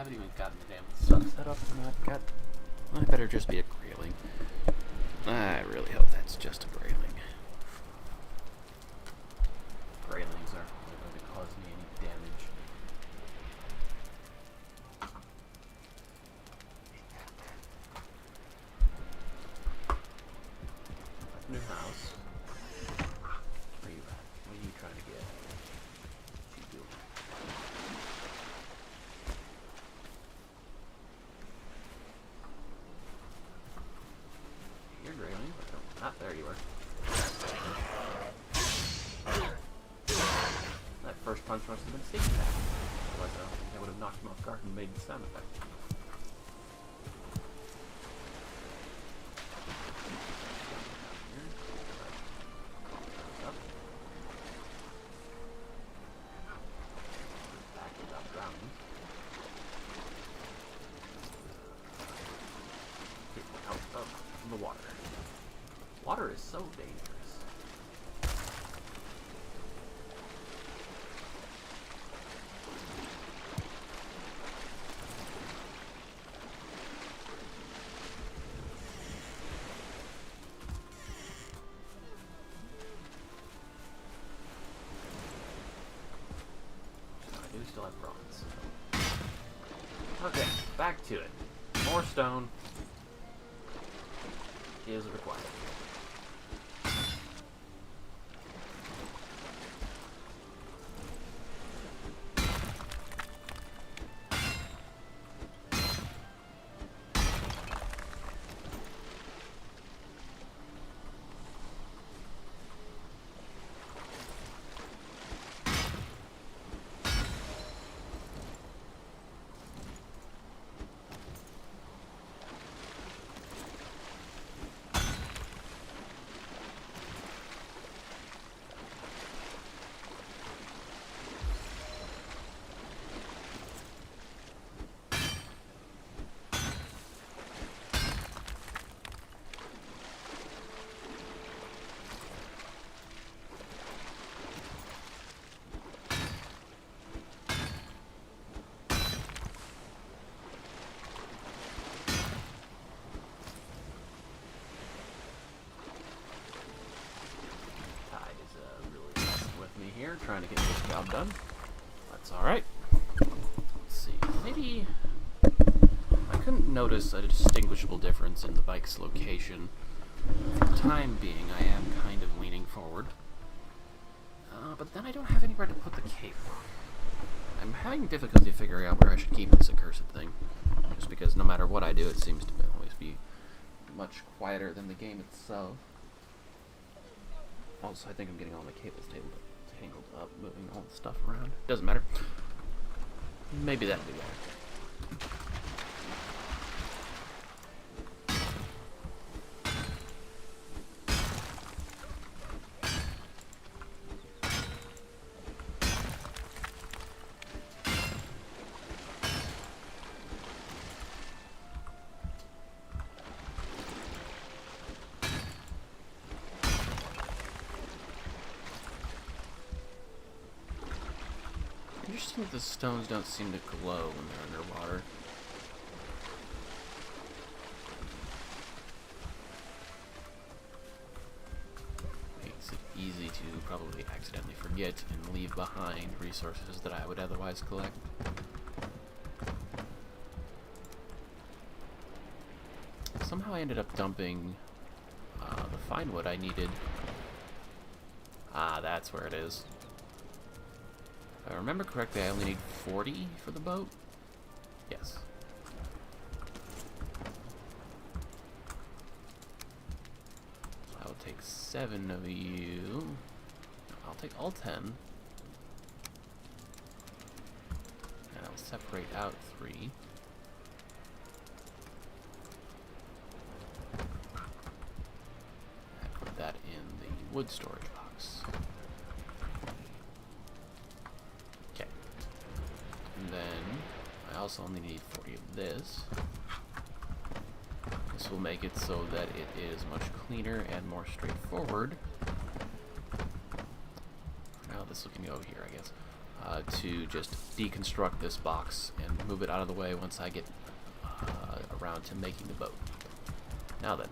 haven't even gotten the damn sun set up or not. I better just be a grayling. I really hope that's just a grayling. Graylings aren't really going to cause me any damage. New house. Where are you at? What are you trying to get? What you doing? You're grayling. Ah, there you are. That first punch must have been sneak attack. Otherwise, I don't think I would have knocked him off guard and made the sound effect. The water. Water is so dangerous. I do still have bronze. Okay, back to it. More stone is required. Here, trying to get this job done. That's alright. Let's see. Maybe I couldn't notice a distinguishable difference in the bike's location. For the time being, I am kind of leaning forward. But then I don't have anywhere to put the cable. I'm having difficulty figuring out where I should keep this accursed thing. Just because no matter what I do, it seems to always be much quieter than the game itself. Also, I think I'm getting all my cables tangled up, moving all the stuff around. Doesn't matter. Maybe that'll be better. Interesting that the stones don't seem to glow when they're underwater. Makes it easy to probably accidentally forget and leave behind resources that I would otherwise collect. Somehow I ended up dumping the fine wood I needed. Ah, that's where it is. If I remember correctly, I only need 40 for the boat? Yes. So I will take 7 of you. I'll take all 10. And I'll separate out 3. And put that in the wood storage box. Then I also only need 40 of this. This will make it so that it is much cleaner and more straightforward. Now this can go here, I guess. to just deconstruct this box and move it out of the way once I get around to making the boat. Now then,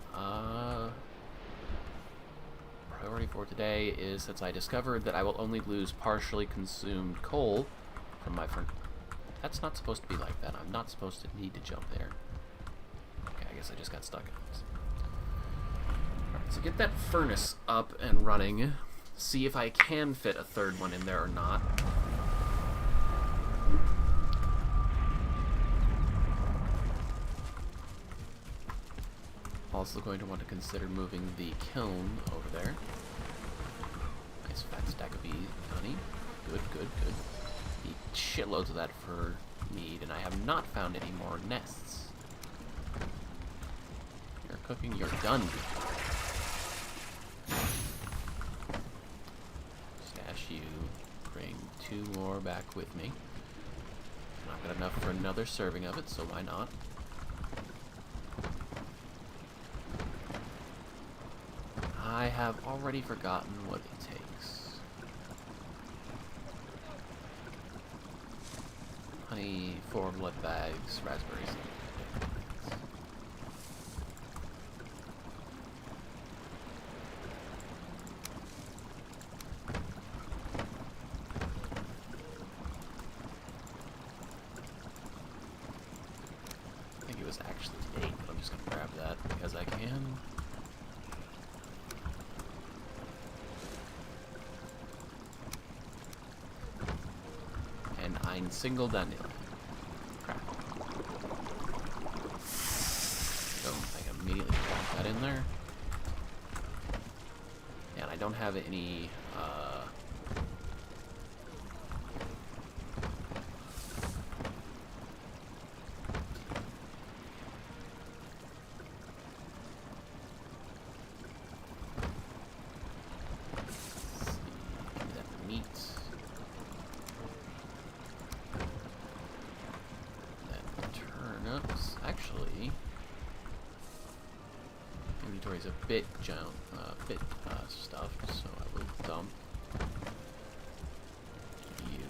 priority for today is, since I discovered that I will only lose partially consumed coal from my furnace. That's not supposed to be like that. I'm not supposed to need to jump there. Okay, I guess I just got stuck in this. Alright, so get that furnace up and running. See if I can fit a third one in there or not. Also going to want to consider moving the kiln over there. Nice fat stack of honey. Good, good, good. Need shitloads of that for mead, and I have not found any more nests. You're cooking, you're done. Stash you. Bring 2 more back with me. Not got enough for another serving of it, so why not? I have already forgotten what it takes. Honey, 4 blood bags, raspberries. I think it was actually 8, but I'm just gonna grab that because I can. Ein single Daniel. Crap. So I immediately plonk that in there. And I don't have any actually, inventory is a bit stuffed, so I will dump you.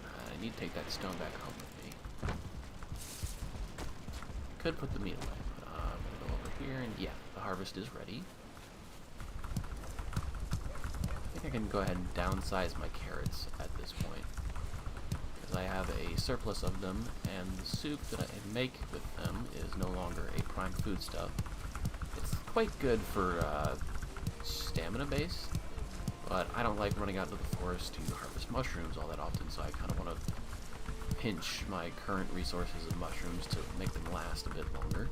I need to take that stone back home with me. Could put the meat away, but I'm gonna go over here, and yeah, the harvest is ready. I think I can go ahead and downsize my carrots at this point. I have a surplus of them, and the soup that I make with them is no longer a prime foodstuff. It's quite good for stamina base, but I don't like running out into the forest to harvest mushrooms all that often, so I kind of want to pinch my current resources of mushrooms to make them last a bit longer.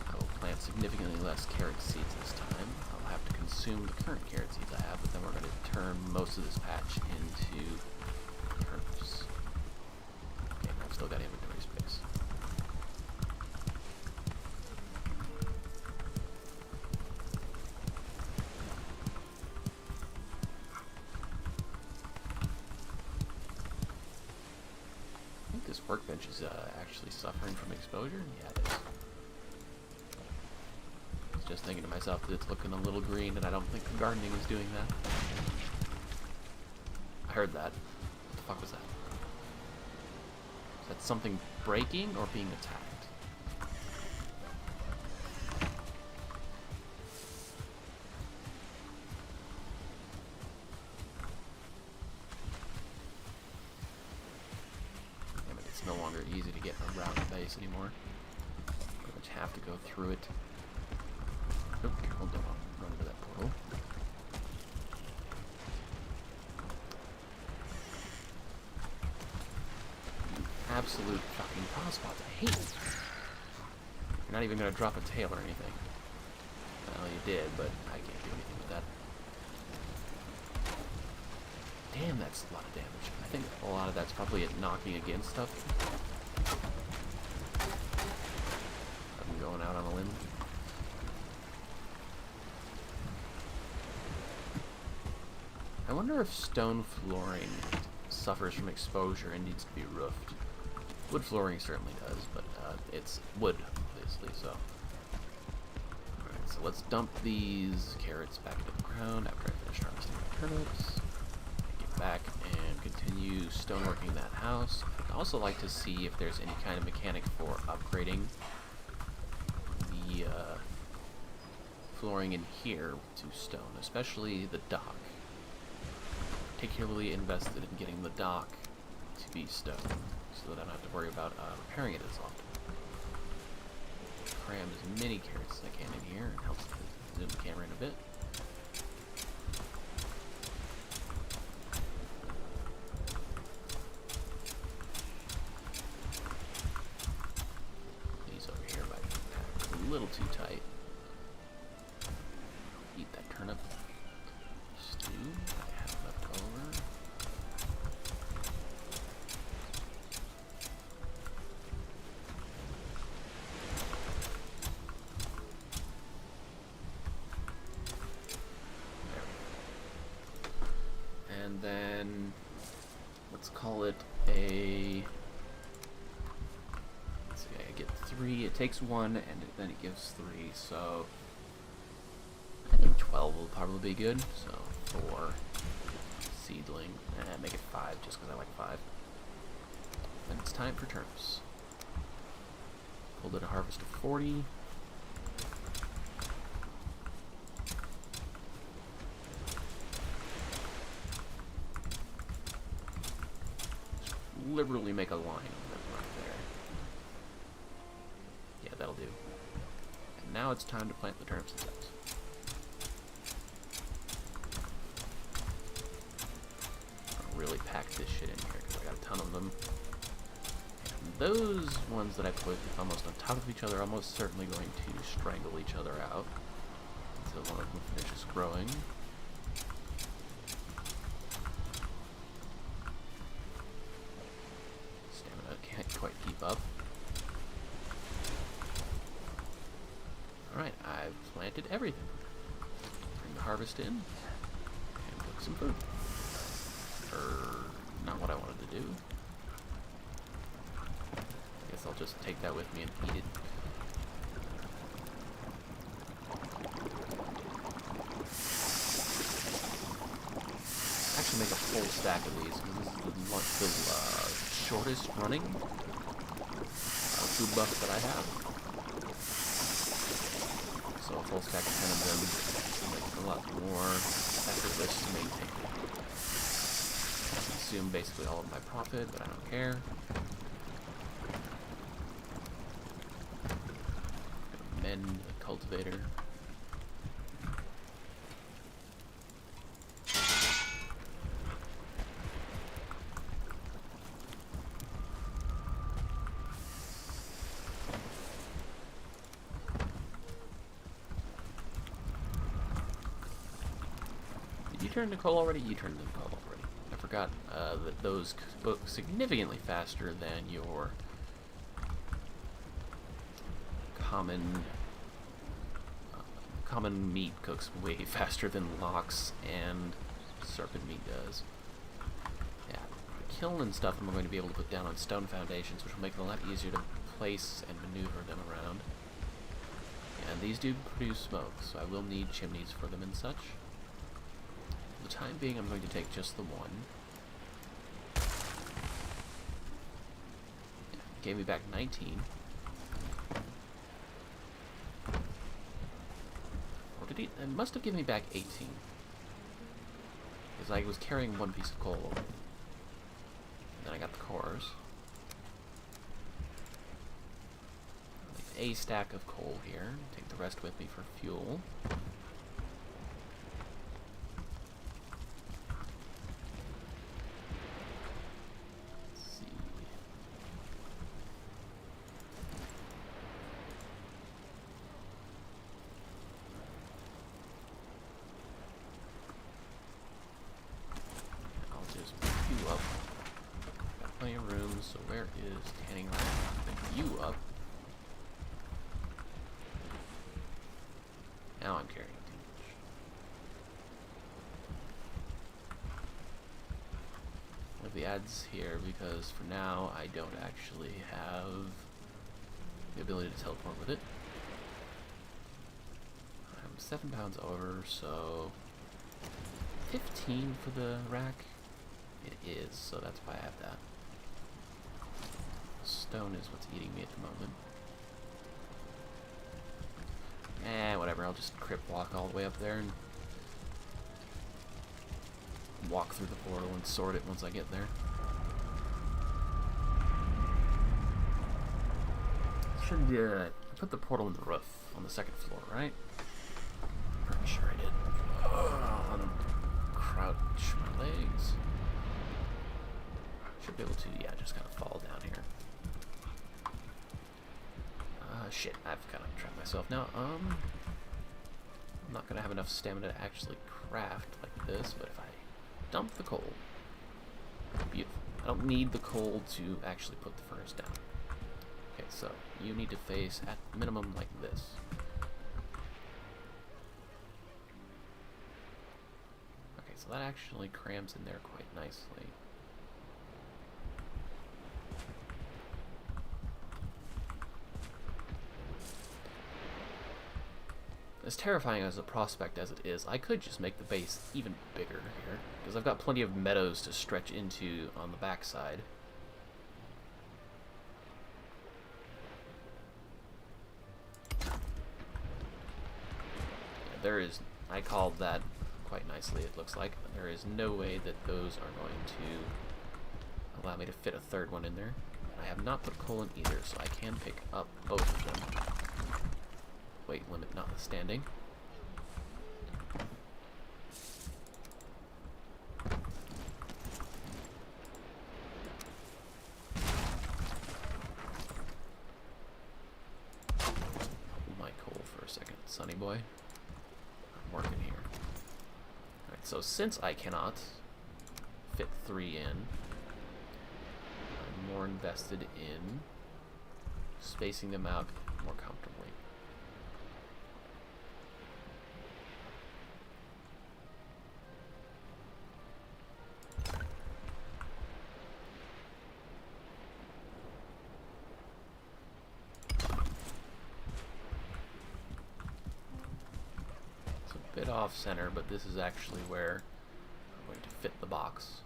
I will plant significantly less carrot seeds this time. Have to consume the current carrot seeds I have, but then we're going to turn most of this patch into herps. Okay, I've still got inventory space. I think this workbench is actually suffering from exposure. Yeah, it is. Just thinking to myself that it's looking a little green, and I don't think the gardening is doing that. I heard that. What the fuck was that? Is that something breaking or being attacked? Damn it, it's no longer easy to get around the base anymore. Pretty much have to go through it. Oh, careful, don't run into that portal. You absolute fucking paw spots. I hate it. You're not even going to drop a tail or anything. Well, you did, but I can't do anything with that. Damn, that's a lot of damage. I think a lot of that's probably it knocking against stuff. I'm going out on a limb. I wonder if stone flooring suffers from exposure and needs to be roofed. Wood flooring certainly does, but it's wood, obviously, so so let's dump these carrots back into the ground after I finish harvesting my turnips. Get back and continue stoneworking that house. I'd also like to see if there's any kind of mechanic for upgrading the flooring in here to stone, especially the dock. Particularly invested in getting the dock to be stone, so that I don't have to worry about repairing it as often. Cram as many carrots as I can in here, and helps to zoom the camera in a bit. These over here might be packed a little too tight. Eat that turnip stew I have left over. And then let's call it a, let's see, I get 3, it takes 1 and then it gives 3, so I think 12 will probably be good. So 4 seedling, and make it 5 just because I like 5. And it's time for turnips. Pulled at a harvest of 40. Liberally make a line of them right there. Yeah, that'll do. And now it's time to plant the turnips and stems. I'll really pack this shit in here because I got a ton of them. And those ones that I put almost on top of each other are almost certainly going to strangle each other out until one of them finishes growing. Can't quite keep up. Alright, I've planted everything. Bring the harvest in and cook some food. Not what I wanted to do. I guess I'll just take that with me and eat it. Actually make a full stack of these because this is the shortest running food buff that I have. So a full stack of 10 of them makes a lot more effortless to maintain. I consume basically all of my profit, but I don't care. Mend the cultivator. You turned to coal already? You turned to coal already. I forgot that those cook significantly faster than your common meat cooks way faster than lox and serpent meat does. Yeah, the kiln and stuff I'm going to be able to put down on stone foundations, which will make it a lot easier to place and maneuver them around. And these do produce smoke, so I will need chimneys for them and such. For the time being, I'm going to take just the one. Yeah, gave me back 19. Or did he? It must have given me back 18. Because I was carrying one piece of coal. And then I got the cores. A stack of coal here. Take the rest with me for fuel. So where is tanning rack? Pick you up. Now I'm carrying too much. I'll have the ads here because for now I don't actually have the ability to teleport with it. I'm 7 pounds over, so 15 for the rack. It is, so that's why I have that. Stone is what's eating me at the moment. Whatever, I'll just crip walk all the way up there and walk through the portal and sort it once I get there. Should I put the portal in the roof on the second floor, right? Pretty sure I did. Crouch my legs. Should be able to, yeah, just kind of fall down here. Shit, I've kind of trapped myself now. I'm not gonna have enough stamina to actually craft like this, but if I dump the coal, beautiful. I don't need the coal to actually put the furnace down. Okay, so you need to face at minimum like this. Okay, so that actually crams in there quite nicely. As terrifying as a prospect as it is, I could just make the base even bigger here, because I've got plenty of meadows to stretch into on the backside. Yeah, there is, I called that quite nicely, it looks like. There is no way that those are going to allow me to fit a third one in there. I have not put coal in either, so I can pick up both of them. Weight limit notwithstanding. Hold my coal for a second, sonny boy. I'm working here. Alright, so since I cannot fit 3 in, I'm more invested in spacing them out more comfortably. Bit off center, but this is actually where I'm going to fit the box.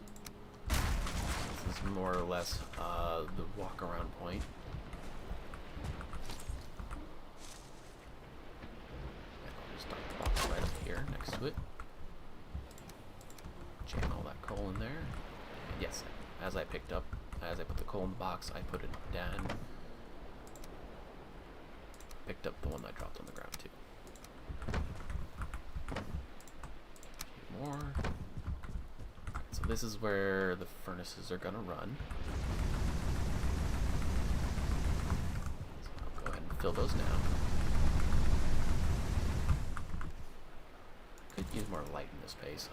This is more or less the walk around point. And I'll just dump the box right up here next to it. Jam all that coal in there. And yes, as I put the coal in the box, I put it down. Picked up the one that dropped on the ground too. More. So this is where the furnaces are gonna run. So I'll go ahead and fill those now. Could use more light in this space.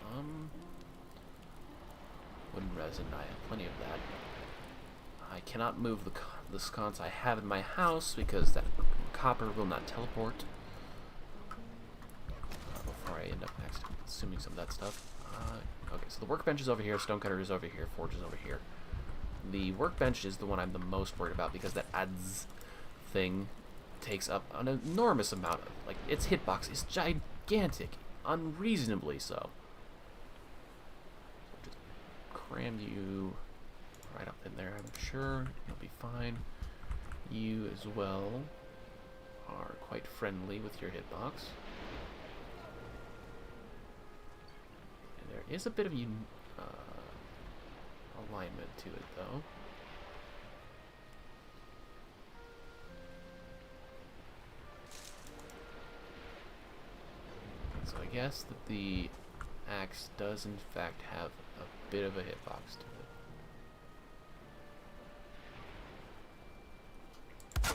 Wooden resin, I have plenty of that. I cannot move the sconce I have in my house because that copper will not teleport. Before I end up consuming some of that stuff. Okay, so the workbench is over here, Stonecutter is over here, Forge is over here. The workbench is the one I'm the most worried about because that adds thing takes up an enormous amount of, like, its hitbox is gigantic, unreasonably so. Just cram you right up in there, I'm sure you'll be fine. You as well are quite friendly with your hitbox. There is a bit of alignment to it, though. So I guess that the axe does, in fact, have a bit of a hitbox to it. If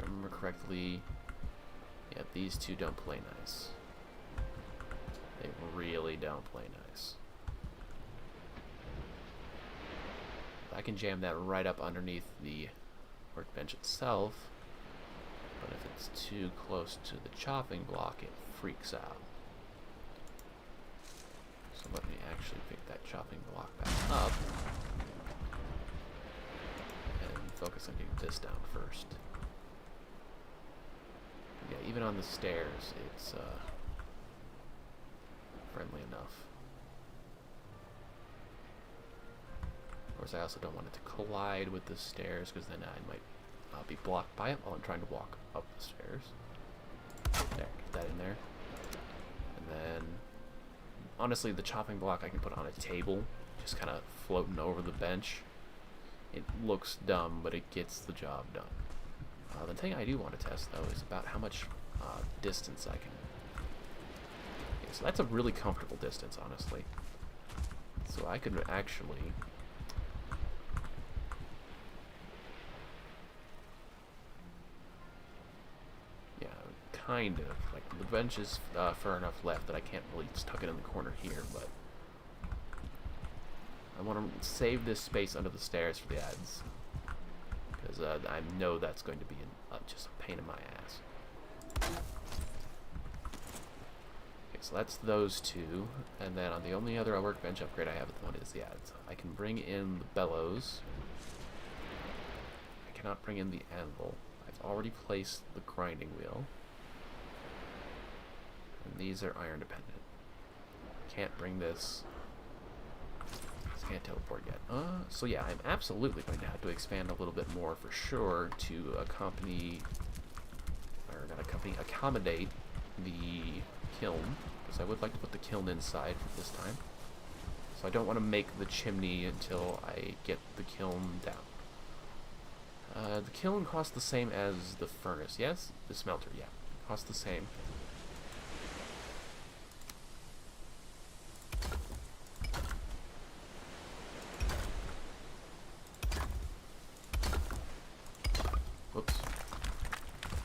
I remember correctly, yeah, these two don't play nice. They really don't play nice. I can jam that right up underneath the workbench itself, but if it's too close to the chopping block, it freaks out. So let me actually pick that chopping block back up and focus on getting this down first. Yeah, even on the stairs, it's friendly enough. Of course, I also don't want it to collide with the stairs, because then I might be blocked by it while I'm trying to walk up the stairs. There, get that in there. And then, honestly, the chopping block I can put on a table, just kind of floating over the bench. It looks dumb, but it gets the job done. The thing I do want to test, though, is about how much distance I can... Okay, so that's a really comfortable distance, honestly. So I could actually... Yeah, kind of. Like, the bench is far enough left that I can't really just tuck it in the corner here, but... I want to save this space under the stairs for the ads. Because I know that's going to be just a pain in my ass. Okay, so that's those two. And then on the only other workbench upgrade I have at the moment is the ads. I can bring in the bellows. I cannot bring in the anvil. I've already placed the grinding wheel. And these are iron dependent. Can't bring this. Can't teleport yet. So yeah, I'm absolutely going to have to expand a little bit more for sure to accompany, or not accompany, accommodate the kiln, because I would like to put the kiln inside this time. So I don't want to make the chimney until I get the kiln down. The kiln costs the same as the furnace, yes? The smelter, yeah. Costs the same. Whoops.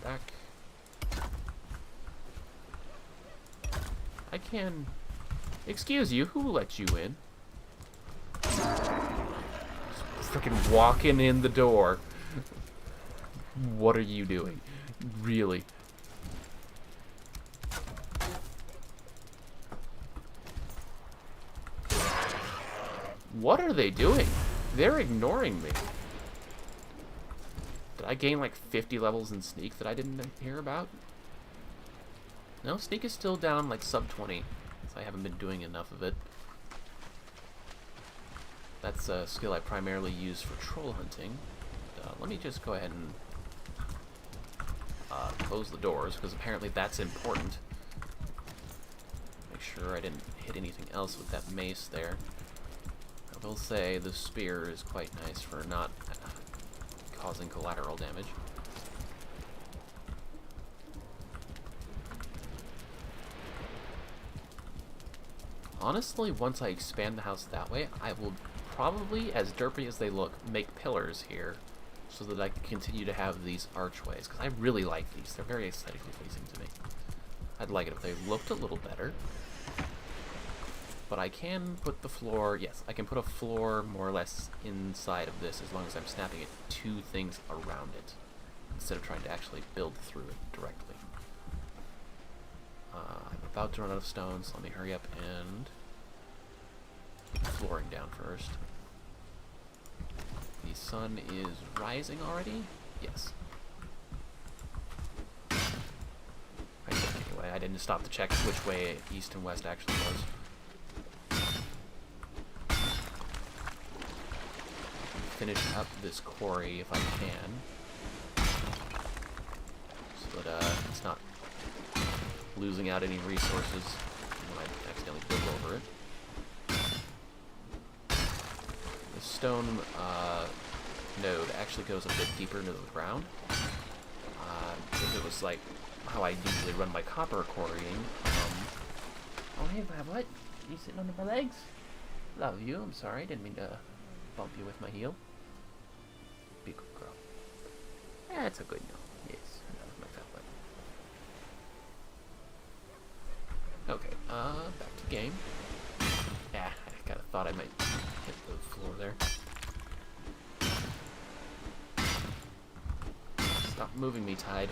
Back. I can... Excuse you, who let you in? Freaking walking in the door. What are you doing? Really? What are they doing? They're ignoring me. Did I gain like 50 levels in Sneak that I didn't hear about? No, Sneak is still down like sub 20, so I haven't been doing enough of it. That's a skill I primarily use for troll hunting. Let me just go ahead and close the doors, because apparently that's important. Make sure I didn't hit anything else with that mace there. I will say the spear is quite nice for not causing collateral damage. Honestly, once I expand the house that way, I will probably, as derpy as they look, make pillars here so that I can continue to have these archways, because I really like these. They're very aesthetically pleasing to me. I'd like it if they looked a little better. But I can put the floor, yes, I can put a floor more or less inside of this as long as I'm snapping it two things around it instead of trying to actually build through it directly. I'm about to run out of stone, so let me hurry up and get the flooring down first. The sun is rising already? Yes. Anyway, I didn't stop to check which way east and west actually was. Finish up this quarry if I can, so that it's not losing out any resources when I accidentally build over it. The stone node actually goes a bit deeper into the ground. If it was like how I usually run my copper quarrying. Oh hey, what? You sitting under my legs? Love you. I'm sorry. Didn't mean to bump you with my heel. Be a good girl. That's a good no. Yes, that was my fat butt. Okay, back to game. Yeah, I kinda thought I might hit the floor there. Stop moving me, Tide.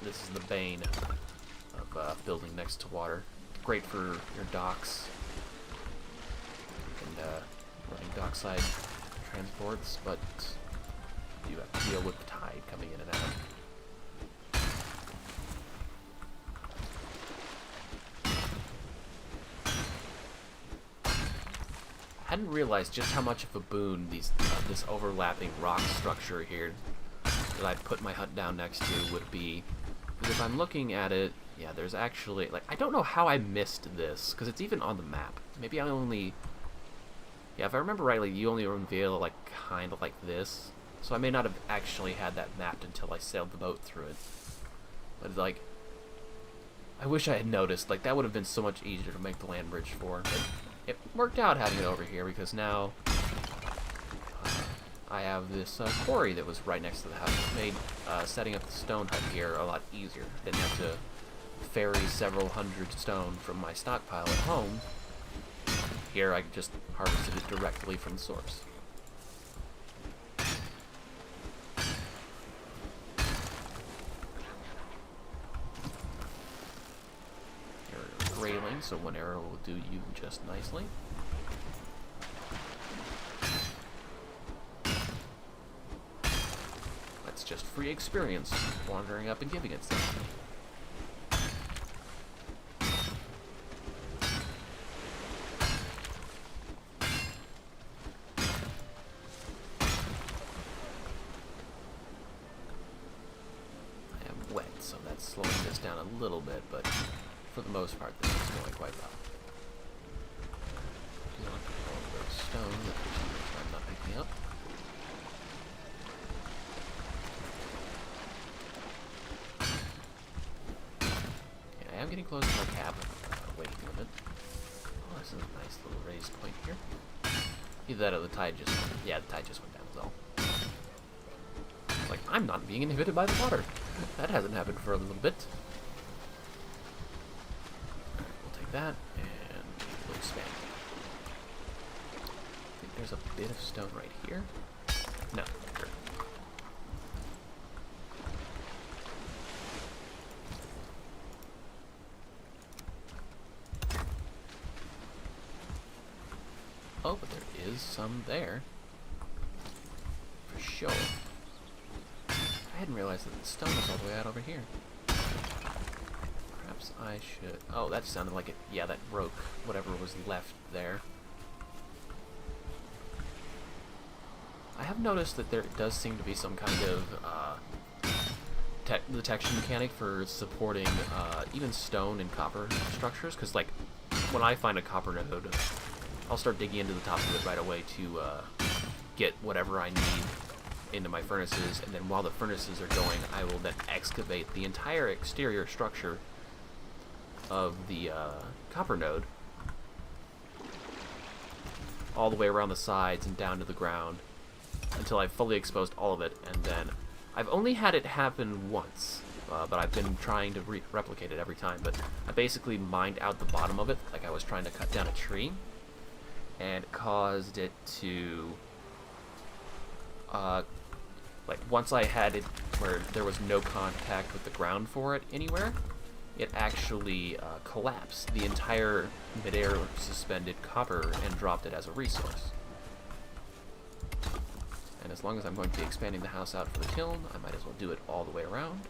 This is the bane of building next to water. Great for your docks and running dockside transports, but you have to deal with the tide coming in and out. I hadn't realized just how much of a boon this overlapping rock structure here that I'd put my hut down next to would be. Because if I'm looking at it, yeah, there's actually, like, I don't know how I missed this, because it's even on the map. Maybe I only, yeah, if I remember rightly, you only reveal, like, kind of like this. So I may not have actually had that mapped until I sailed the boat through it. But, like, I wish I had noticed. Like, that would have been so much easier to make the land bridge for. But it worked out having it over here, because now I have this quarry that was right next to the house. It made setting up the stone hut here a lot easier. I didn't have to ferry several hundred stone from my stockpile at home. Here I just harvested it directly from the source. Here are railings, so one arrow will do you just nicely. That's just free experience, wandering up and giving it something. So that's slowing this down a little bit, but for the most part, this is going quite well. Do not control a little stone that for some reason I'm not picking up. Okay, I am getting close to my cap weight limit. Oh, this is a nice little raised point here. Either that or the tide just went, yeah, the tide just went down, so. Like, I'm not being inhibited by the water. That hasn't happened for a little bit. Alright, we'll take that, and we'll expand. I think there's a bit of stone right here. No, here. Oh, but there is some there. For sure. I hadn't realized that the stone was all the way out over here. Perhaps I should... Oh, that sounded like it... Yeah, that broke whatever was left there. I have noticed that there does seem to be some kind of detection mechanic for supporting even stone and copper structures, because, like, when I find a copper node, I'll start digging into the top of it right away to get whatever I need into my furnaces, and then while the furnaces are going, I will then excavate the entire exterior structure of the copper node all the way around the sides and down to the ground until I've fully exposed all of it. And then I've only had it happen once, but I've been trying to replicate it every time. But I basically mined out the bottom of it like I was trying to cut down a tree, and it caused it to like, once I had it where there was no contact with the ground for it anywhere, it actually collapsed the entire mid-air suspended copper and dropped it as a resource. And as long as I'm going to be expanding the house out for the kiln, I might as well do it all the way around.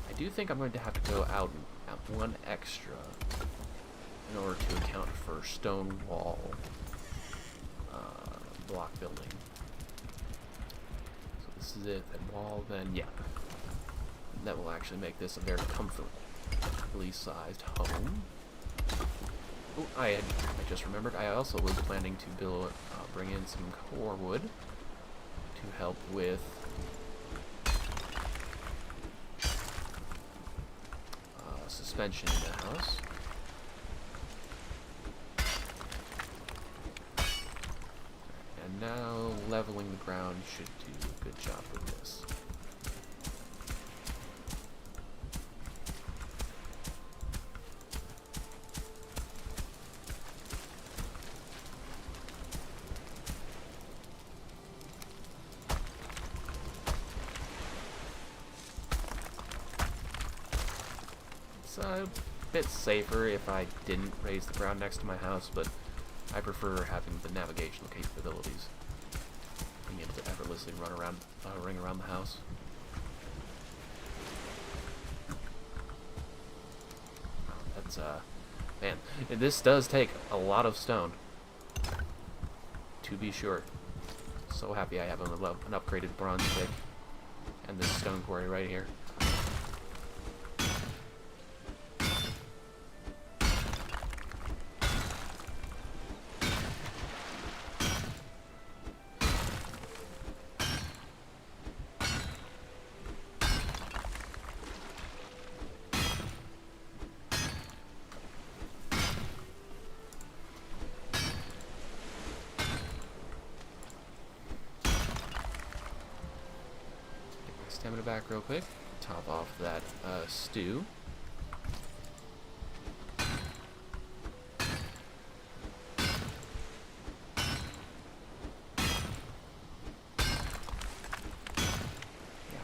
I do think I'm going to have to go out one extra in order to account for stone wall block building. So this is it, and wall, then yeah. That will actually make this a very comfortably sized home. Oh, I just remembered, I also was planning to bring in some core wood to help with suspension in the house. And now leveling the ground should do a good job with this. It's a bit safer if I didn't raise the ground next to my house, but I prefer having the navigational capabilities. Being able to effortlessly ring around the house. That's, man, this does take a lot of stone. To be sure. So happy I have an upgraded bronze pick. And this stone quarry right here. Stamina back real quick. Top off that stew. I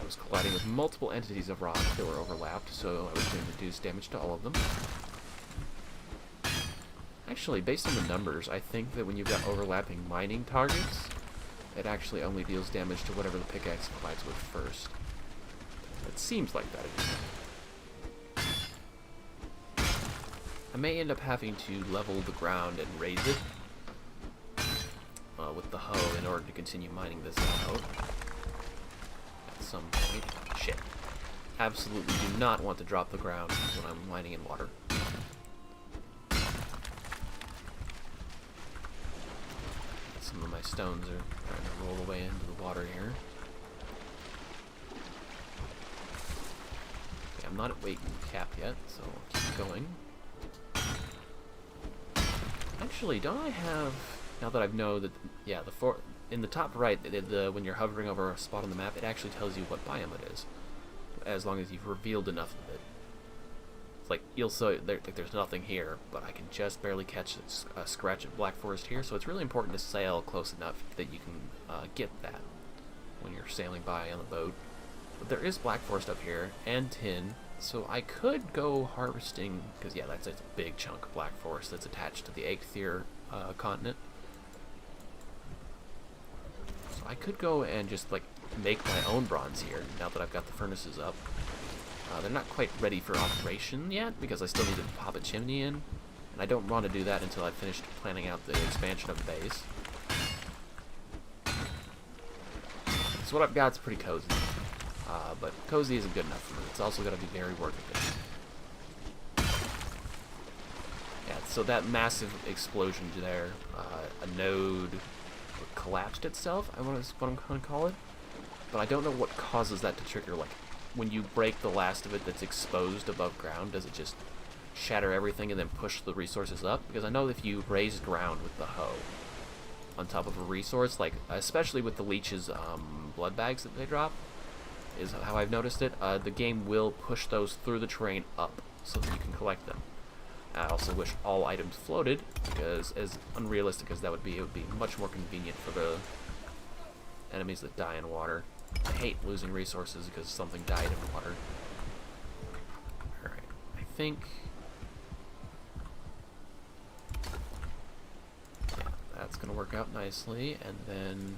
was colliding with multiple entities of rock that were overlapped, so I was doing reduced damage to all of them. Actually, based on the numbers, I think that when you've got overlapping mining targets, it actually only deals damage to whatever the pickaxe collides with first. It seems like that anyway. I may end up having to level the ground and raise it with the hoe in order to continue mining this out at some point. Shit. Absolutely do not want to drop the ground when I'm mining in water. Some of my stones are trying to roll away into the water here. Okay, I'm not at weight cap yet, so I'll keep going. Actually, don't I have... Now that I know that... Yeah, in the top right, when you're hovering over a spot on the map, it actually tells you what biome it is. As long as you've revealed enough of it. It's like, you'll say there's nothing here, but I can just barely catch a scratch at Black Forest here, so it's really important to sail close enough that you can get that when you're sailing by on the boat. But there is Black Forest up here, and tin, so I could go harvesting, because yeah, that's a big chunk of Black Forest that's attached to the Eikthyr continent. So I could go and just, like, make my own bronze here, now that I've got the furnaces up. They're not quite ready for operation yet, because I still need to pop a chimney in, and I don't want to do that until I've finished planning out the expansion of the base. So what I've got is pretty cozy, but cozy isn't good enough for me. It's also got to be very workable. Yeah, so that massive explosion there, a node collapsed itself, I want to what I'm going to call it, but I don't know what causes that to trigger. Like, when you break the last of it that's exposed above ground, does it just shatter everything and then push the resources up? Because I know if you raise ground with the hoe on top of a resource, like especially with the leeches blood bags that they drop, is how I've noticed it, the game will push those through the terrain up so that you can collect them. I also wish all items floated, because as unrealistic as that would be, it would be much more convenient for the enemies that die in water. I hate losing resources because something died in water. Alright, I think... yeah, that's going to work out nicely, and then...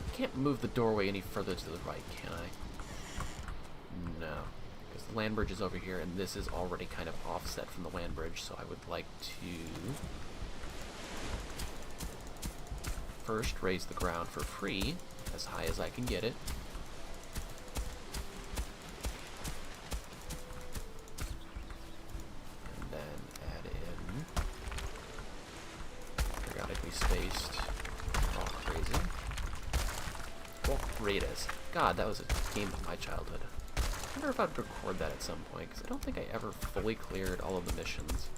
I can't move the doorway any further to the right, can I? No. The land bridge is over here, and this is already kind of offset from the land bridge, so I would like to first raise the ground for free, as high as I can get it. And then add in periodically spaced rock raising. Rock raiders. God, that was a game of my childhood. I wonder if I'd record that at some point, because I don't think I ever fully cleared all of the missions.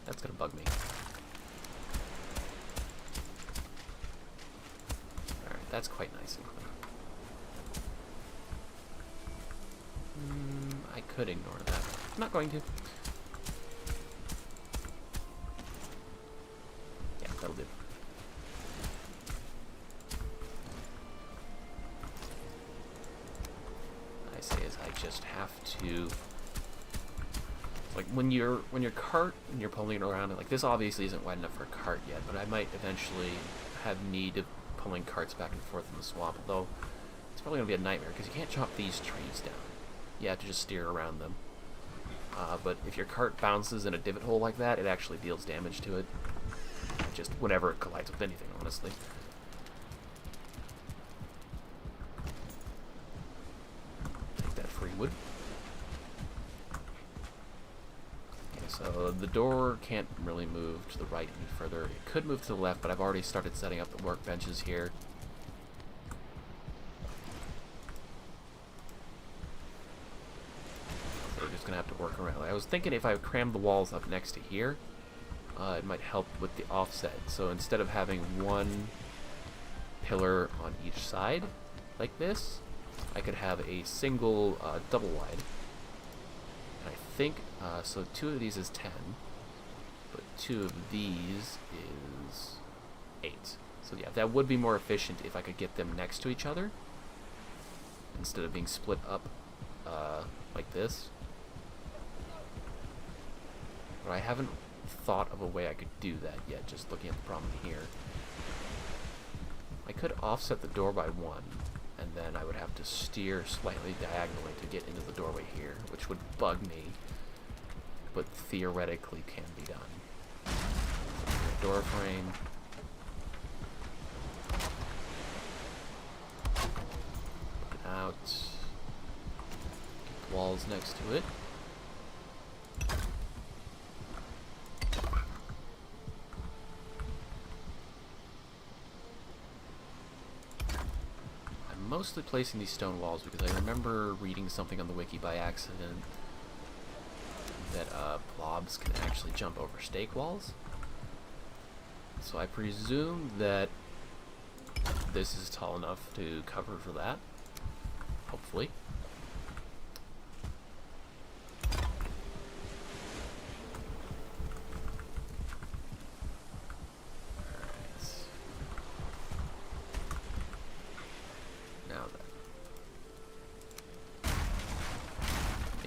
That's gonna bug me. Alright, that's quite nice and clean. I could ignore that. I'm not going to. Yeah, that'll do. I say is I just have to. Like when your cart and you're pulling it around, like this obviously isn't wide enough for a cart yet, but I might eventually have need of pulling carts back and forth in the swamp, although it's probably gonna be a nightmare because you can't chop these trees down. You have to just steer around them. But if your cart bounces in a divot hole like that, it actually deals damage to it. Just whenever it collides with anything, honestly. Take that free wood. So the door can't really move to the right any further. It could move to the left, but I've already started setting up the workbenches here. So we're just going to have to work around. I was thinking if I crammed the walls up next to here, it might help with the offset. So instead of having one pillar on each side, like this, I could have a single double wide. I think, so 2 of these is 10, but 2 of these is 8. So yeah, that would be more efficient if I could get them next to each other, instead of being split up like this. But I haven't thought of a way I could do that yet, just looking at the problem here. I could offset the door by 1, and then I would have to steer slightly diagonally to get into the doorway here, which would bug me, but theoretically can be done. So door frame. Put it out. Keep walls next to it. Mostly placing these stone walls because I remember reading something on the wiki by accident that blobs can actually jump over stake walls. So I presume that this is tall enough to cover for that. Hopefully.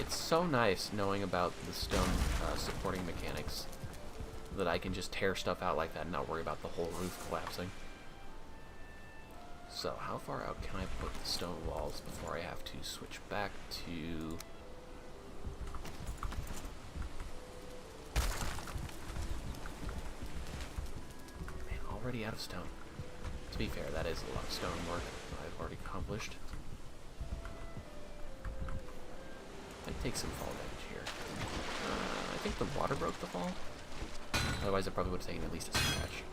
So nice knowing about the stone supporting mechanics that I can just tear stuff out like that and not worry about the whole roof collapsing. So how far out can I put the stone walls before I have to switch back to... Man, already out of stone. To be fair, that is a lot of stone work that I've already accomplished. Might take some fall damage here. I think the water broke the fall. Otherwise, I probably would have taken at least a scratch.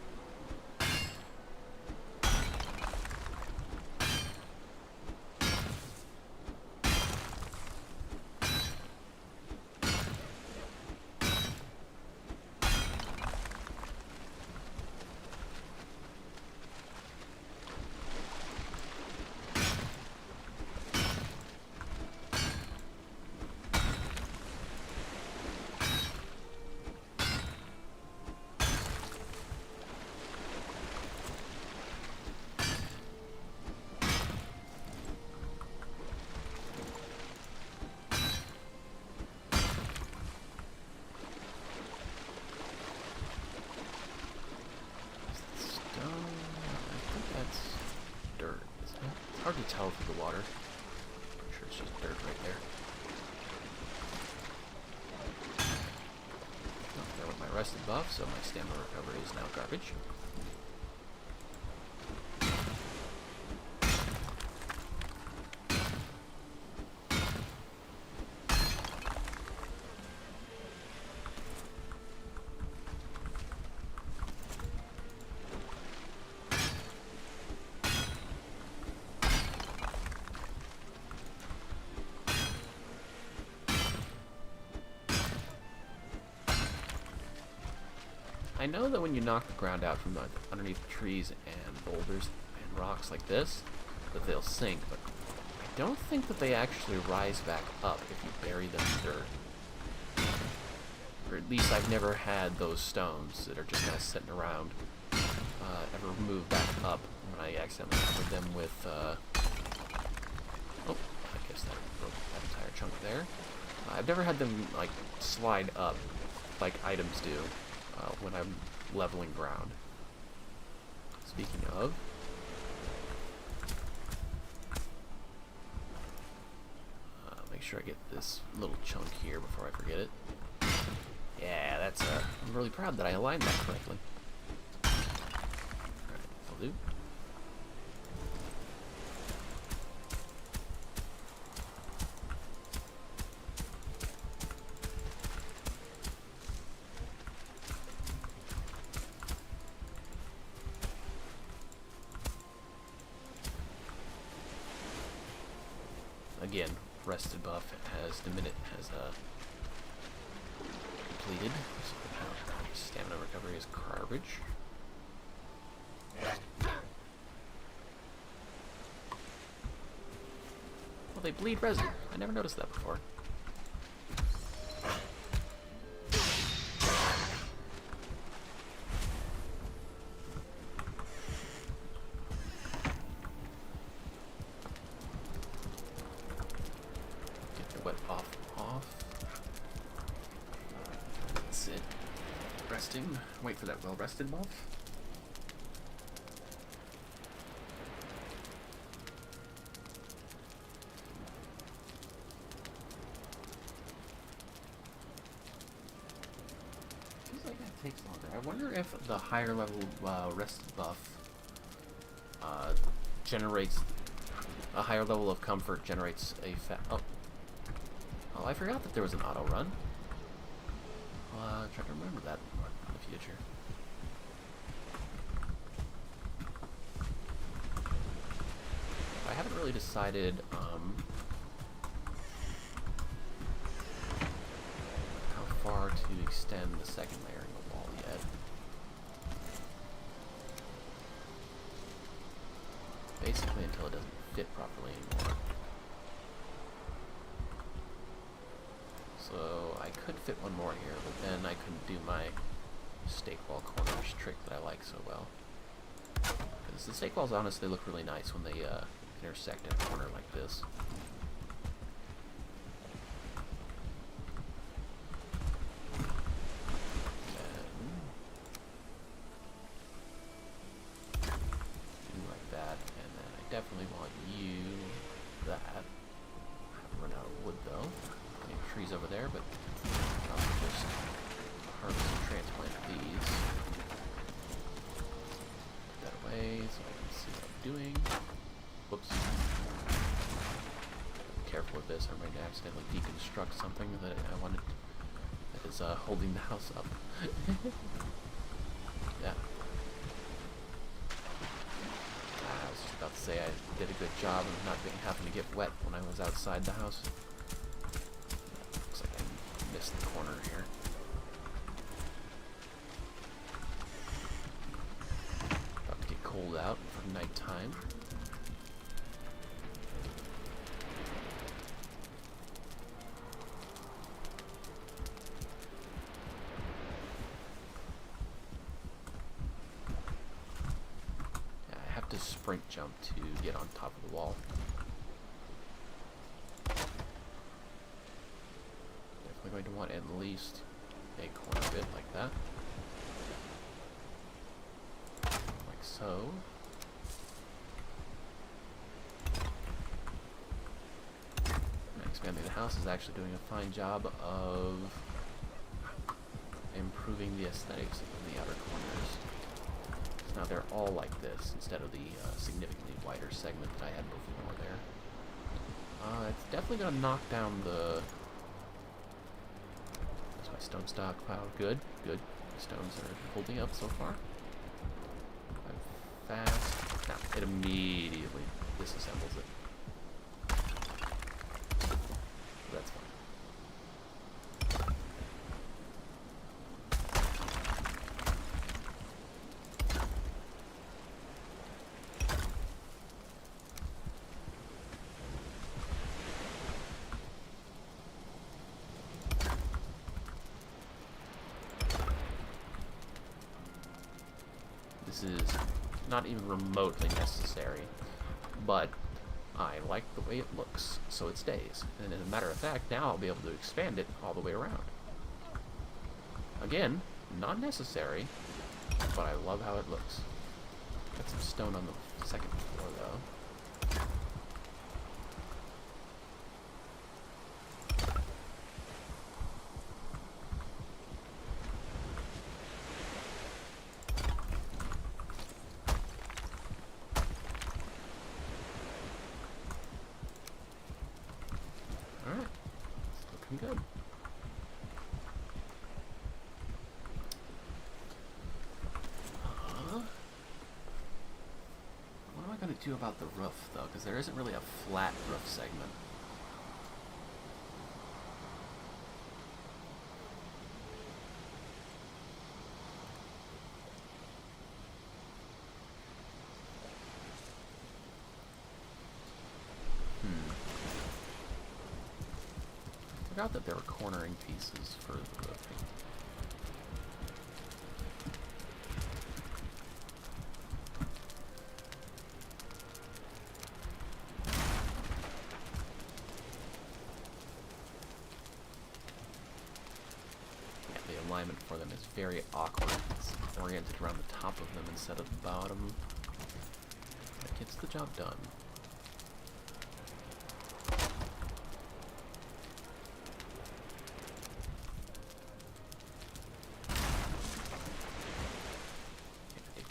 Hard to tell through the water. I'm sure it's just dirt right there. Oh, there went my rested buff, so my stamina recovery is now garbage. I know that when you knock the ground out from underneath trees and boulders and rocks like this, that they'll sink, but I don't think that they actually rise back up if you bury them in dirt. Or at least I've never had those stones that are just kind of sitting around ever move back up when I accidentally covered them with, oh, I guess that broke that entire chunk there. I've never had them, like, slide up like items do when I'm leveling ground. Speaking of, make sure I get this little chunk here before I forget it. Yeah, that's, I'm really proud that I aligned that correctly. Alright, that'll do. Again, rested buff as the minute has depleted. So now stamina recovery is garbage. Well, they bleed resin. I never noticed that before. Wait for that well-rested buff. Feels like that takes longer. I wonder if the higher level rested buff generates a higher level of comfort, generates a oh, I forgot that there was an auto run. Try to remember that in the future. I haven't really decided how far to extend the second layering of the wall yet. Basically until it doesn't fit properly anymore. So I could fit one more here, but then I couldn't do my stake wall corners trick that I like so well. Because the stake walls honestly look really nice when they intersect in a corner like this. Do like that, and then I definitely want you that. I haven't run out of wood though. Trees over there, but I'll just harvest and transplant these. Put that away so I can see what I'm doing. Whoops. Be careful with this, I'm going to accidentally deconstruct something that I wanted that is holding the house up. Yeah. I was just about to say I did a good job of not having to get wet when I was outside the house. Missed the corner here. About to get cold out for nighttime. Yeah, I have to sprint jump to get on top of the wall. Going to want at least a corner bit like that. Like so. Expanding the house is actually doing a fine job of improving the aesthetics of the outer corners. So now they're all like this instead of the significantly wider segment that I had before there. It's definitely going to knock down the stone stockpile. Good, good. Stones are holding up so far. I'm fast. Now, it immediately disassembles it. That's fine. this is not even remotely necessary, but I like the way it looks, so it stays. And as a matter of fact, now I'll be able to expand it all the way around. Again, not necessary, but I love how it looks. Got some stone on the second floor, though. Alright, it's looking good. What am I going to do about the roof, though? Because there isn't really a flat roof segment. I forgot that there were cornering pieces for the roofing. Yeah, the alignment for them is very awkward. It's oriented around the top of them instead of the bottom. That gets the job done.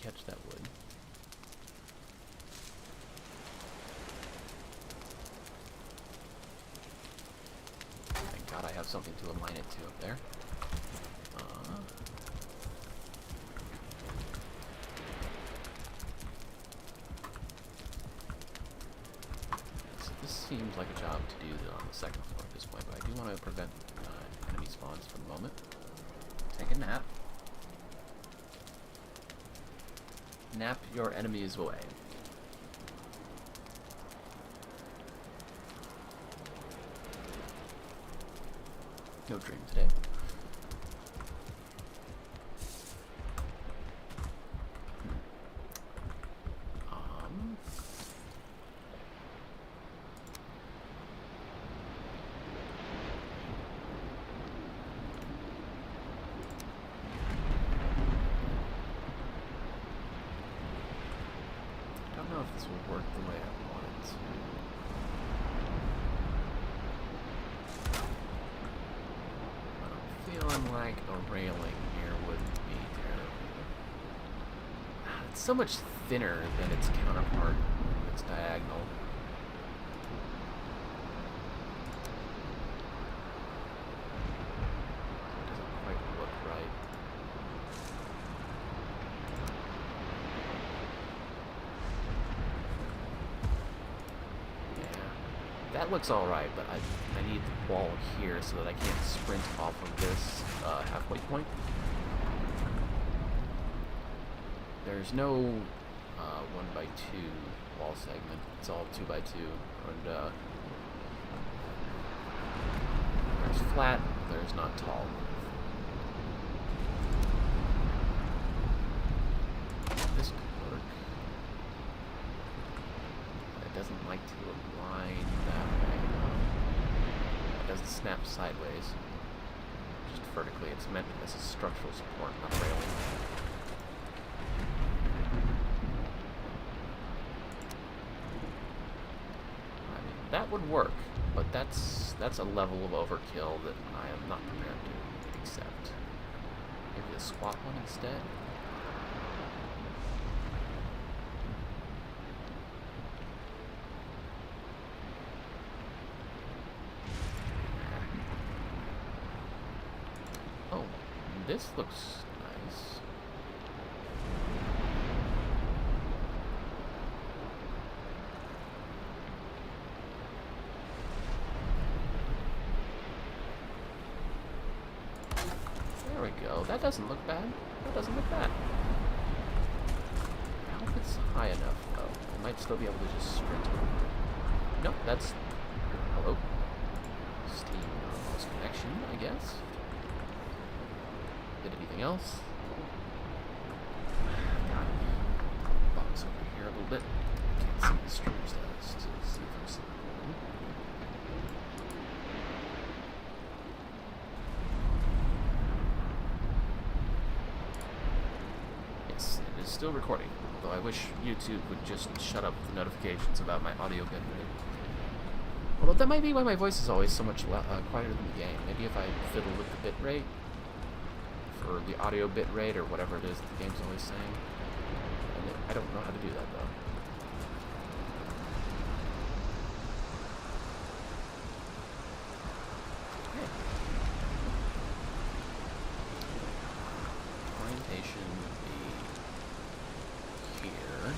Catch that wood. Thank God I have something to align it to up there. So this seems like a job to do on the second floor at this point, but I do want to prevent enemy spawns for the moment. Take a nap. Nap your enemies away. No dream today. I don't know if this will work the way I want it to. I'm feeling like a railing here wouldn't be terrible. It's so much thinner than its counterpart when it's diagonal. It doesn't quite look right. That looks alright, but I need the wall here so that I can't sprint off of this halfway point. There's no 1x2 wall segment. It's all 2x2. And there's flat, there's not tall. This could work. It doesn't like to align that way. It doesn't snap sideways. Just vertically. It's meant as a structural support, not a railing. I mean, that would work, but that's a level of overkill that I am not prepared to accept. Maybe a squat one instead? Oh, this looks nice. There we go. That doesn't look bad. That doesn't look bad. I hope it's high enough, though. I might still be able to just sprint over. Nope, that's... Hello? Steam lost connection, I guess. Did anything else? God, this over here a little bit. Can't see the stream status to see if I'm seeing one. Yes, it is still recording. Although I wish YouTube would just shut up the notifications about my audio bitrate. Although that might be why my voice is always so much quieter than the game. Maybe if I fiddle with the bitrate, for the audio bitrate, or whatever it is that the game's always saying. And I don't know how to do that, though. Okay. Orientation would be here.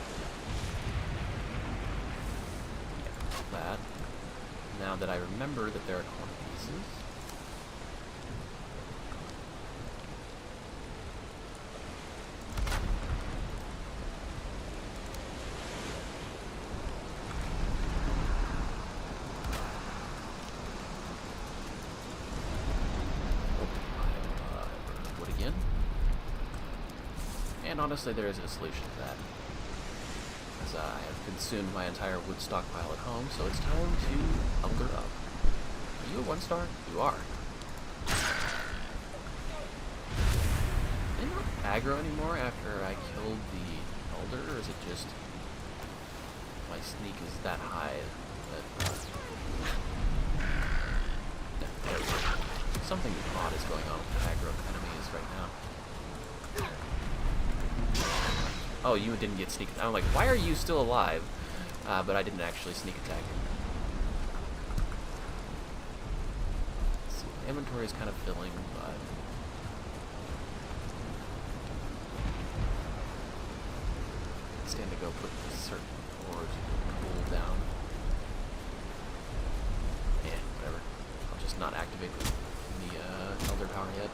Yeah, that. Now that I remember that there are corner pieces. Wood again. And honestly, there is a solution to that. As I have consumed my entire wood stockpile at home, so it's time to elder up. Are you a 1-star? You are. Are they not aggro anymore after I killed the elder, or is it just my sneak is that high that something odd is going on with the aggro enemies right now. Oh, you didn't get sneak attack. I'm like, why are you still alive? But I didn't actually sneak attack. So inventory is kind of filling, but stand to go put certain ores cool down. Yeah, whatever. I'll just not activate the elder power yet.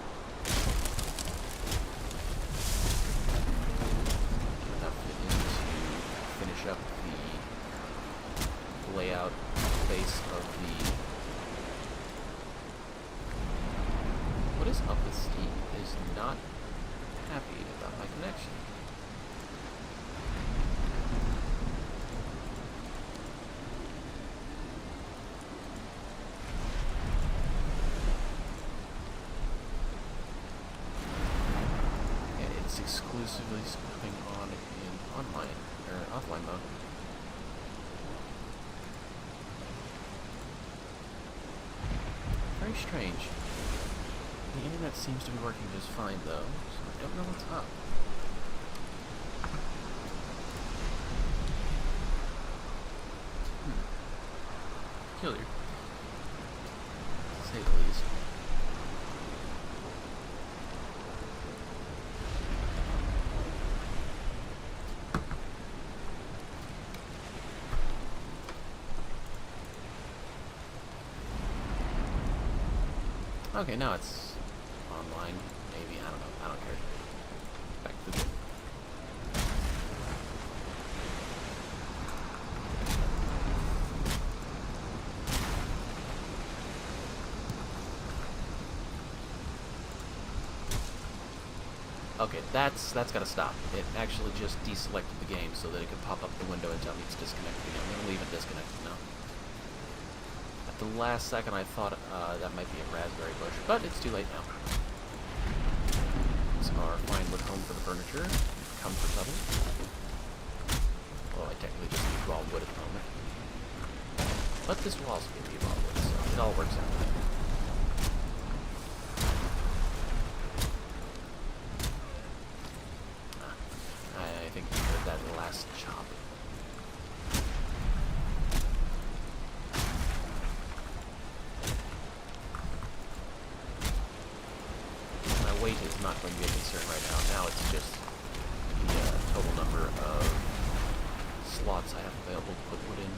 Finish up the layout base of the... What is up with Steam? Is not happy about my connection. And it's exclusively coming on in online. Or offline mode. Very strange. The internet seems to be working just fine though, so I don't know what's up. Peculiar. To say the least. Okay, now it's online. Maybe, I don't know. I don't care. Back to the... Okay, that's gotta stop. It actually just deselected the game so that it could pop up the window and tell me it's disconnected again. I'm gonna leave it disconnected now. At the last second I thought that might be a raspberry bush, but it's too late now. Some of our fine wood home for the furniture. Comfort level. Well, I technically just need raw wood at the moment. But this will also give me raw wood, so it all works out. I think we heard that in the last chop. Weight is not going to be a concern right now. Now it's just the total number of slots I have available to put wood in.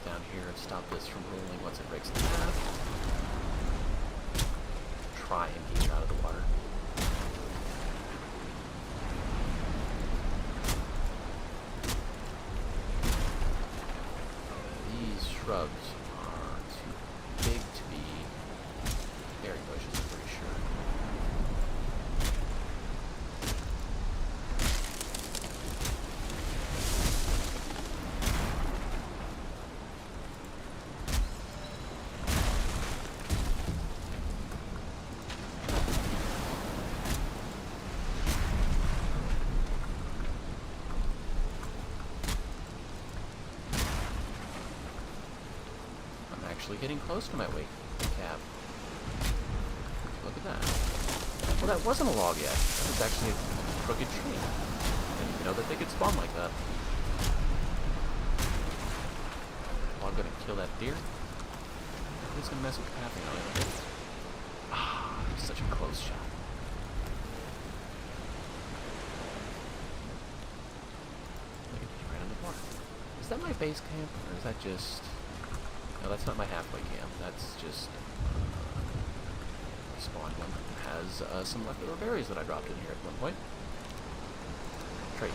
Down here and stop this from rolling once it breaks in half. Try and keep it out of the water. These shrubs are too big to be berry bushes, I'm pretty sure. actually getting close to my wake cap. Look at that. Well, that wasn't a log yet. That was actually a crooked tree. I didn't even know that they could spawn like that. Log gonna kill that deer? Who's gonna mess with the pathing on it? Ah, such a close shot. Right on the water. Is that my base camp, or is that just... No, that's not my halfway camp. That's just... spawn one. Has some leftover berries that I dropped in here at one point. Trade.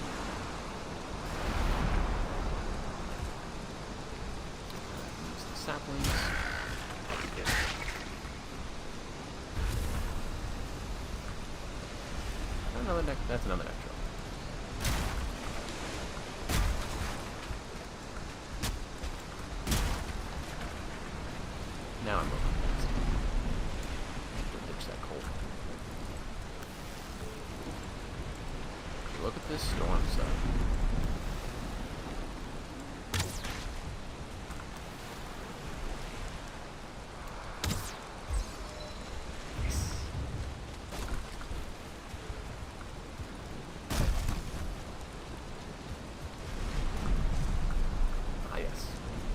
Use the saplings. Yeah. That's another nectro. Now I'm moving. Ditch that coal. Look at this storm zone.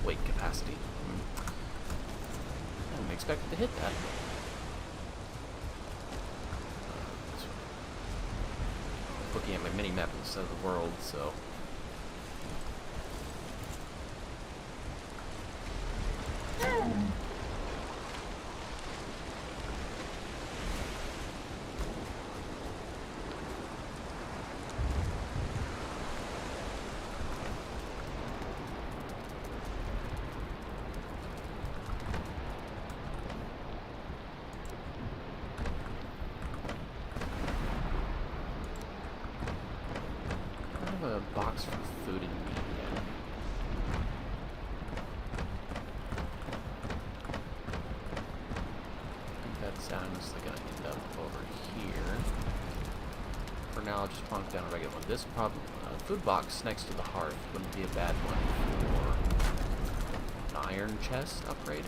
Weight capacity. I didn't expect it to hit that. Looking at my mini map instead of the world, so. A box for food and meat yet. I think that sounds like gonna end up over here. For now, I'll just plonk down a regular one. This food box next to the hearth wouldn't be a bad one for an iron chest upgrade.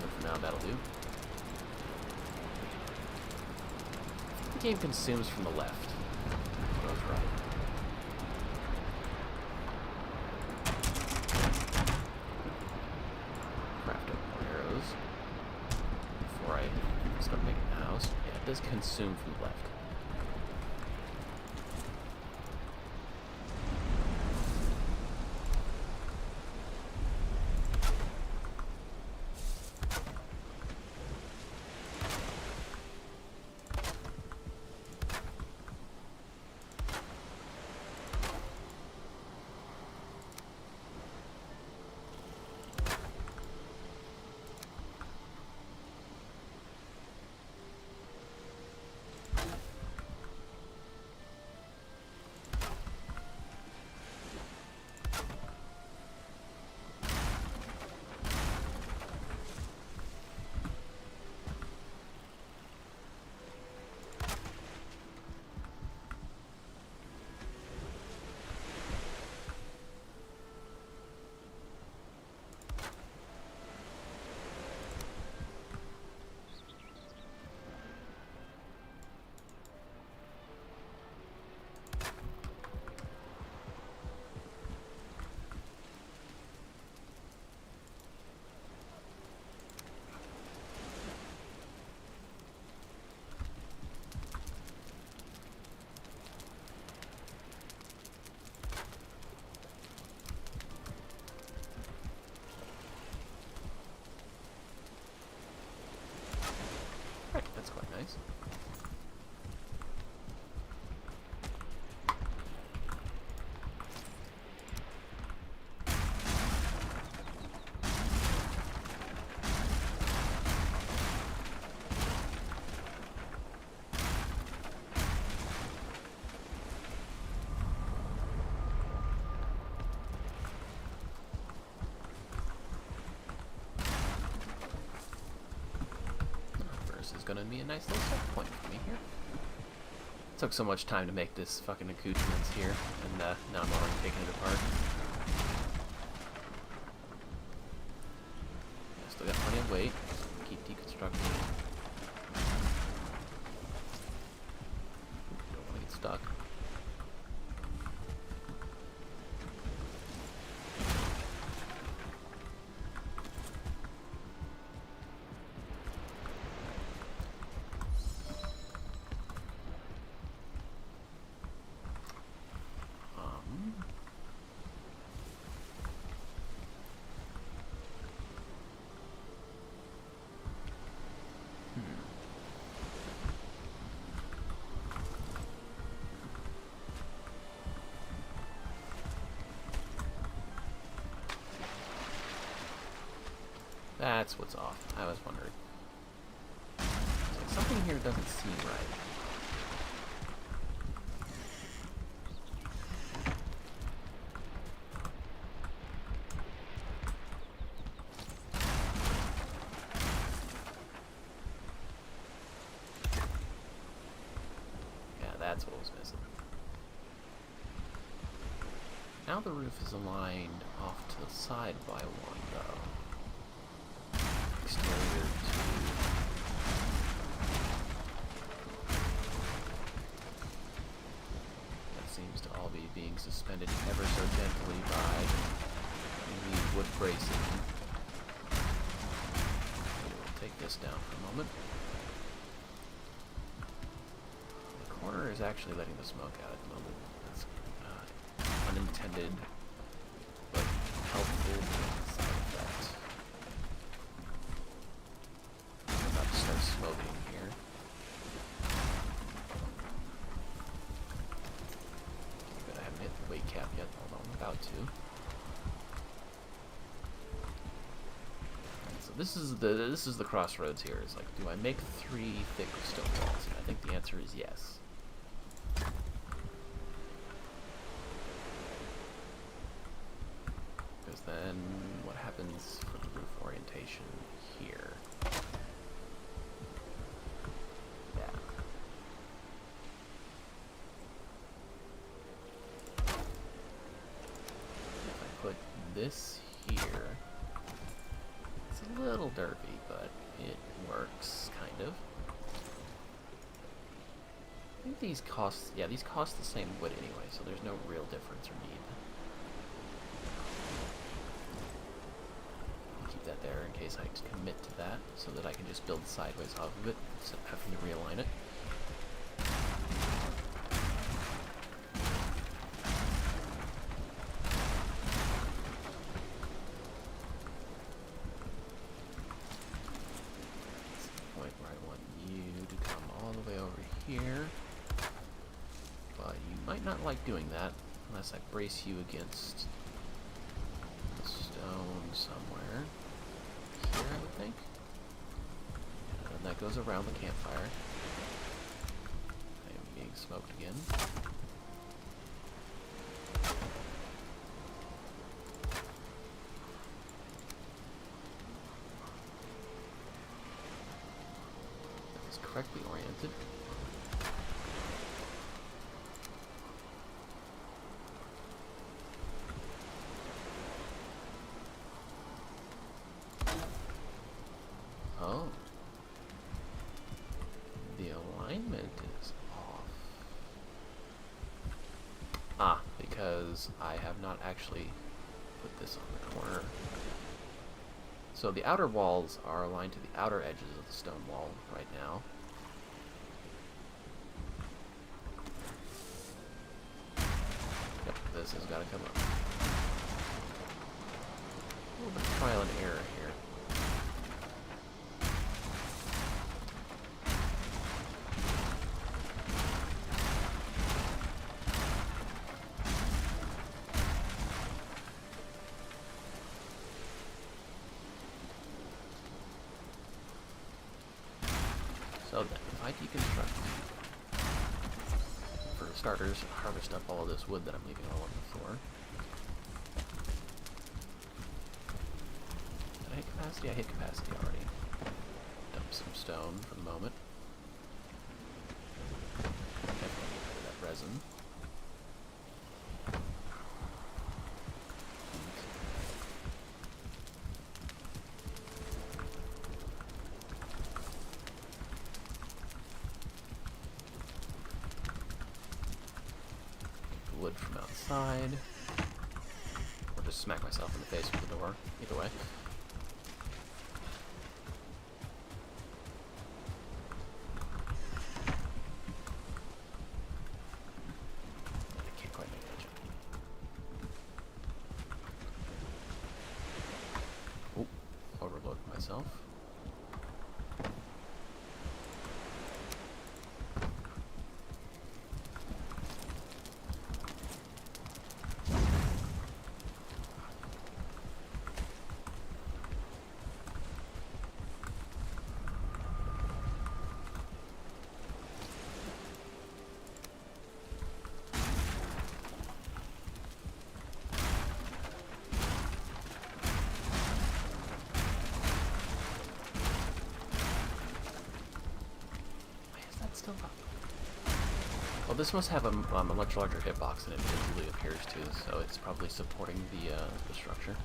But for now, that'll do. The game consumes from the left. Right. Craft up more arrows before I start making the house. Yeah, it does consume from the left. That's quite nice. Gonna be a nice little set point for me here. Took so much time to make this fucking accoutrements here, and now I'm already taking it apart. Still got plenty of weight. Keep deconstructing. Don't want to get stuck. That's what's off. I was wondering. Something here doesn't seem right. Yeah, that's what was missing. Now the roof is aligned off to the side by one, though. Exterior to that seems to all be being suspended ever so gently by the wood bracing. We'll take this down for a moment. The corner is actually letting the smoke out at the moment. That's unintended but helpful side effect. Start smoking here. But I haven't hit the weight cap yet, although I'm about to. And so this is the crossroads here. It's like, do I make 3 thick stone walls? And I think the answer is yes. Because then what happens for the roof orientation here? This here, it's a little derpy, but it works, kind of. I think these cost, yeah, these cost the same wood anyway, so there's no real difference or need. I'll keep that there in case I commit to that, so that I can just build sideways off of it, instead of having to realign it. Here, but you might not like doing that unless I brace you against the stone somewhere here, I would think. And that goes around the campfire. I am being smoked again. That was correctly oriented. Oh. The alignment is off. Ah, because I have not actually put this on the corner. So the outer walls are aligned to the outer edges of the stone wall right now. Yep, this has got to come up. A little bit of trial and error here. So then, if I deconstruct, for starters, harvest up all of this wood that I'm leaving all on the floor. Did I hit capacity? I hit capacity already. Dump some stone for the moment. Definitely get rid of that resin. wood from outside. Or just smack myself in the face with the door. Either way. I can't quite make that jump. Oh, overload myself. Still up. Well, this must have a much larger hitbox than it visually appears to, so it's probably supporting the structure.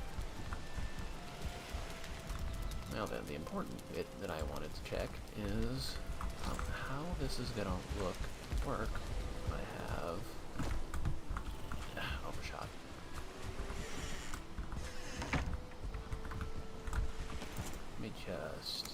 Now then, the important bit that I wanted to check is how this is gonna work. I have overshot. Let me just.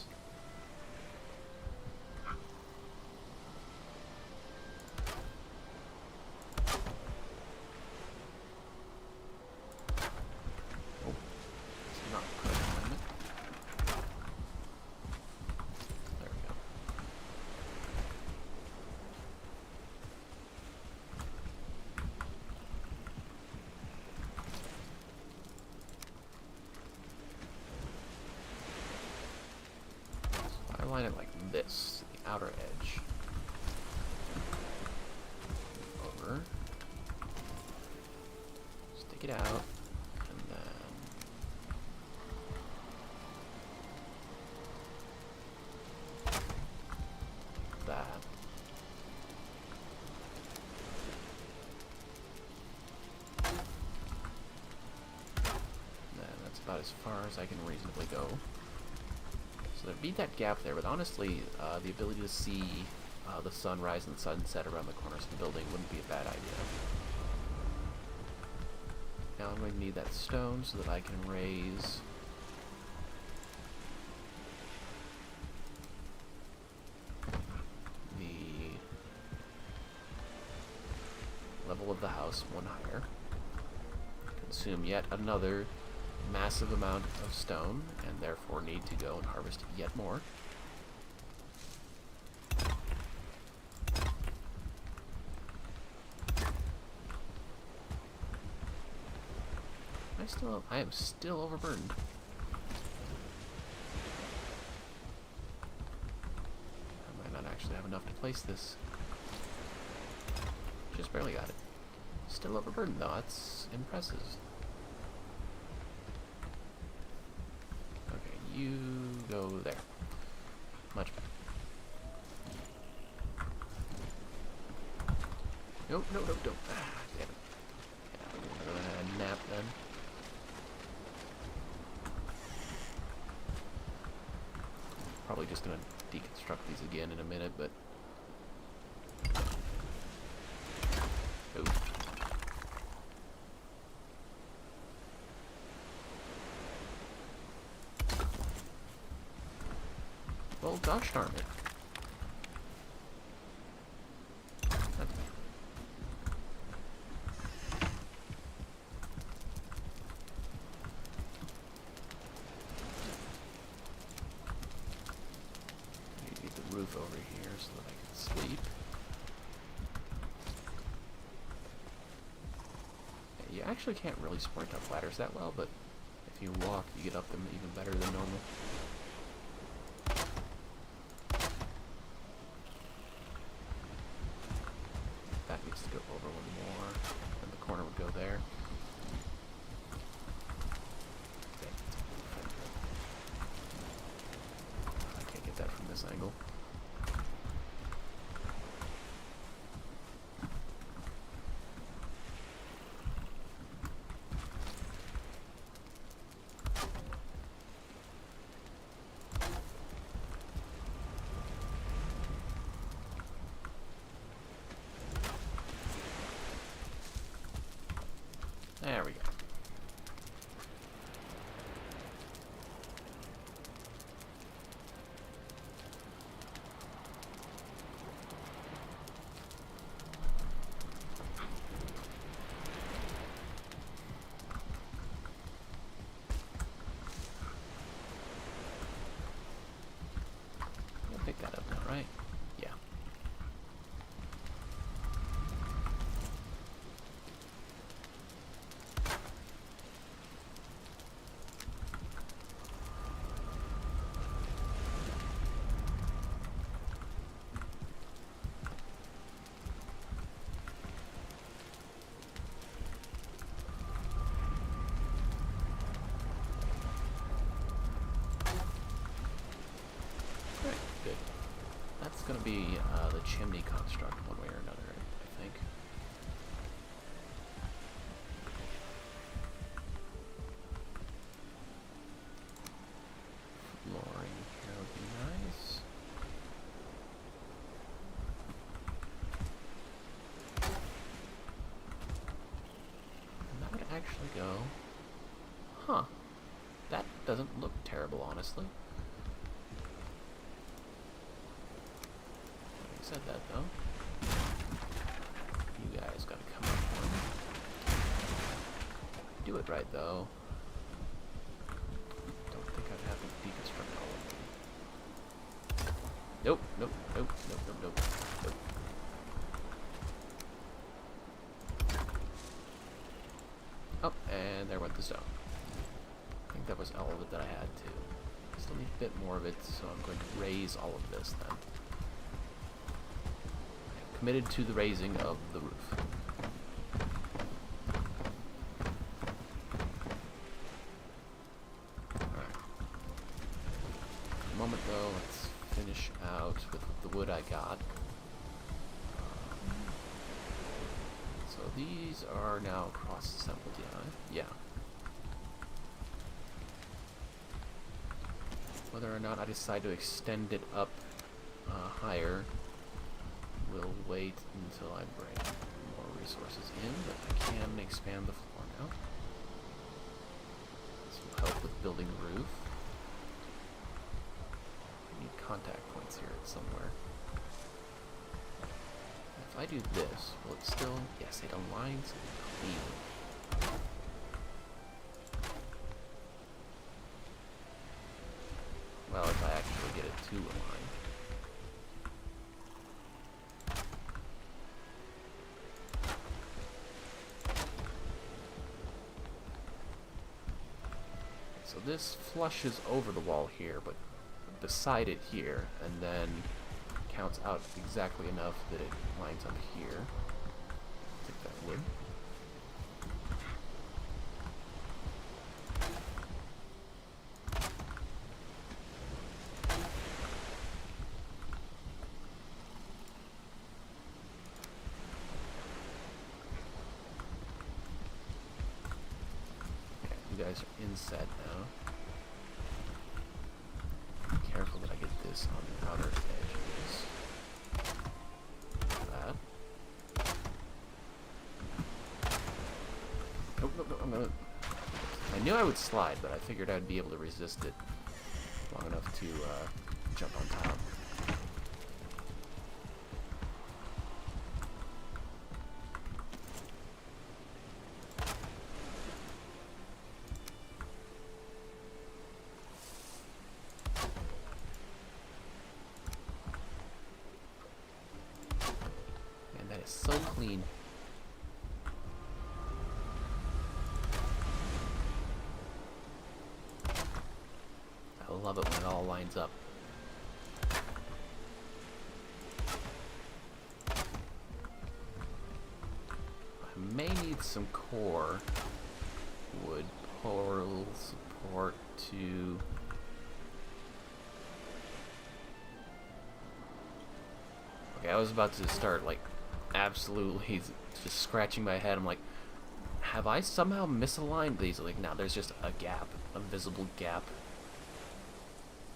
Line it like this, the outer edge. Over. Stick it out, and then that. And that's about as far as I can reasonably go. So there'd be that gap there, but honestly, the ability to see the sunrise and sunset around the corners of the building wouldn't be a bad idea. Now I'm going to need that stone so that I can raise the level of the house one higher. Consume yet another massive amount of stone, and therefore need to go and harvest yet more. I am still overburdened. I might not actually have enough to place this. Just barely got it. Still overburdened though, that's impressive. You go there. Much better. Nope, nope, nope, nope. Ah, damn it. Yeah, I'm gonna nap then. Probably just gonna deconstruct these again in a minute, but. Nope. Well, gosh darn it. Get the roof over here so that I can sleep. Yeah, you actually can't really sprint up ladders that well, but if you walk, you get up them even better than normal. To go over one more, and the corner would go there. I can't get that from this angle. There we go. I'll pick that up now, right? Yeah. Good. That's going to be the chimney construct one way or another, I think. Flooring here would be nice. And that would actually go... Huh. That doesn't look terrible, honestly. Said that though. You guys gotta come up for me. Do it right though. Don't think I'd have to deconstruct all of them. Nope, nope, nope, nope, nope, nope, nope. Oh, and there went the stone. I think that was all of it that I had to. Still need a bit more of it, so I'm going to raise all of this then. Committed to the raising of the roof. Alright. For the moment though, let's finish out with the wood I got. So these are now cross-assembled, yeah. Whether or not I decide to extend it up higher, we'll wait until I bring more resources in, but I can expand the floor now. This will help with building the roof. I need contact points here somewhere. If I do this, will it still... Yes, it aligns cleanly. Well, if I actually get it to align. So this flushes over the wall here, but beside it here, and then counts out exactly enough that it lines up here. Take that wood. You guys are inset now. Be careful that I get this on the outer edges. That. Nope, nope, nope, I'm gonna... I knew I would slide, but I figured I'd be able to resist it long enough to jump on top. So clean. I love it when it all lines up. I may need some core wood portal support to... Okay, I was about to start like absolutely just scratching my head. I'm like, have I somehow misaligned these? Like, now there's just a gap, a visible gap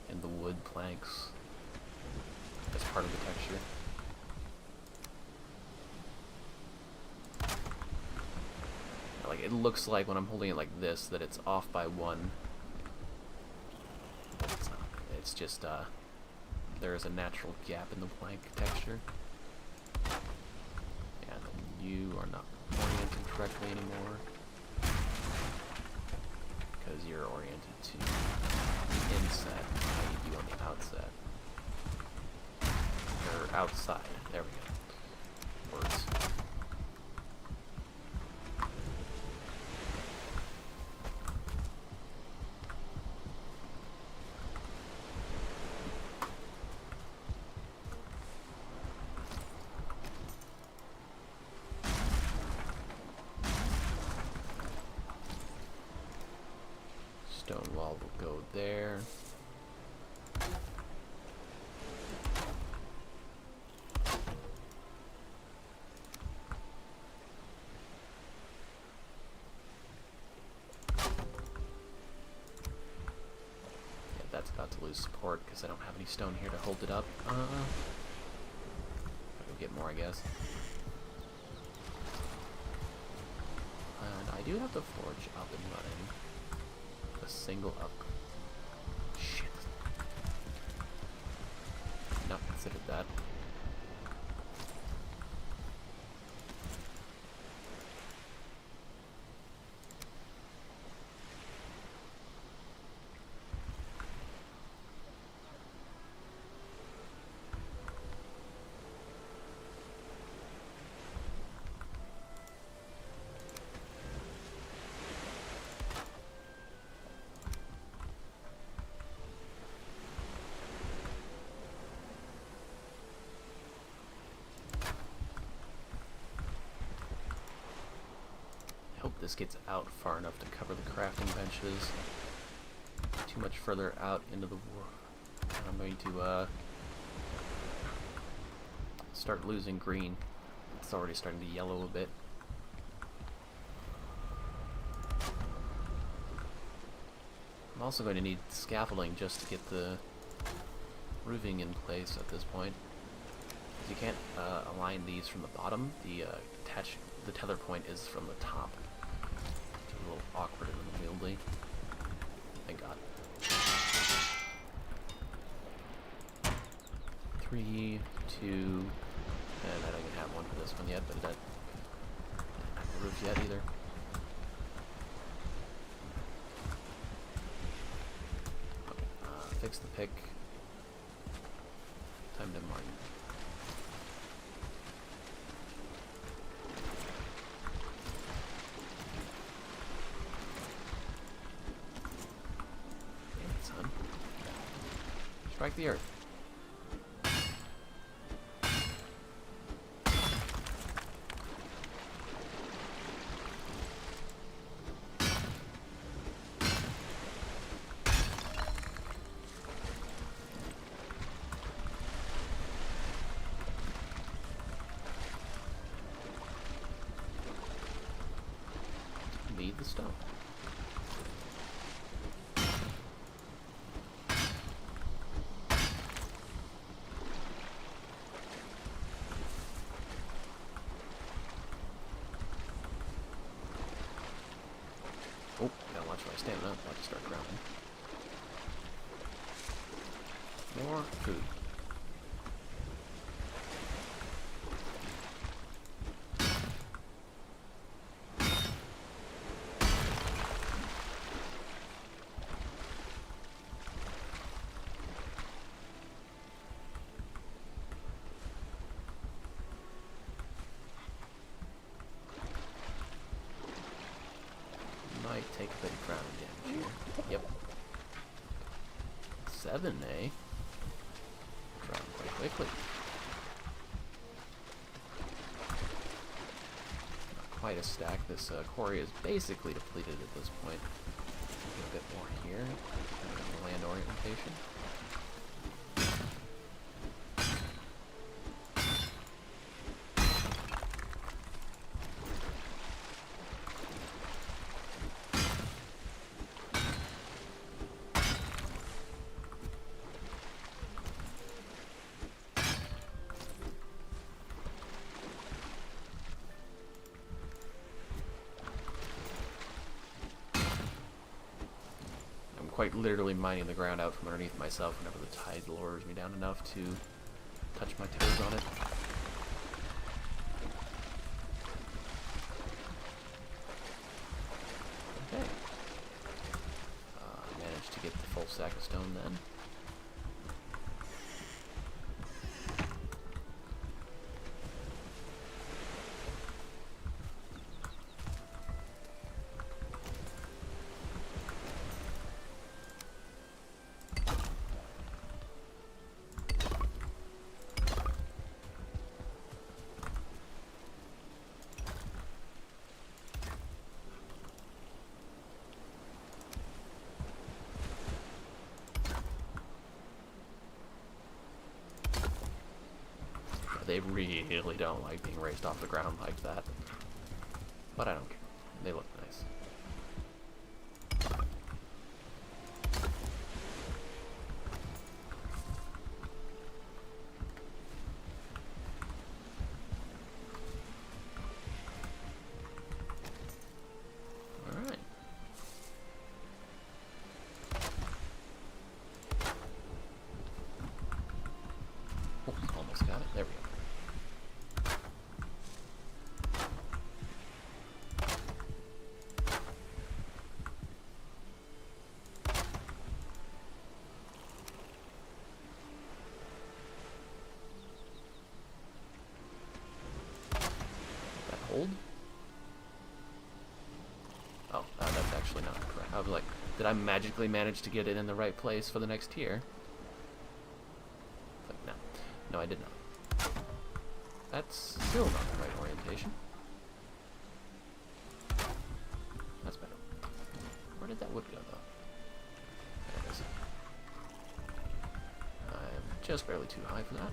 in the wood planks as part of the texture. Like, Like, it looks like when I'm holding it like this that it's off by 1. But it's not. It's just, there is a natural gap in the plank texture. Yeah, and then you are not oriented correctly anymore. Because you're oriented to inset. I need you on the outset. Or outside. There we go. Words. Stone wall will go there. That's about to lose support because I don't have any stone here to hold it up. I'll go get more, I guess. And I do have the forge up and running. A single up. Shit. Not considered that. Hope this gets out far enough to cover the crafting benches. Too much further out into the world. I'm going to start losing green. It's already starting to yellow a bit. I'm also going to need scaffolding just to get the roofing in place at this point. You can't align these from the bottom. The tether point is from the top. It's a little awkward and unwieldy. Thank God. 3, 2, and I don't even have one for this one yet, but that didn't have the roof yet either. Okay, fix the pick. Time to mine. Strike the earth. Need the stone. Oh, gotta watch my stamina. I'm about to start grounding. More food. Might take a bit of grounding damage here. Yep. 7, eh? Drown quite quickly. Not quite a stack. This quarry is basically depleted at this point. Get a bit more here. Land orientation. quite literally mining the ground out from underneath myself whenever the tide lowers me down enough to touch my toes on it. Okay. Managed to get the full sack of stone then. They really don't like being raised off the ground like that. But I don't care. They look nice. Alright. Oh, almost got it. There we go. Hold? Oh, that's actually not correct. I was like, did I magically manage to get it in the right place for the next tier? But no. No, I did not. That's still not the right orientation. That's better. Where did that wood go, though? There it is. I'm just barely too high for that.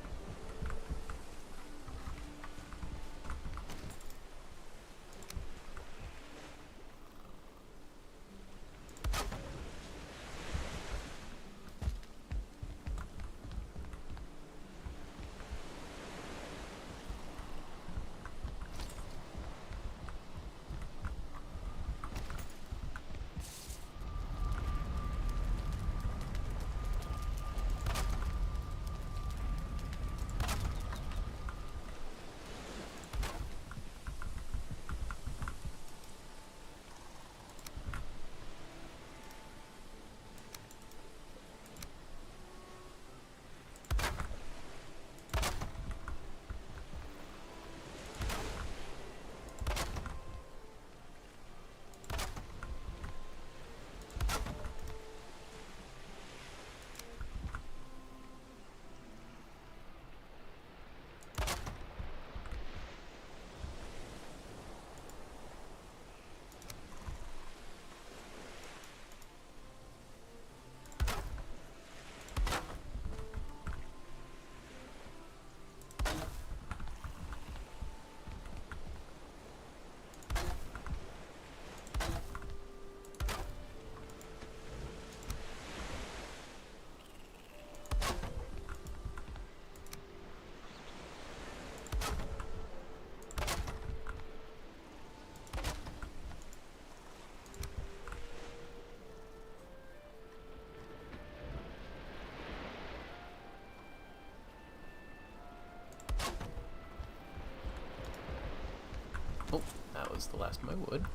Oh, that was the last of my wood.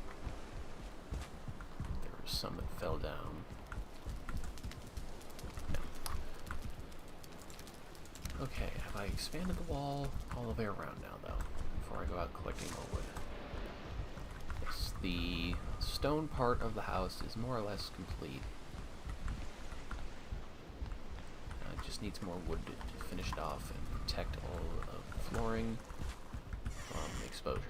There was some that fell down. Yeah. Okay, have I expanded the wall all the way around now, though, before I go out collecting more wood? Yes, the stone part of the house is more or less complete. It just needs more wood to finish it off and protect all of the flooring from exposure.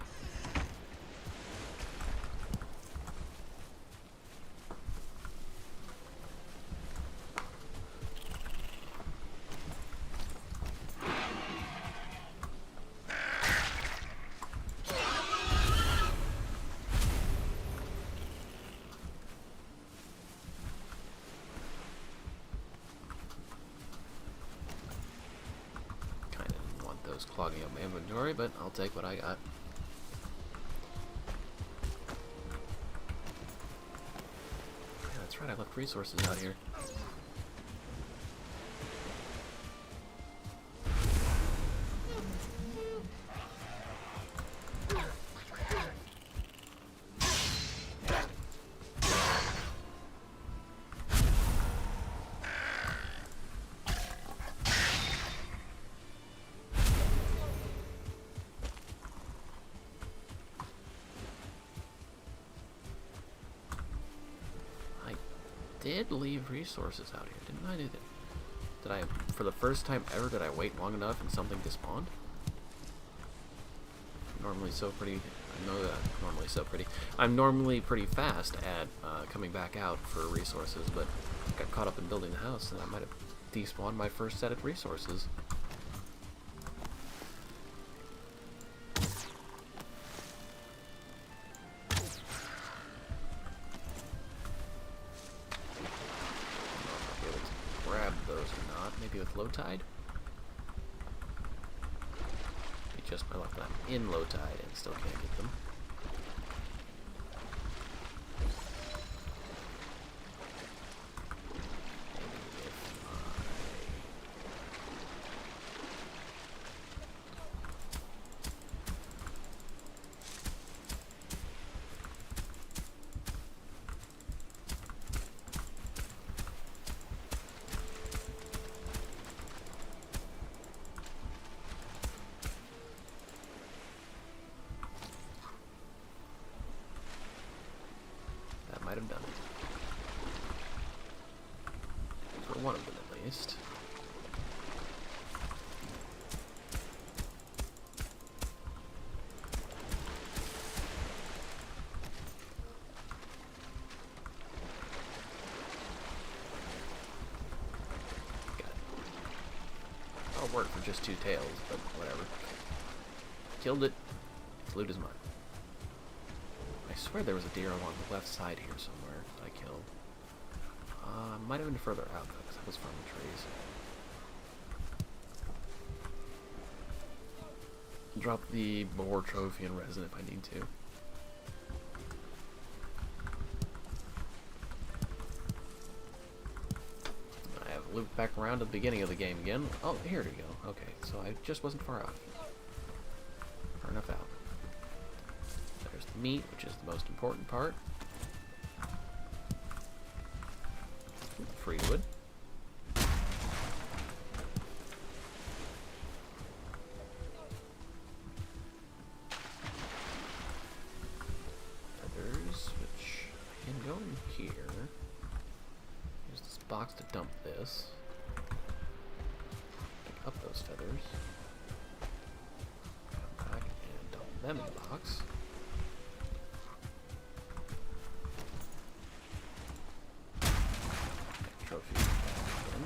Clogging up my inventory, but I'll take what I got. Yeah, that's right, I left resources out here. Did leave resources out here, didn't I? Did I, for the first time ever, did I wait long enough and something despawned? Normally so pretty, I know that I'm normally so pretty. I'm normally pretty fast at coming back out for resources, but got caught up in building the house and I might have despawned my first set of resources. Maybe with low tide? Be just my luck that I'm in low tide and still can't get them. Might have done it. For one of them, at least. Got it. I'll work for just 2 tails, but whatever. Killed it. Its loot is mine. I swear there was a deer along the left side here somewhere that I killed. Might have been further out though, because I was farming trees. Drop the boar trophy and resin if I need to. I have looped back around to the beginning of the game again. Oh, here we go. Okay, so I just wasn't far out. Far enough out. There's the meat, which is the most important part. Free wood. Feathers, which can go in here. Use this box to dump this. Pick up those feathers. Come back and dump them in the box. Trophy again.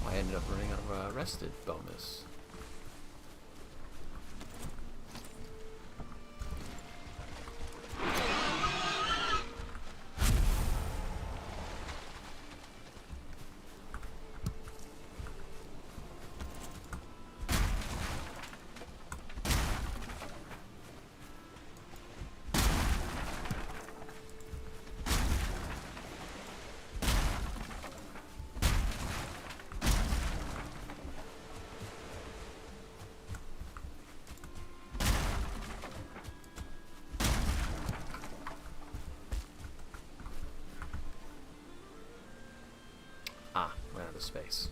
I ended up running out of rested bonus. Ah, ran out of space.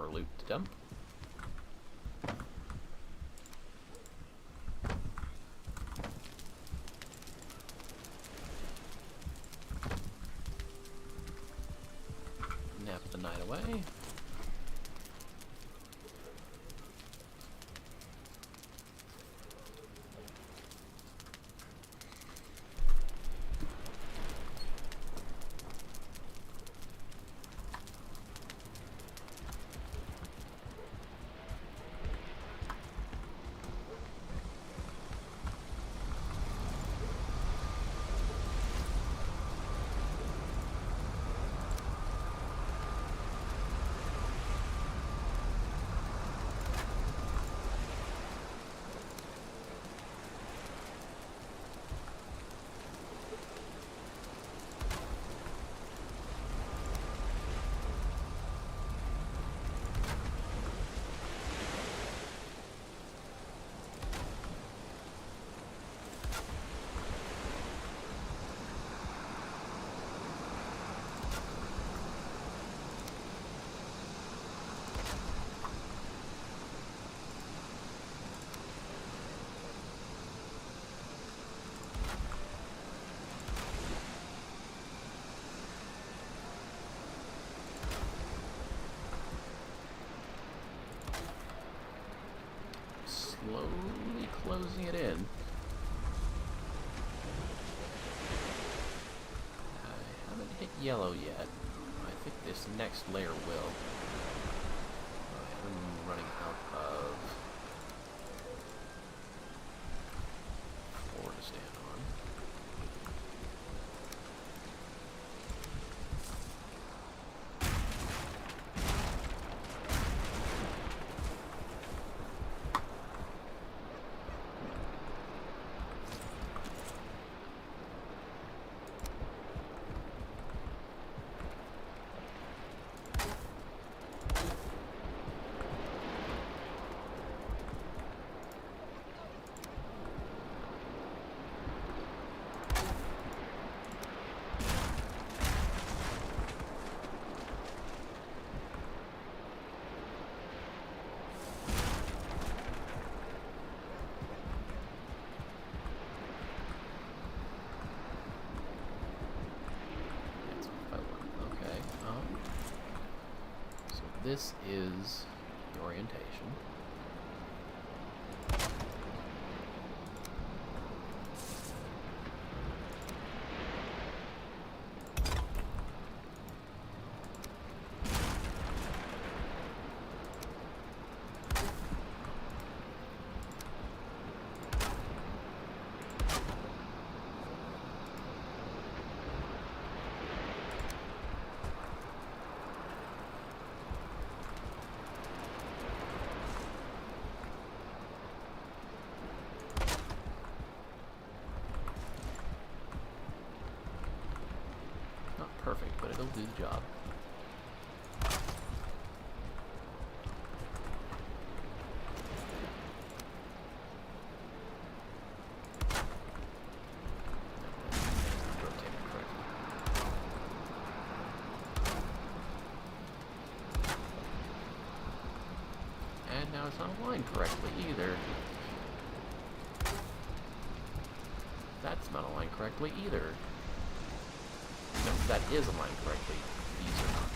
more loot to dump. Nap the night away. Slowly closing it in. I haven't hit yellow yet. I think this next layer will. I'm running out of floor to stand on. This is the orientation. Perfect, but it'll do the job. And now it's not aligned correctly either. That's not aligned correctly either. No, that is aligned correctly. These are not.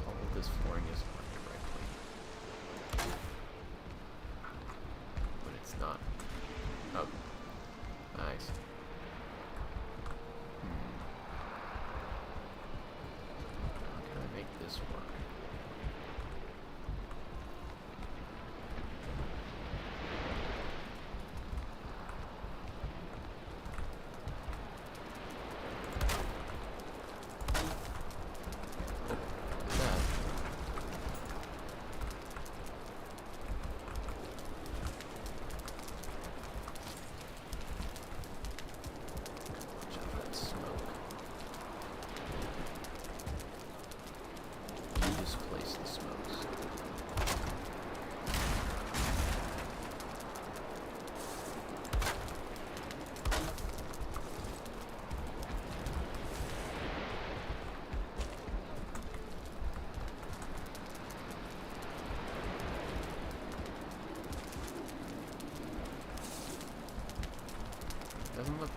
All of this flooring is aligned correctly. But it's not. Oh. Nice. How can I make this work?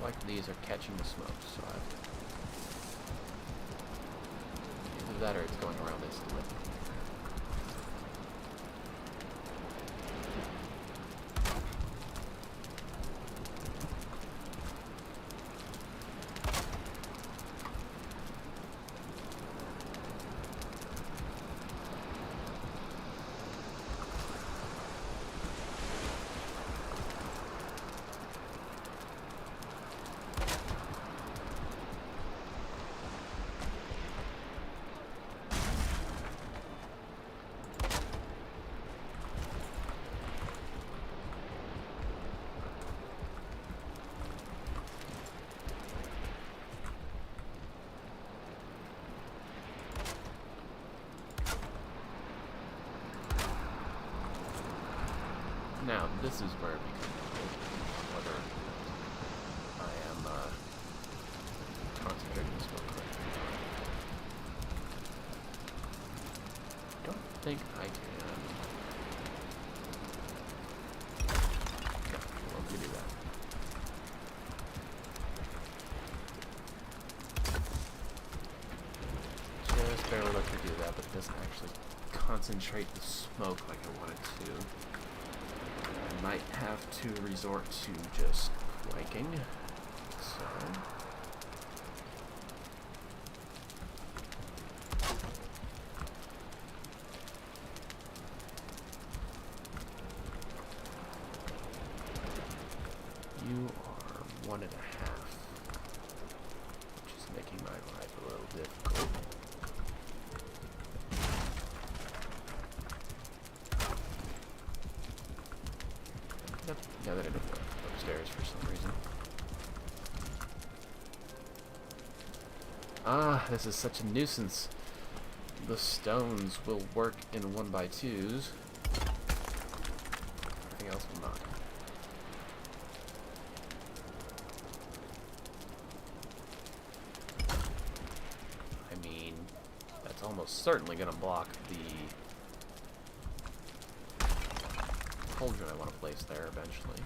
like these are catching the smoke, so I have to... Either that or it's going around instantly. Now, this is where it becomes whether I am concentrating this one correctly. I don't think I can. No, well, let me do that. Just barely let me do that, but it doesn't actually concentrate the smoke like I want it to. I might have to resort to just flanking, so... You are 1.5, which is making my life a little difficult. Yep, now that I don't go upstairs for some reason. Ah, this is such a nuisance. The stones will work in 1x2s. Everything else will not. I mean, that's almost certainly going to block the cauldron I want to place there eventually.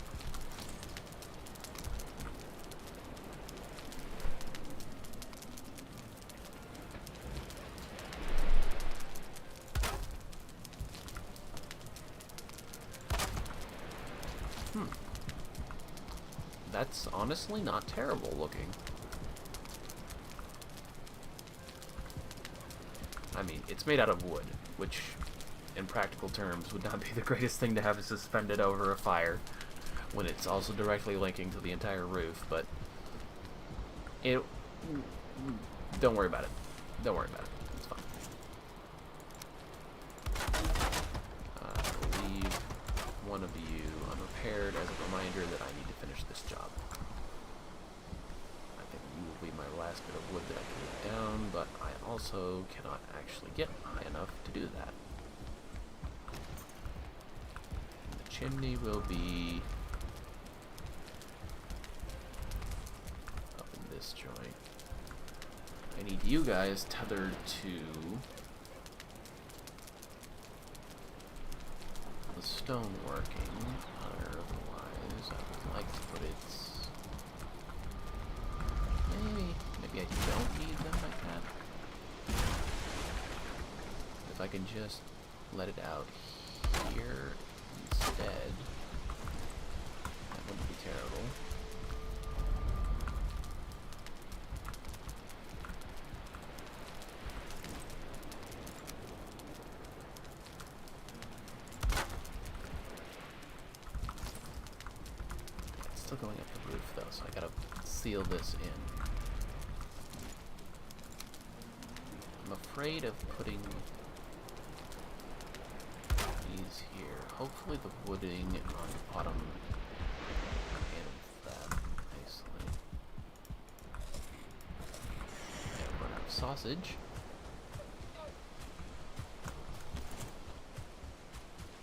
That's honestly not terrible looking. I mean, it's made out of wood, which in practical terms would not be the greatest thing to have suspended over a fire when it's also directly linking to the entire roof, but it... Don't worry about it. Don't worry about it. It's fine. I'll leave one of you unrepaired as a reminder that I need to finish this job. I think you will be my last bit of wood that I can get down, but I also cannot actually get high enough to do that. Chimney will be up in this joint. I need you guys tethered to the stone working. Otherwise, I would like to put it... Maybe I don't need them like that. If I can just let it out here instead, that wouldn't be terrible. It's still going up the roof though, so I gotta seal this in. I'm afraid of putting these here. Hopefully the wooding on the bottom handles that nicely. And run out of sausage.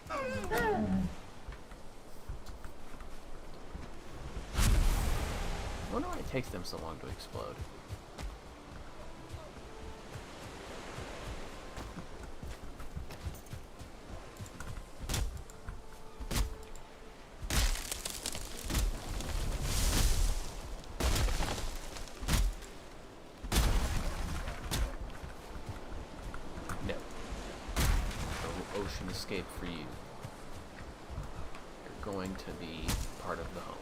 I wonder why it takes them so long to explode. ocean escape for you. You're going to be part of the home.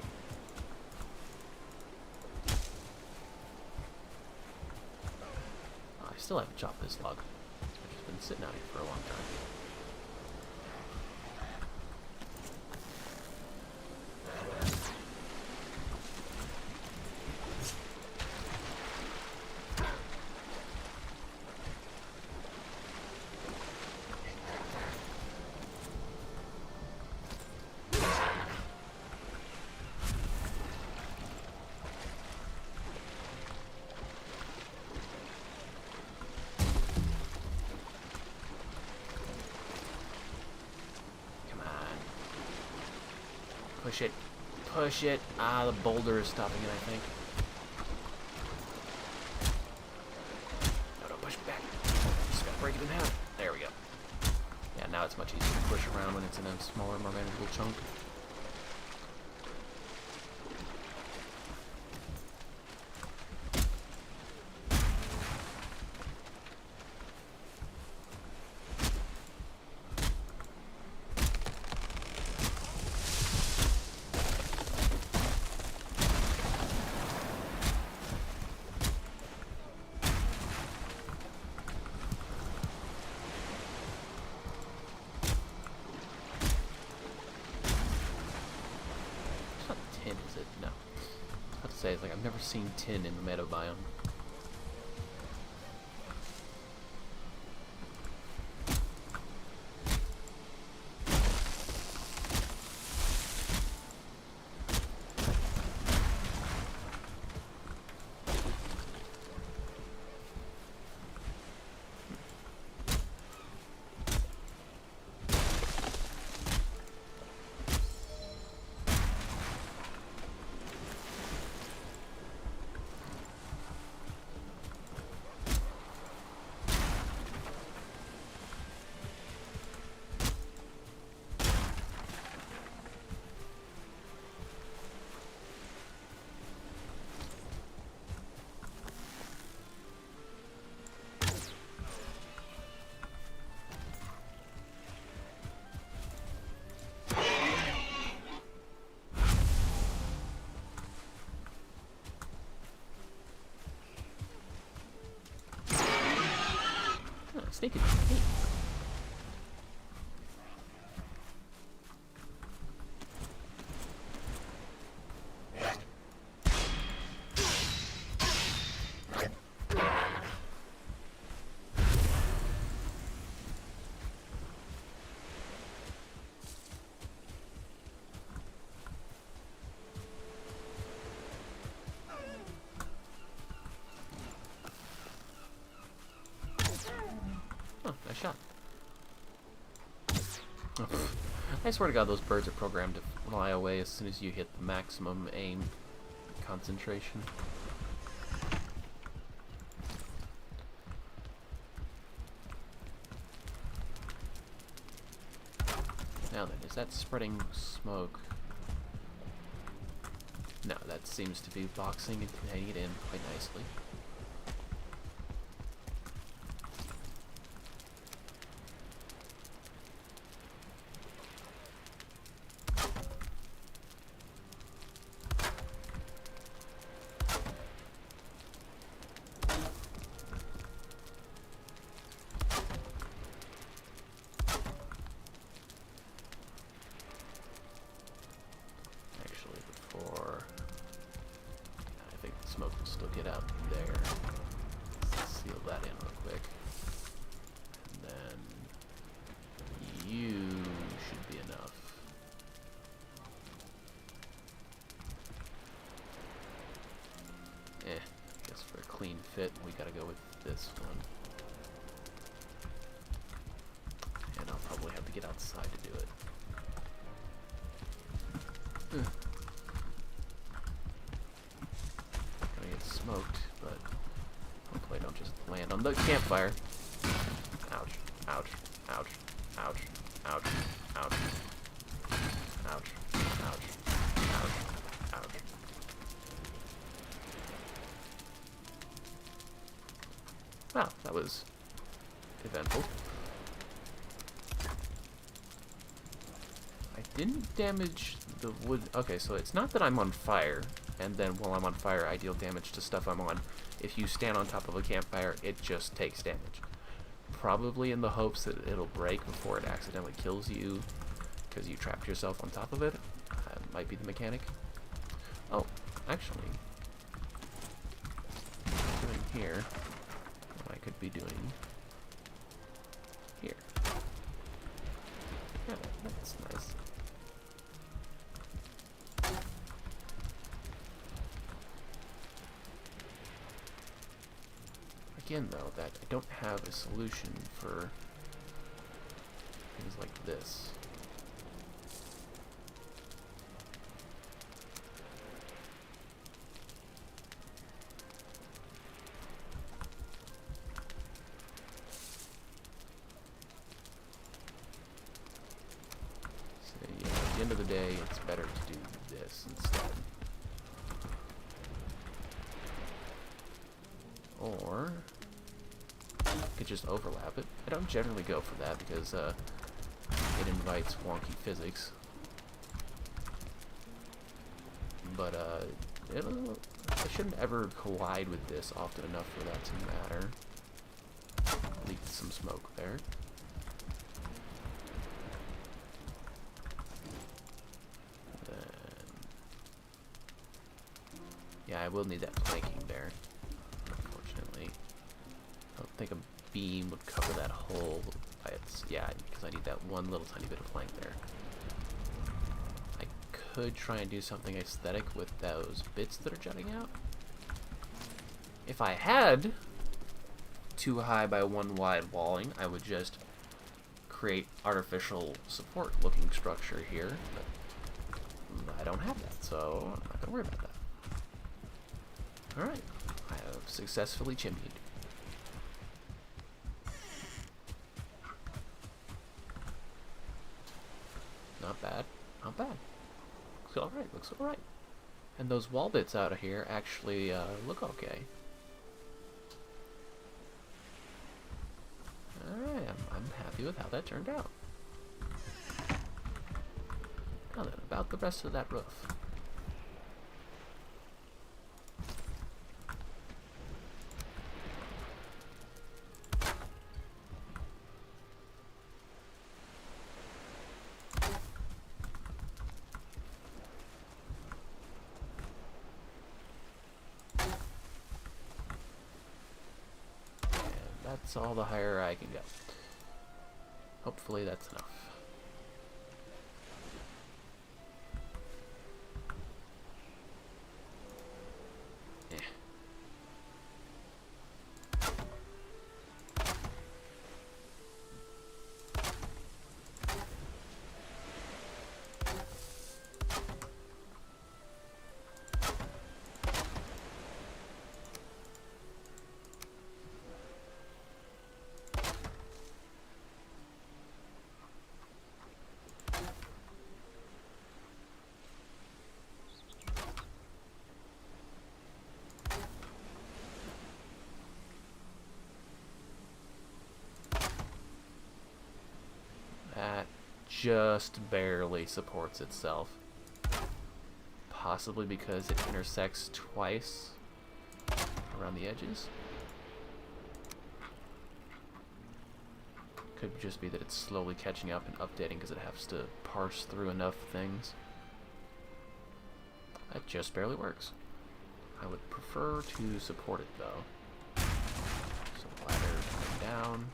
Oh, I still haven't chopped this log. It's just been sitting out here for a long time. Push it. Push it. Ah, the boulder is stopping it, I think. No, push it back. Just gotta break it in half. There we go. Yeah, now it's much easier to push around when it's in a smaller, more manageable chunk. It's like I've never seen tin in the meadow biome. Sneaky. Neat. Oh, nice shot. Oh, I swear to God, those birds are programmed to fly away as soon as you hit the maximum aim concentration. Now then, is that spreading smoke? No, that seems to be boxing and containing it in quite nicely. Smoke will still get out there. Let's seal that in real quick. And then you should be enough. I guess for a clean fit, we gotta go with this one. And I'll probably have to get outside to do it. Smoked, but hopefully I don't just land on the campfire. Ouch, ouch, ouch, ouch, ouch, ouch, ouch, ouch, ouch, ouch. Wow, that was eventful. didn't damage the wood. Okay, so it's not that I'm on fire, and then while I'm on fire, I deal damage to stuff I'm on. If you stand on top of a campfire, it just takes damage. Probably in the hopes that it'll break before it accidentally kills you, because you trapped yourself on top of it. That might be the mechanic. Oh, actually, doing here, what I could be doing here. Yeah, that's nice. Again, though, that I don't have a solution for things like this. So, yeah, at the end of the day, it's better to do this instead. Or I could just overlap it. I don't generally go for that because it invites wonky physics. But I shouldn't ever collide with this often enough for that to matter. Leaked some smoke there. Then, yeah, I will need that planking there. Unfortunately, I don't think a beam would cover that hole by its. Yeah, because I need that one little tiny bit of plank there. I could try and do something aesthetic with those bits that are jutting out. If I had 2 high by 1 wide walling, I would just create artificial support looking structure here, but I don't have that, so I'm not gonna worry about that. Alright, I have successfully chimneyed. Not bad, not bad. Looks alright, looks alright. And those wall bits out of here actually look okay. Alright, I'm happy with how that turned out. Now then, about the rest of that roof. That's all the higher I can go. Hopefully that's enough. Yeah. That just barely supports itself. Possibly because it intersects twice around the edges. Could just be that it's slowly catching up and updating because it has to parse through enough things. That just barely works. I would prefer to support it though. So ladder coming down.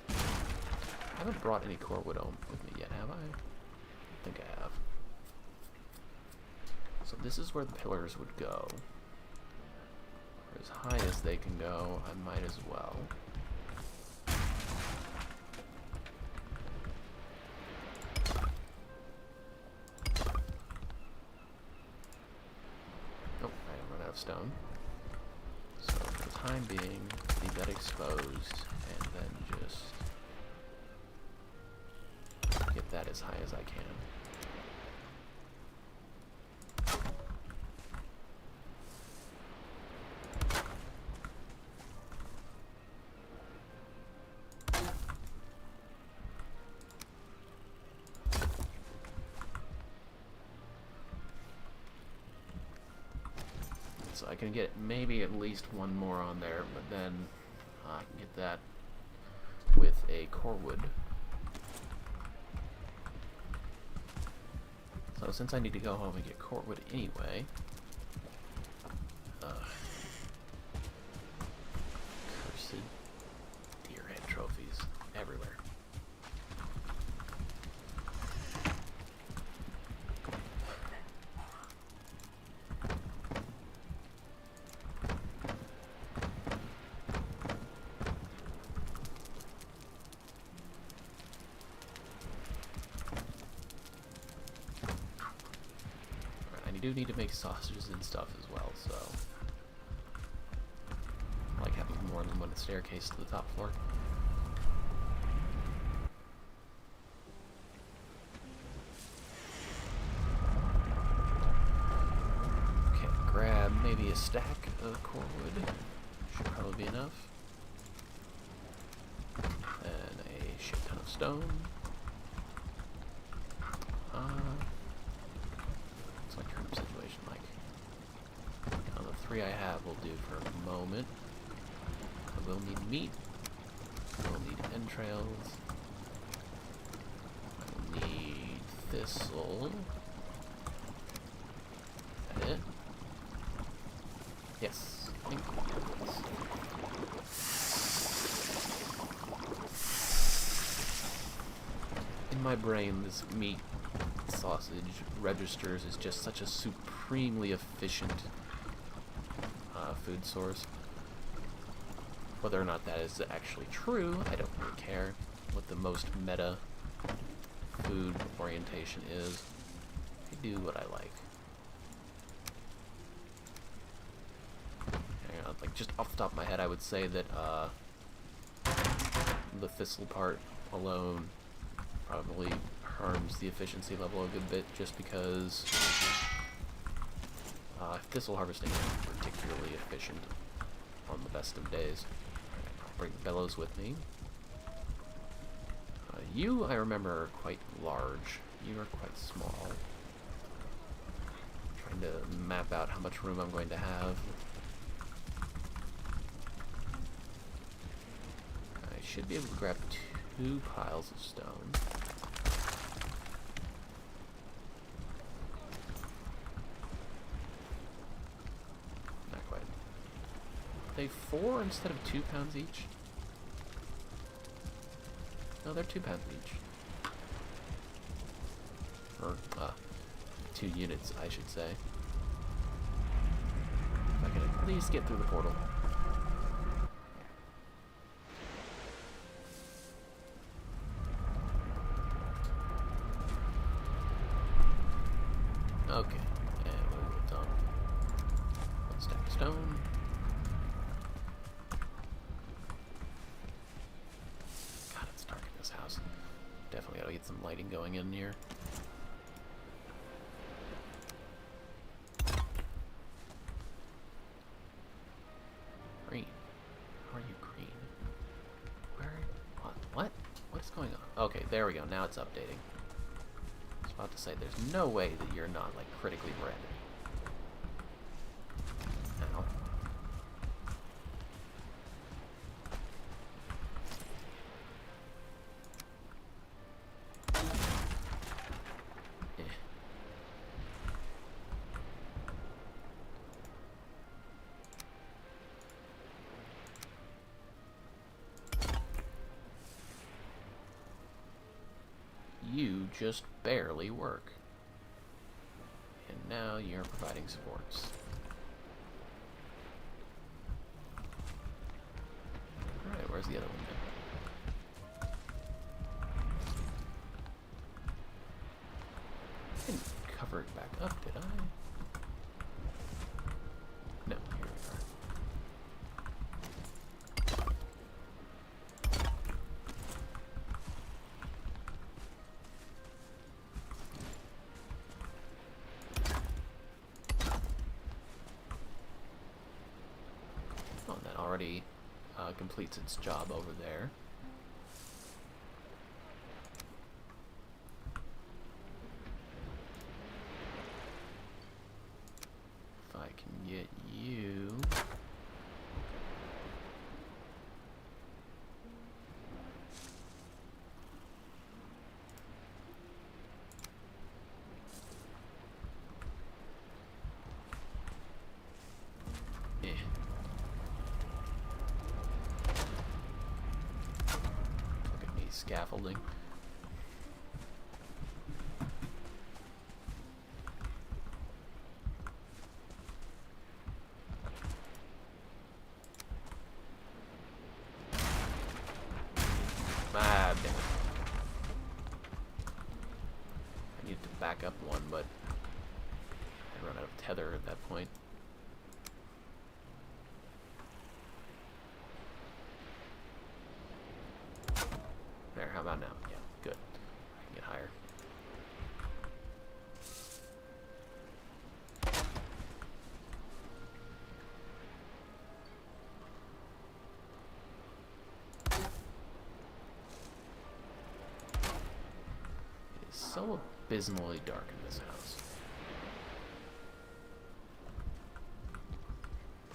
I haven't brought any core wood home with me yet, have I? I think I have. So this is where the pillars would go. For as high as they can go, I might as well. Oh, I have run out of stone. So for the time being, leave that exposed, and then just get that as high as I can. I can get maybe at least one more on there, but then I can get that with a core wood. So since I need to go home and get core wood anyway, cursed deer head trophies everywhere. I do need to make sausages and stuff as well, so I like having more than one staircase to the top floor. Okay, grab maybe a stack of core wood. Should probably be enough. And a shit ton of stone. Situation like. Now the 3 I have will do for a moment. I will need meat. I will need entrails. I will need thistle. Is that it? Yes. I think in my brain, this meat sausage registers as just such a supremely efficient food source. Whether or not that is actually true, I don't really care. What the most meta food orientation is, I do what I like. Hang on, like just off the top of my head, I would say that the thistle part alone probably harms the efficiency level a good bit, just because thistle harvesting is particularly efficient on the best of days. I'll bring the bellows with me. You, I remember, are quite large. You are quite small. I'm trying to map out how much room I'm going to have. I should be able to grab 2 piles of stone. Are they 4 instead of 2 pounds each? No, they're 2 pounds each. Or, 2 units, I should say. If I can at least get through the portal. Okay, and we'll dump 1 stack of stone. Definitely gotta get some lighting going in here. Green. How are you green? Where? What? What's going on? Okay, there we go. Now it's updating. I was about to say, there's no way that you're not, like, critically red. Ow. You just barely work. And now you're providing supports. Alright, where's the other one then? I didn't cover it back up, did I? No, here we are. Already completes its job over there. If I can get you scaffolding. Ah, damn it. I needed to back up one, but I run out of tether at that point. There, how about now? Yeah, good. I can get higher. It is so abysmally dark in this house.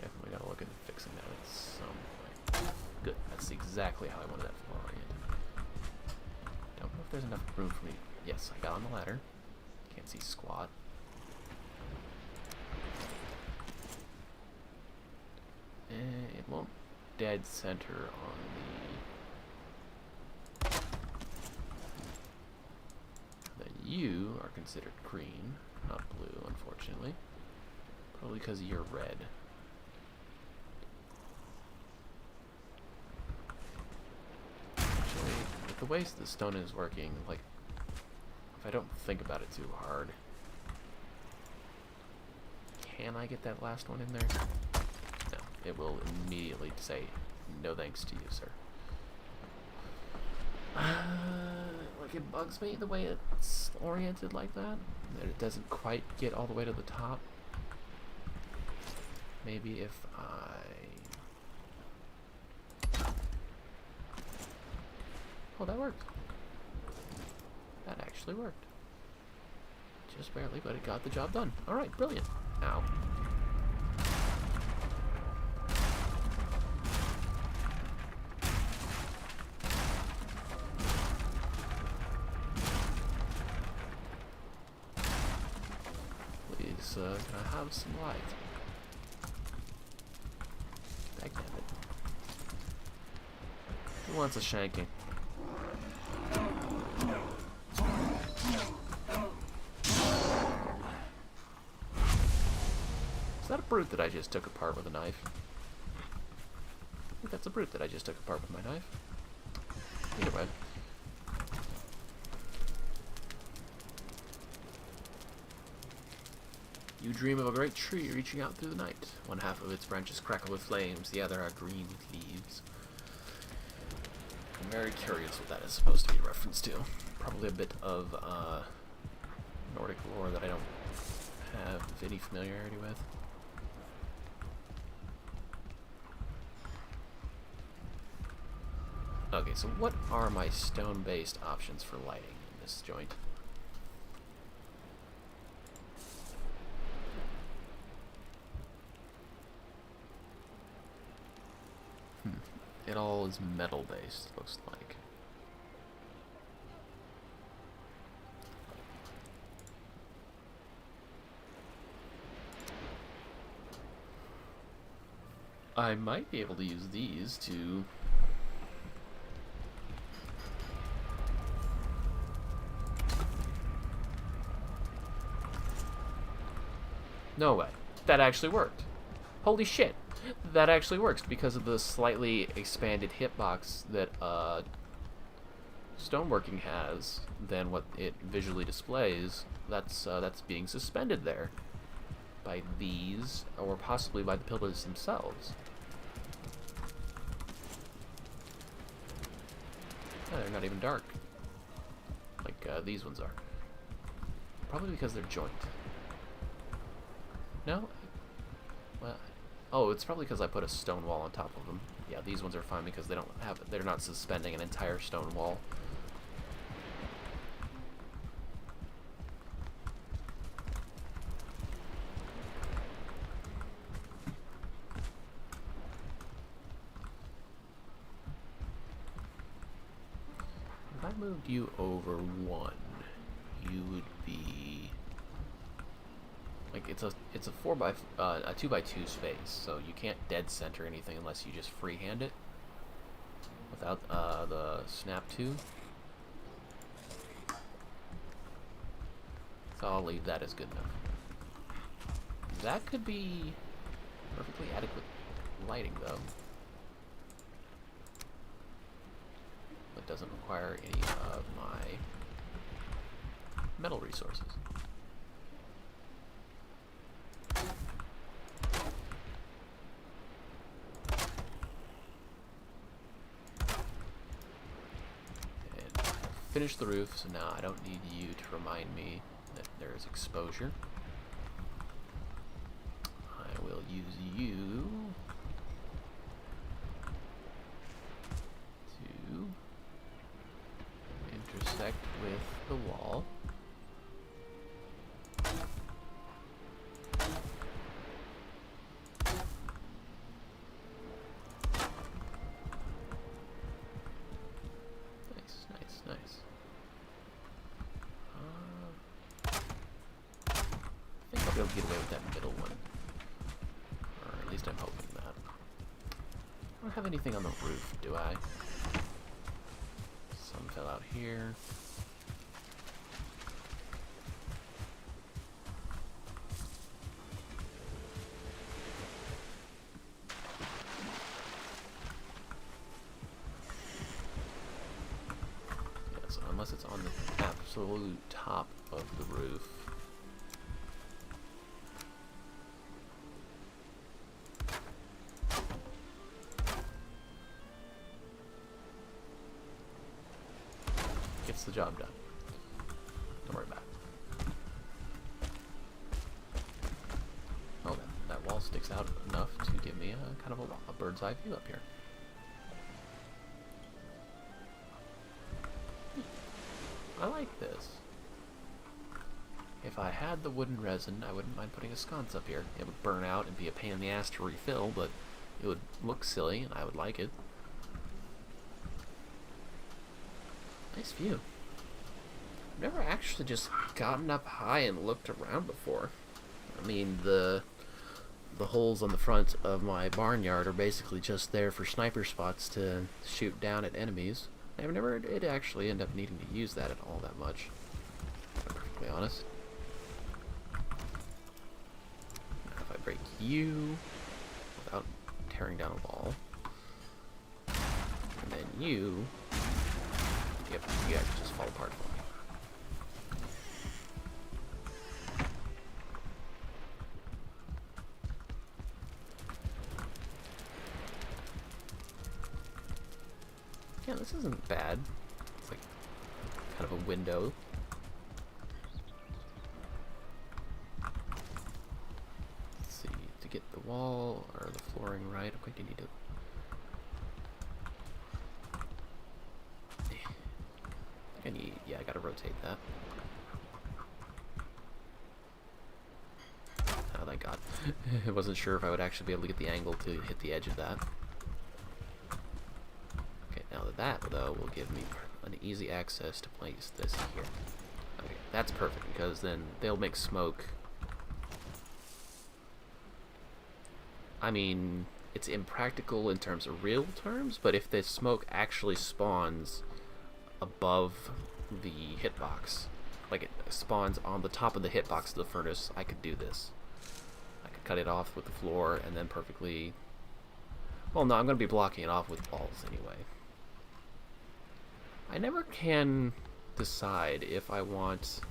Definitely gotta look at fixing that at some point. Good, that's exactly how I wanted that floor oriented. Don't know if there's enough room for me. Yes, I got on the ladder. Can't see squat. It won't dead center on the... Then you are considered green, not blue, unfortunately. Probably because you're red. Actually, with the way the stone is working, like, if I don't think about it too hard, can I get that last one in there? No, it will immediately say, no thanks to you, sir. Like, it bugs me the way it's oriented like that it doesn't quite get all the way to the top. Maybe if Oh, that worked. That actually worked. Just barely, but it got the job done. Alright, brilliant. Ow. Please, can I have some light? Dagnabbit. Who wants a shanking? Is that a brute that I just took apart with a knife? I think that's a brute that I just took apart with my knife. Either way. You dream of a great tree reaching out through the night. One half of its branches crackle with flames, the other are green with leaves. I'm very curious what that is supposed to be a reference to. Probably a bit of Nordic lore that I don't have any familiarity with. Okay, so what are my stone-based options for lighting in this joint? It all is metal-based, looks like. I might be able to use these to... No way. That actually worked. Holy shit. That actually works because of the slightly expanded hitbox that stoneworking has than what it visually displays. That's being suspended there by these, or possibly by the pillars themselves. Oh, they're not even dark, like these ones are. Probably because they're joint. No? Well, oh, it's probably because I put a stone wall on top of them. Yeah, these ones are fine because they don't have, they're not suspending an entire stone wall. If I moved you over one, you would be like it's a 2x2 space, so you can't dead center anything unless you just freehand it. without the snap tube. So I'll leave that as good enough. That could be perfectly adequate lighting, though. It doesn't require any of my metal resources. And finish the roof, so now I don't need you to remind me that there is exposure. I will use you to intersect with the wall. Nice, nice, nice. I think I'll be able to get away with that middle one. Or at least I'm hoping that. I don't have anything on the roof, do I? Some fell out here. Yeah, so unless it's on the absolute top of the roof. Gets the job done. Don't worry about it. Oh, that wall sticks out enough to give me a kind of a bird's eye view up here. I like this. If I had the wooden resin, I wouldn't mind putting a sconce up here. It would burn out and be a pain in the ass to refill, but it would look silly and I would like it. Nice view. I've never actually just gotten up high and looked around before. I mean, the holes on the front of my barnyard are basically just there for sniper spots to shoot down at enemies. I've never did actually end up needing to use that at all that much, to be perfectly honest. Now if I break you without tearing down a wall, and then you, yep, you guys just fall apart for me. Yeah, this isn't bad. It's like kind of a window. Let's see, to get the wall or the flooring right, I'm going to need to... yeah, I gotta rotate that. Oh, thank God. I wasn't sure if I would actually be able to get the angle to hit the edge of that. That, though, will give me an easy access to place this here. Okay, that's perfect, because then they'll make smoke. I mean, it's impractical in terms of real terms, but if the smoke actually spawns above the hitbox, like it spawns on the top of the hitbox of the furnace, I could do this. I could cut it off with the floor, and then perfectly... Well, no, I'm going to be blocking it off with walls anyway. I never can decide if I want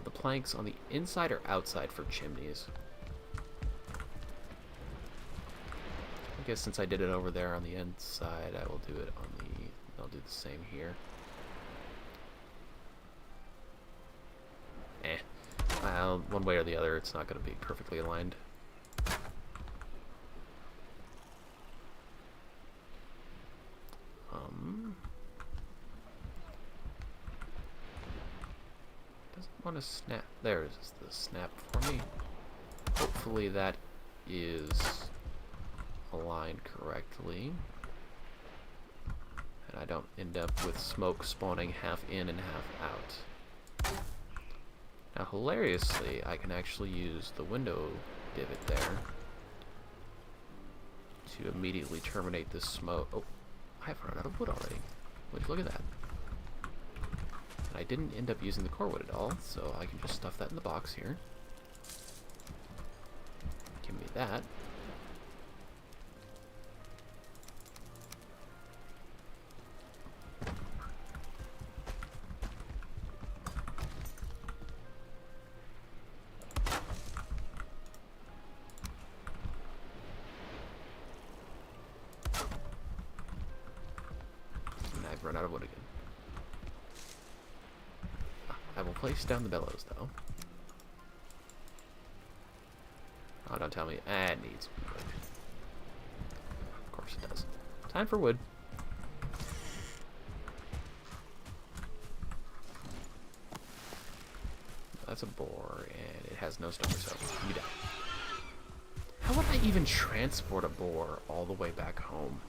the planks on the inside or outside for chimneys. I guess since I did it over there on the inside, I will do it on the... I'll do the same here. One way or the other, it's not going to be perfectly aligned. Doesn't want to snap. There is the snap for me. Hopefully that is aligned correctly. And I don't end up with smoke spawning half in and half out. Now, hilariously, I can actually use the window divot there to immediately terminate this smoke. Oh, I've run out of wood already. Would look at that. And I didn't end up using the core wood at all, so I can just stuff that in the box here. Give me that. Run out of wood again. I will place down the bellows, though. Oh, don't tell me. It needs wood. Of course it does. Time for wood. That's a boar, and it has no stomach, so you die. How would I even transport a boar all the way back home?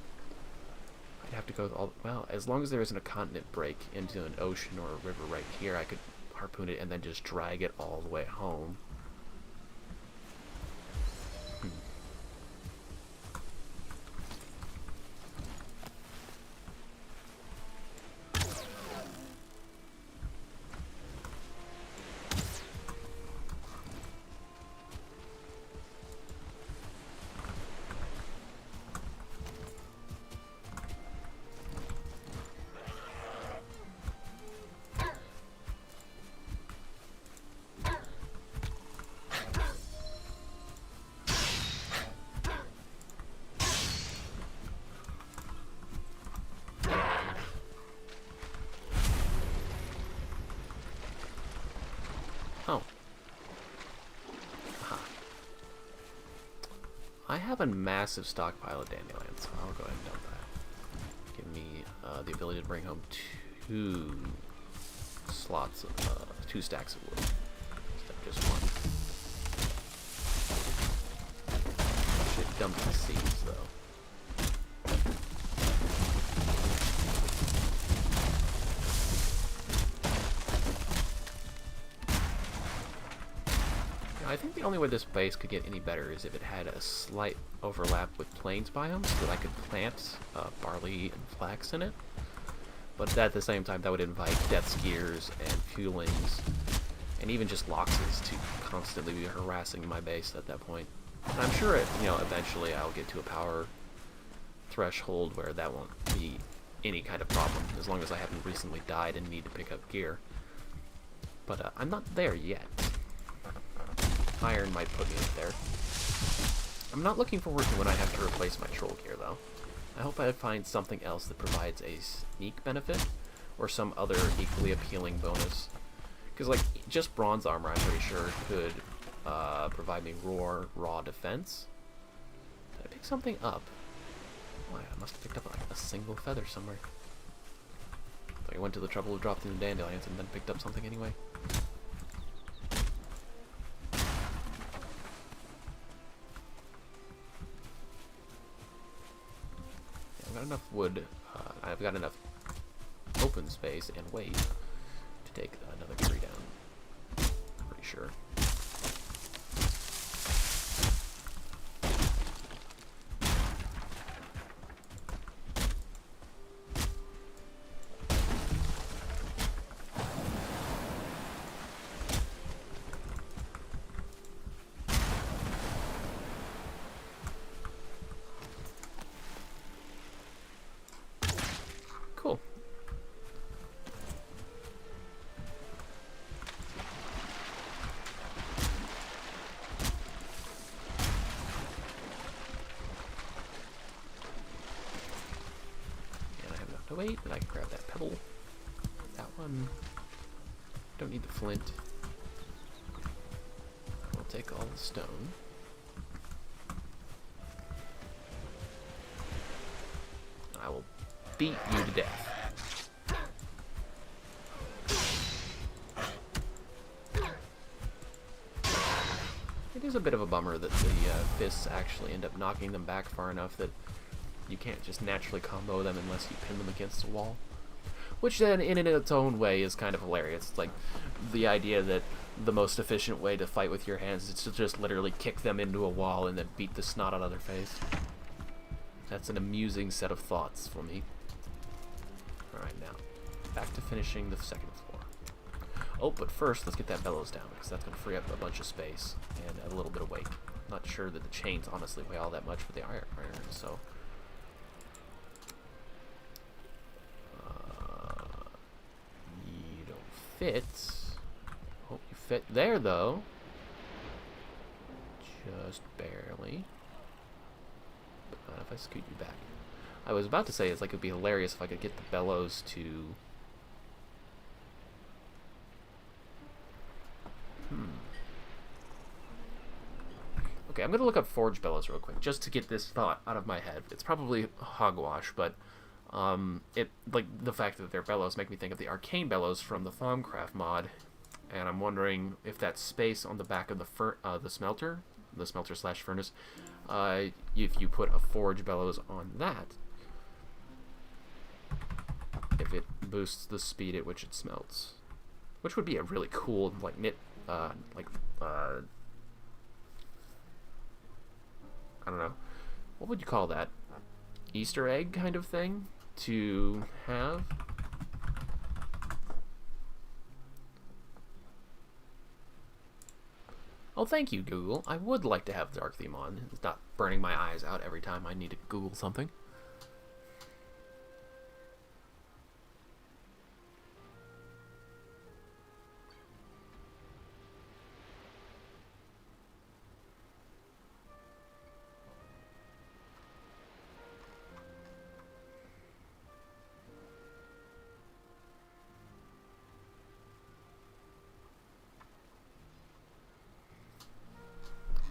I'd have to go all, well, as long as there isn't a continent break into an ocean or a river right here, I could harpoon it and then just drag it all the way home. Oh. Aha. I have a massive stockpile of dandelions, so I'll go ahead and dump that. Give me the ability to bring home 2 slots of, 2 stacks of wood instead of just 1. Should dump the seeds, though. I think the only way this base could get any better is if it had a slight overlap with plains biomes, so that I could plant barley and flax in it. But at the same time, that would invite death skiers and fuelings, and even just loxes to constantly be harassing my base at that point. And I'm sure, eventually I'll get to a power threshold where that won't be any kind of problem, as long as I haven't recently died and need to pick up gear. But I'm not there yet. Iron might put me up there. I'm not looking forward to when I have to replace my troll gear, though. I hope I find something else that provides a sneak benefit, or some other equally appealing bonus. Because, like, just bronze armor, I'm pretty sure, could provide me raw defense. Did I pick something up? Oh, I must have picked up, like, a single feather somewhere. I went to the trouble of dropping the dandelions and then picked up something anyway. I've got enough wood, I've got enough open space and weight to take another tree down. Pretty sure. Cool. And I have enough to wait, and I can grab that pebble. That one. Don't need the flint. I'll take all the stone. I will beat you to death. It is a bit of a bummer that the fists actually end up knocking them back far enough that you can't just naturally combo them unless you pin them against a wall. Which then, in its own way, is kind of hilarious. It's like the idea that the most efficient way to fight with your hands is to just literally kick them into a wall and then beat the snot out of their face. That's an amusing set of thoughts for me. back to finishing the second floor. Oh, but first, let's get that bellows down, because that's going to free up a bunch of space and a little bit of weight. Not sure that the chains honestly weigh all that much for the iron, so... you don't fit. Oh, you fit there, though. Just barely. But not if I scoot you back. I was about to say, it's like it'd be hilarious if I could get the bellows to... Okay, I'm going to look up forge bellows real quick, just to get this thought out of my head. It's probably hogwash, but like the fact that they're bellows make me think of the arcane bellows from the Thaumcraft mod, and I'm wondering if that space on the back of the smelter slash furnace, if you put a forge bellows on that, if it boosts the speed at which it smelts, which would be a really cool I don't know, what would you call that? Easter egg kind of thing to have? Oh, thank you, Google. I would like to have Dark Theme on. It's not burning my eyes out every time I need to Google something.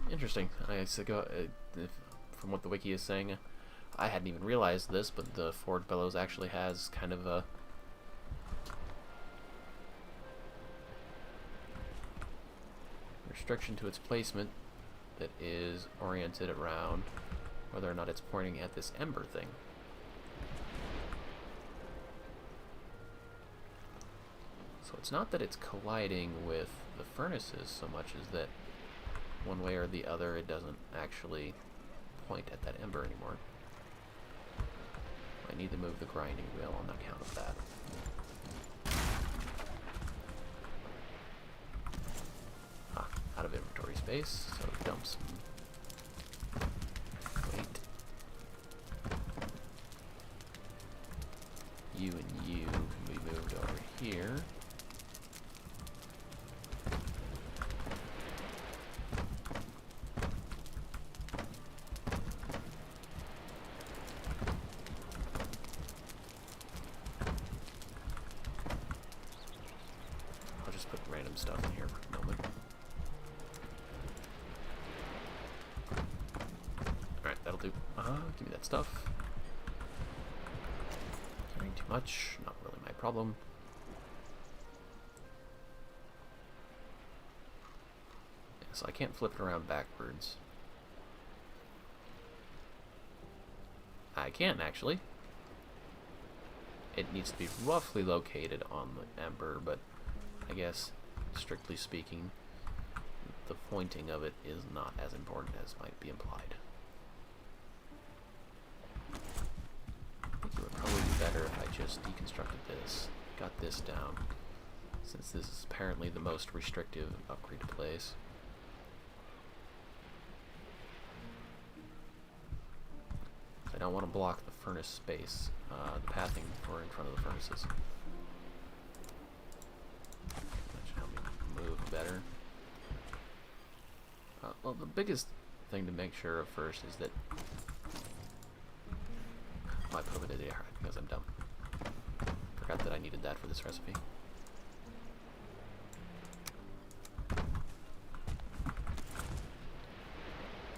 Interesting. From what the wiki is saying, I hadn't even realized this, but the forge bellows actually has kind of a restriction to its placement that is oriented around whether or not it's pointing at this ember thing. So it's not that it's colliding with the furnaces so much as that one way or the other, it doesn't actually point at that ember anymore. I need to move the grinding wheel on account of that. Ah, out of inventory space, so dump some weight. You and you can be moved over here. Stuff in here for the moment. Alright, that'll do. Give me that stuff. Carrying too much, not really my problem. Yeah, so I can't flip it around backwards. I can actually. It needs to be roughly located on the ember, but I guess strictly speaking, the pointing of it is not as important as might be implied. I think it would probably be better if I just deconstructed this, got this down, since this is apparently the most restrictive upgrade place. I don't want to block the furnace space, the pathing for in front of the furnaces. Move better. Well, the biggest thing to make sure of first is that I put it in the air because I'm dumb. Forgot that I needed that for this recipe.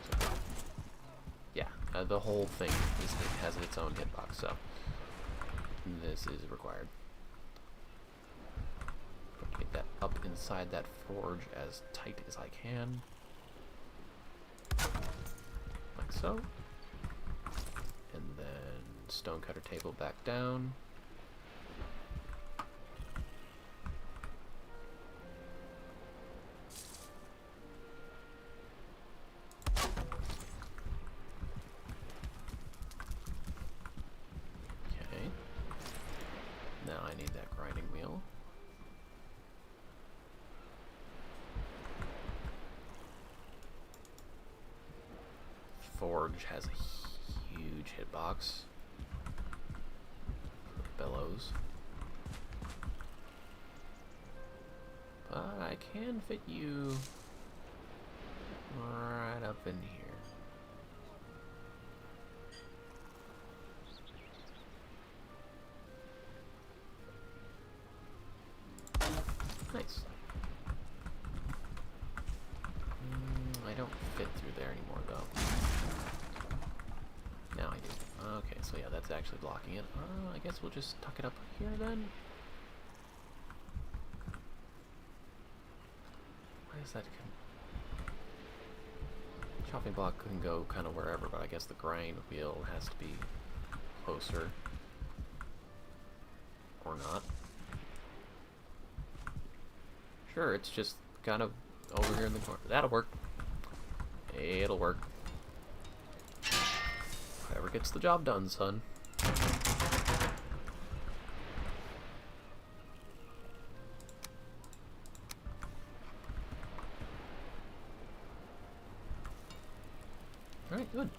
So, yeah, the whole thing has its own hitbox, so this is required. Get that up inside that forge as tight as I can. Like so. And then stonecutter table back down. Okay. Now I need that grind forge has a huge hitbox. Bellows. But I can fit you right up in here. Nice. I don't fit through there anymore, though. Now I do. Okay, so yeah, that's actually blocking it. I guess we'll just tuck it up here then. Why is that? Chopping block can go kind of wherever, but I guess the grind wheel has to be closer. Or not. Sure, it's just kind of over here in the corner. That'll work. It'll work. Whatever gets the job done, son. Alright, good.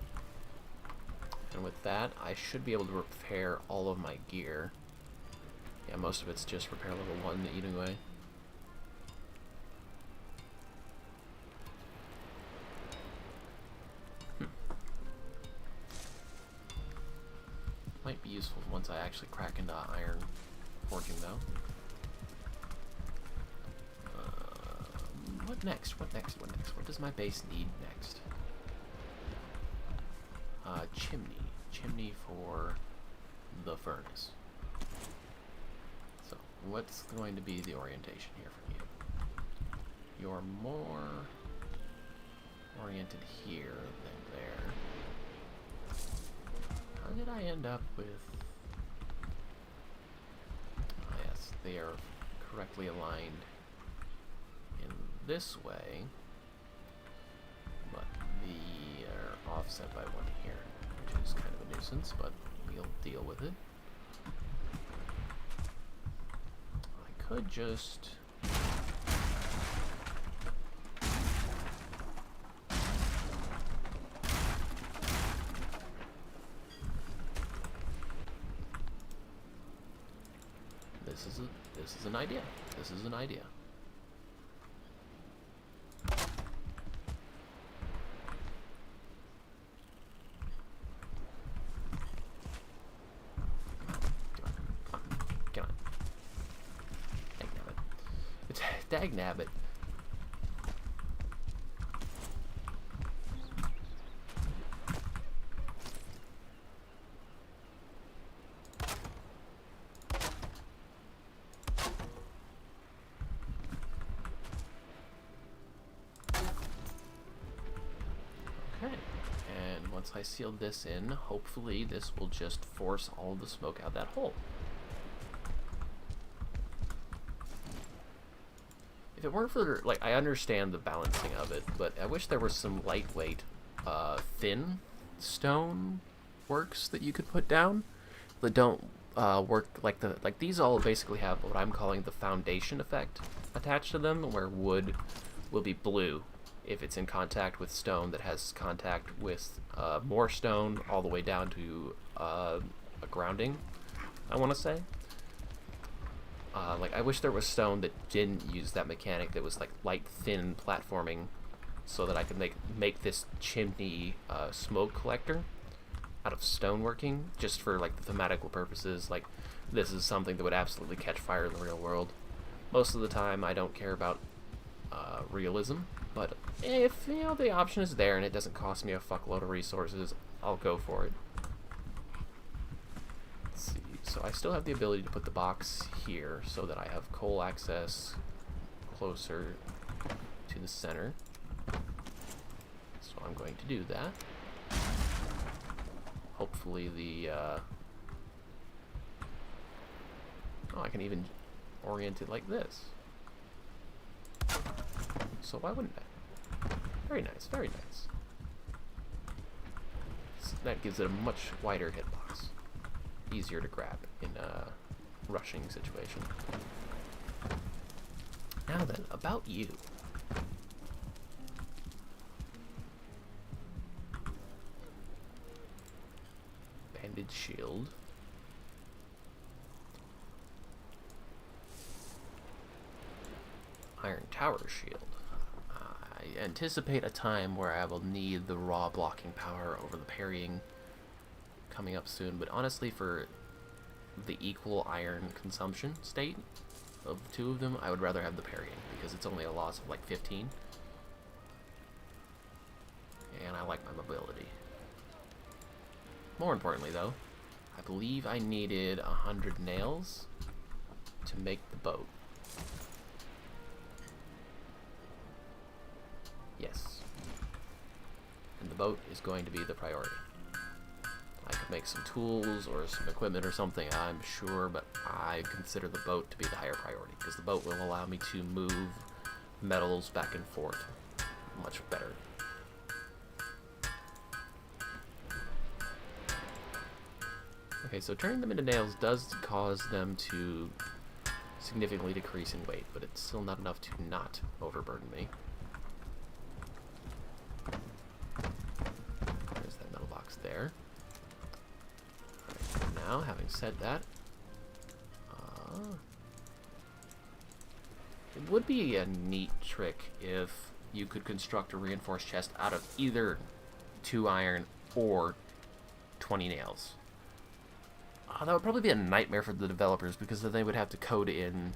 And with that, I should be able to repair all of my gear. Yeah, most of it's just repair level 1 anyway. Might be useful once I actually crack into iron forging, though. What next? What next? What next? What does my base need next? Chimney. Chimney for the furnace. So, what's going to be the orientation here for you? You're more oriented here than there. How did I end up with... Oh, yes, they are correctly aligned in this way, but they are offset by one here, which is kind of a nuisance, but we'll deal with it. I could just... This is an idea. This is an idea. Come on. Dagnabbit. It's dagnabbit. Once I seal this in, hopefully this will just force all the smoke out that hole. If it weren't for, like, I understand the balancing of it, but I wish there was some lightweight, thin stone works that you could put down that don't work like these all basically have what I'm calling the foundation effect attached to them, where wood will be blue if it's in contact with stone that has contact with more stone all the way down to a grounding, I want to say. Like, I wish there was stone that didn't use that mechanic, that was like light, thin platforming, so that I could make this chimney smoke collector out of stoneworking, just for like the thematical purposes. Like, this is something that would absolutely catch fire in the real world. Most of the time, I don't care about realism. But if, you know, the option is there and it doesn't cost me a fuckload of resources, I'll go for it. Let's see. So I still have the ability to put the box here so that I have coal access closer to the center. So I'm going to do that. Hopefully the... Oh, I can even orient it like this. So why wouldn't I? Very nice, very nice. So that gives it a much wider hitbox. Easier to grab in a rushing situation. Now then, about you. Iron tower shield. I anticipate a time where I will need the raw blocking power over the parrying coming up soon, but honestly, for the equal iron consumption state of the two of them, I would rather have the parrying, because it's only a loss of like 15. And I like my mobility. More importantly, though, I believe I needed 100 nails to make the boat. Yes. And the boat is going to be the priority. I could make some tools or some equipment or something, I'm sure, but I consider the boat to be the higher priority, because the boat will allow me to move metals back and forth much better. Okay, so turning them into nails does cause them to significantly decrease in weight, but it's still not enough to not overburden me. There's that metal box there. Alright, now, having said that, it would be a neat trick if you could construct a reinforced chest out of either 2 iron or 20 nails. That would probably be a nightmare for the developers, because then they would have to code in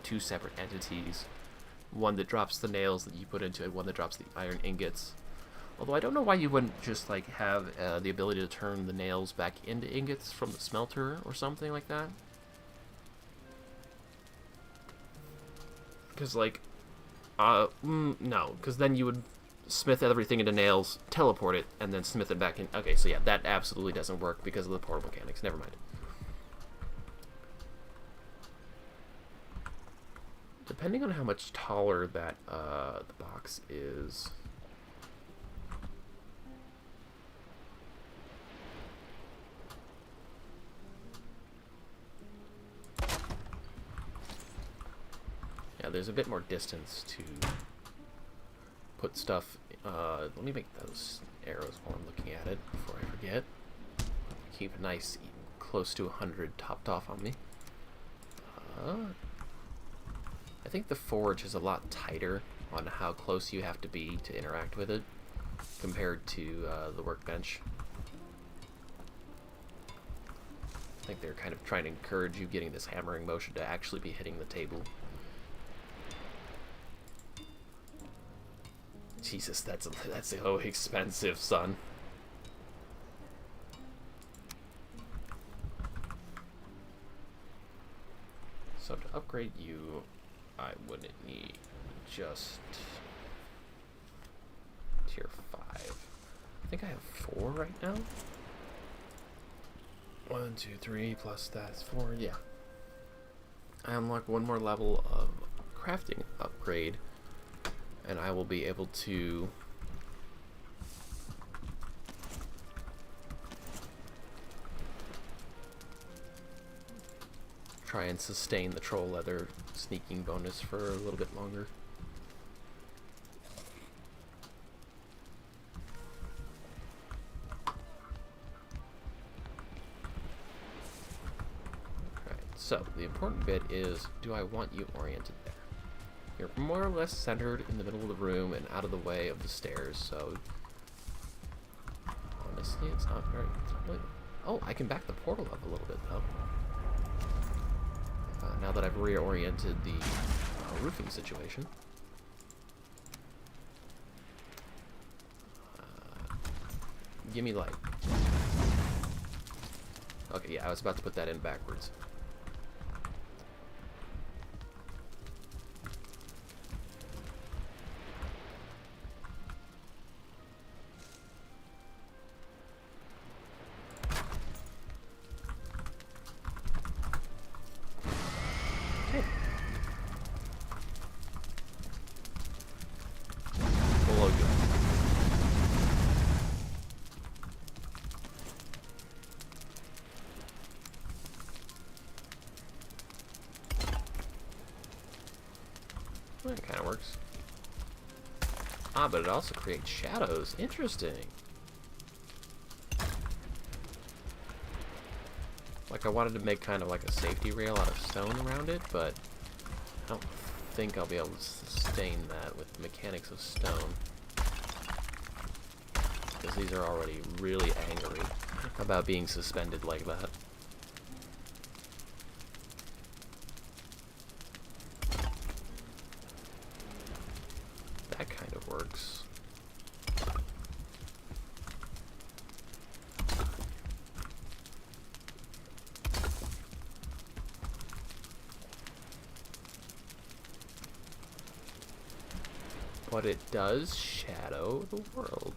2 separate entities. One that drops the nails that you put into it, one that drops the iron ingots. Although I don't know why you wouldn't just like have the ability to turn the nails back into ingots from the smelter or something like that. Because like, no, because then you would smith everything into nails, teleport it, and then smith it back in. Okay, so yeah, that absolutely doesn't work because of the portal mechanics. Never mind. Depending on how much taller that the box is, yeah, there's a bit more distance to put stuff. Let me make those arrows while I'm looking at it before I forget. Keep it nice, close to 100 topped off on me. I think the forge is a lot tighter on how close you have to be to interact with it compared to the workbench. I think they're kind of trying to encourage you getting this hammering motion to actually be hitting the table. Jesus, that's so expensive, son. So to upgrade you, I wouldn't need just tier 5. I think I have 4 right now. 1, 2, 3 plus that's 4. Yeah. I unlock 1 more level of crafting upgrade, and I will be able to try and sustain the troll leather sneaking bonus for a little bit longer. Alright, so the important bit is, do I want you oriented there? You're more or less centered in the middle of the room and out of the way of the stairs, so honestly it's not really... Oh, I can back the portal up a little bit though. Now that I've reoriented the roofing situation. Give me light. Okay, yeah, I was about to put that in backwards. That kind of works. Ah, but it also creates shadows. Interesting. Like, I wanted to make kind of like a safety rail out of stone around it, but I don't think I'll be able to sustain that with the mechanics of stone. Because these are already really angry about being suspended like that. That kind of works. But it does shadow the world.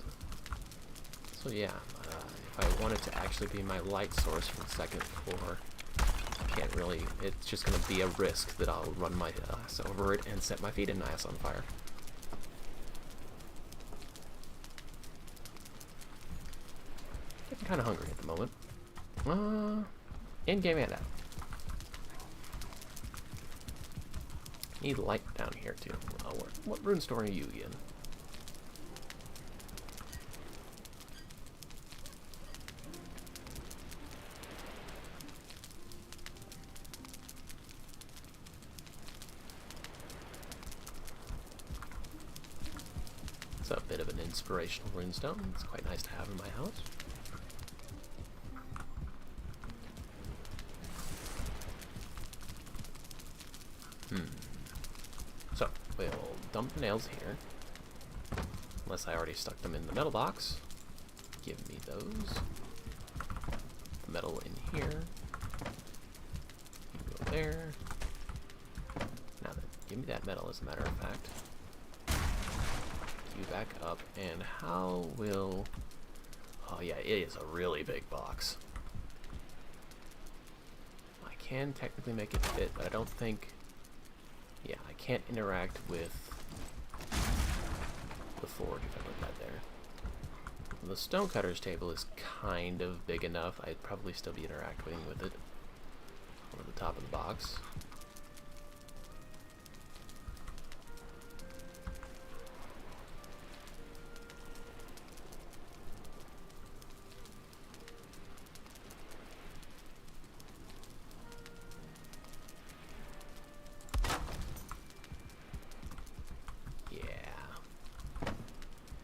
So yeah, if I want it to actually be my light source for the second floor, I can't really, it's just going to be a risk that I'll run my ass over it and set my feet and ass on fire. Getting kind of hungry at the moment. In-game and out. Need light down here too. What rune store are you in? It's a bit of an inspirational runestone. It's quite nice to have in my house. So, we'll dump the nails here. Unless I already stuck them in the metal box. Give me those. The metal in here. You go there. Now then, give me that metal as a matter of fact. You back up, and how will... Oh yeah, it is a really big box. I can technically make it fit, but I don't think... Yeah, I can't interact with the forge if I put that there. The Stonecutter's table is kind of big enough. I'd probably still be interacting with it over the top of the box.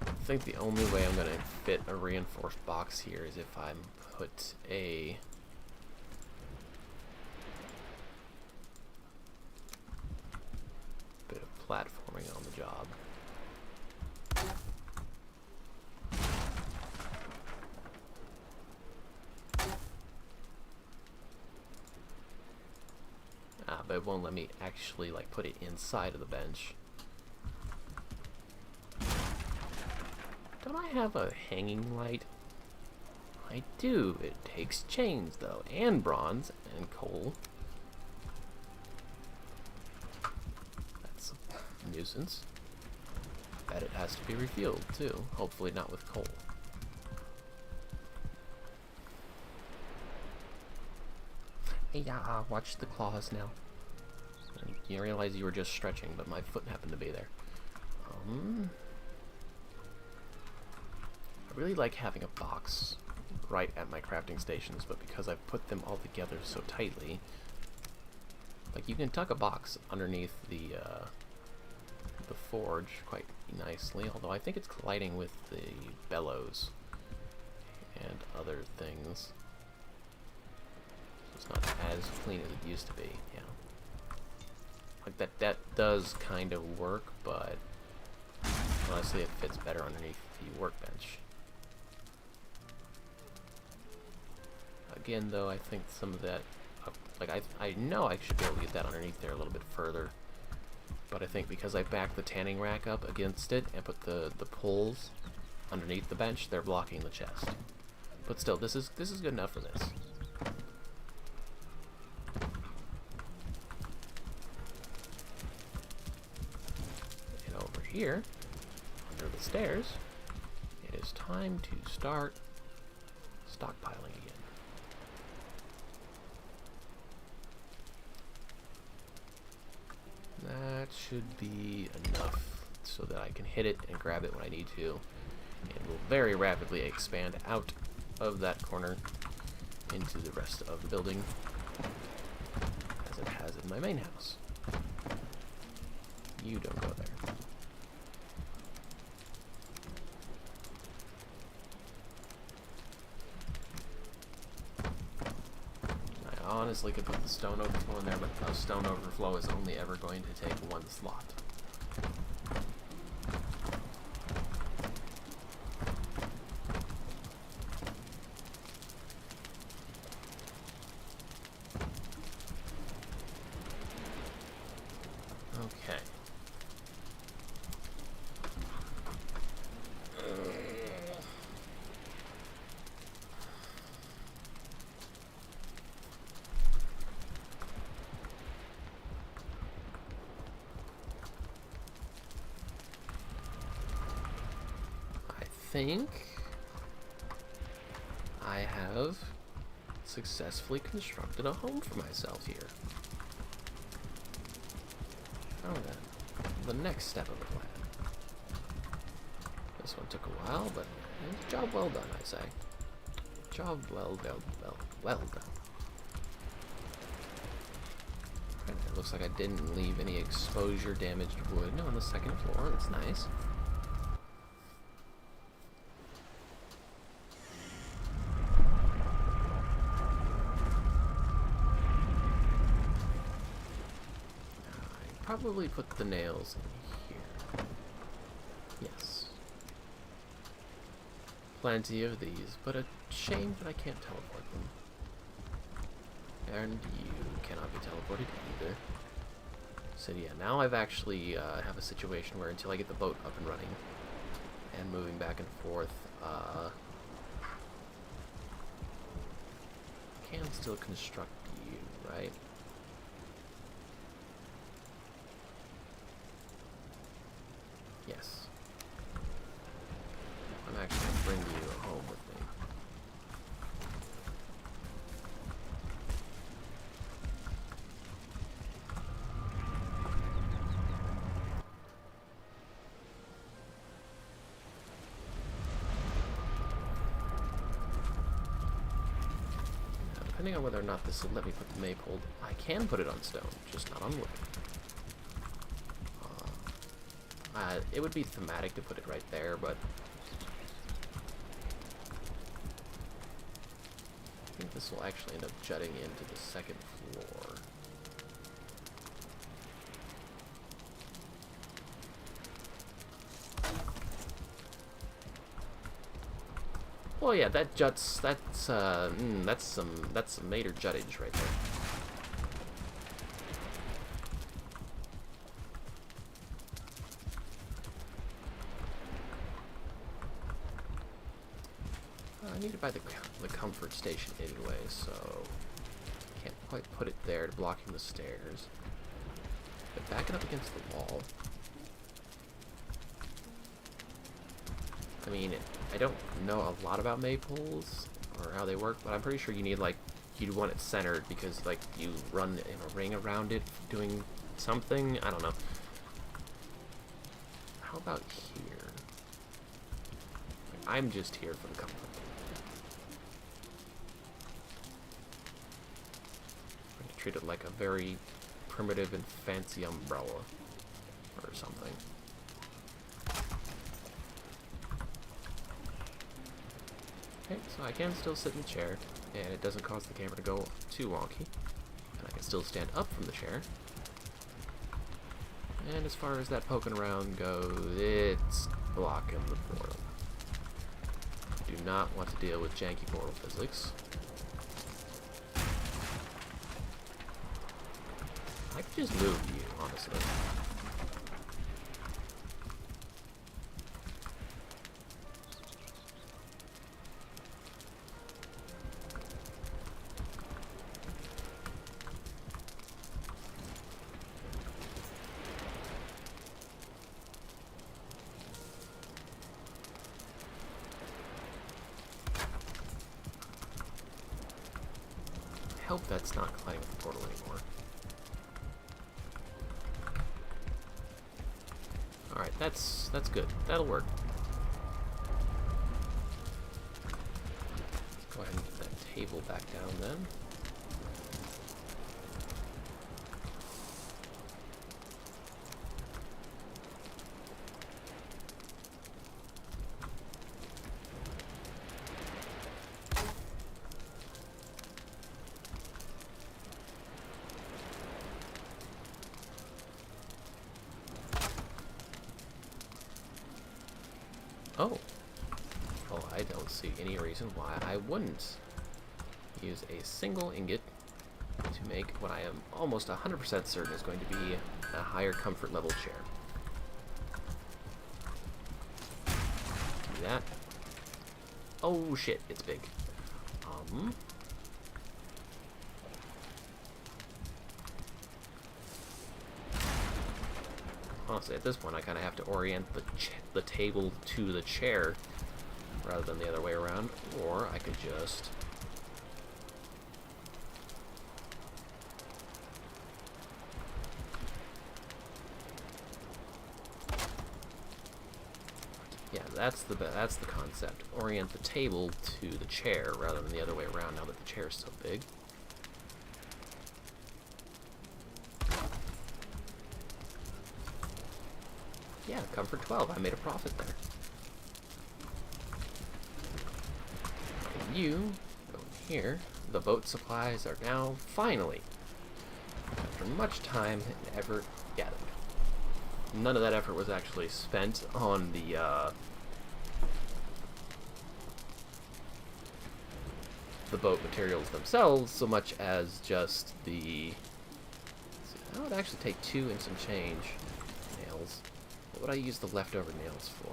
I think the only way I'm going to fit a reinforced box here is if I put a bit of platforming on the job. But it won't let me actually like put it inside of the bench. Don't I have a hanging light? I do. It takes chains, though, and bronze, and coal. That's a nuisance. Bet it has to be refueled, too. Hopefully not with coal. Yeah, watch the claws now. You realize you were just stretching, but my foot happened to be there. I really like having a box right at my crafting stations, but because I've put them all together so tightly, like you can tuck a box underneath the forge quite nicely, although I think it's colliding with the bellows and other things. So it's not as clean as it used to be, yeah. Like that does kind of work, but honestly it fits better underneath the workbench. Again, though, I think some of that, like I know I should be able to get that underneath there a little bit further, but I think because I backed the tanning rack up against it and put the poles underneath the bench, they're blocking the chest. But still, this is good enough for this. And over here, under the stairs, it is time to start stockpiling again. That should be enough so that I can hit it and grab it when I need to. It will very rapidly expand out of that corner into the rest of the building, as it has in my main house. You don't go there. I honestly could put the stone overflow in there, but a stone overflow is only ever going to take one slot. Okay. I think I have successfully constructed a home for myself here. Oh, then. The next step of the plan. This one took a while, but job well done, I say. Job well done. Right, it looks like I didn't leave any exposure damaged wood on the second floor. That's nice. Probably put the nails in here. Yes. Plenty of these, but a shame that I can't teleport them. And you cannot be teleported either. So yeah, now I've actually have a situation where until I get the boat up and running and moving back and forth, I can still construct you, right? Yes. I'm actually going to bring you home with me. Now, depending on whether or not this will let me put the maypole, I can put it on stone, just not on wood. It would be thematic to put it right there, but I think this will actually end up jutting into the second floor. Well, yeah, that juts. That's some major juttage right there. I need to buy the comfort station anyway, so can't quite put it there, blocking the stairs. But back it up against the wall. I mean, I don't know a lot about maypoles or how they work, but I'm pretty sure you need, like, you want it centered because, like, you run in a ring around it doing something. I don't know. How about here? I'm just here for the comfort. Treat it like a very primitive and fancy umbrella or something. Okay, so I can still sit in the chair, and it doesn't cause the camera to go too wonky. And I can still stand up from the chair. And as far as that poking around goes, it's blocking the portal. Do not want to deal with janky portal physics. I could just move you, honestly. I hope that's not colliding with the portal anymore. Alright, that's good. That'll work. Let's go ahead and get that table back down then. Oh. Well, I don't see any reason why I wouldn't use a single ingot to make what I am almost 100% certain is going to be a higher comfort level chair. Do that. Oh shit, it's big. Honestly, at this point, I kind of have to orient the table to the chair rather than the other way around, or I could just... Yeah, that's the concept. Orient the table to the chair rather than the other way around now that the chair is so big. Yeah, comfort 12. I made a profit there. And you go here. The boat supplies are now finally, after much time and effort, gathered. None of that effort was actually spent on the boat materials themselves, so much as just the... See, that would actually take 2 and some change nails. What would I use the leftover nails for?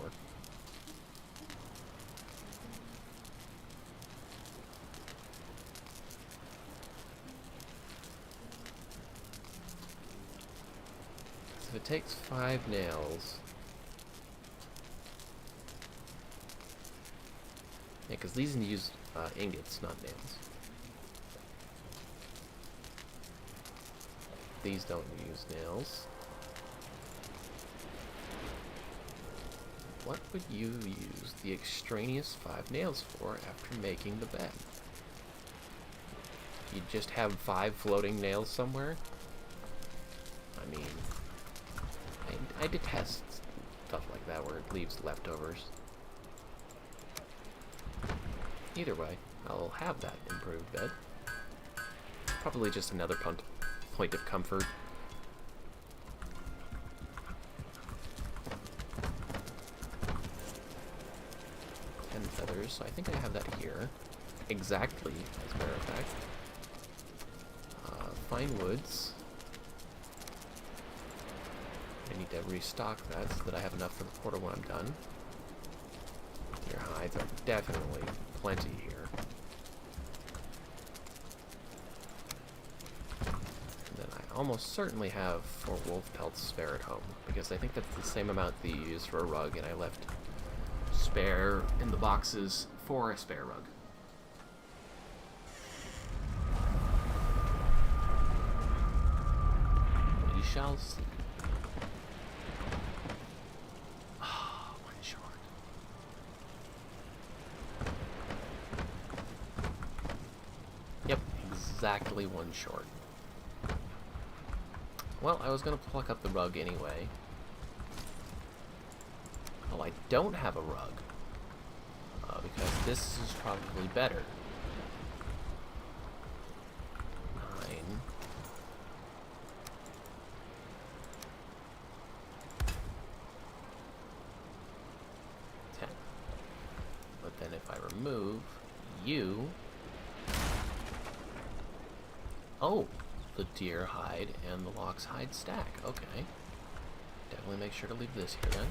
So if it takes 5 nails... Yeah, because these use ingots, not nails. These don't use nails. What would you use the extraneous 5 nails for after making the bed? You'd just have 5 floating nails somewhere? I mean, I detest stuff like that where it leaves leftovers. Either way, I'll have that improved bed. Probably just another point of comfort. 10 feathers, so I think I have that here. Exactly, as a matter of fact. Fine woods. I need to restock that so that I have enough for the portal when I'm done. Deer hides are definitely plenty here. And then I almost certainly have 4 wolf pelts spare at home, because I think that's the same amount that you use for a rug, and I left spare in the boxes for a spare rug. We shall see. One short. Yep, exactly 1 short. Well, I was going to pluck up the rug anyway. Oh, I don't have a rug. Because this is probably better. 9. 10. But then if I remove you... Oh! The deer hide and the lox hide stack. Okay. Definitely make sure to leave this here then.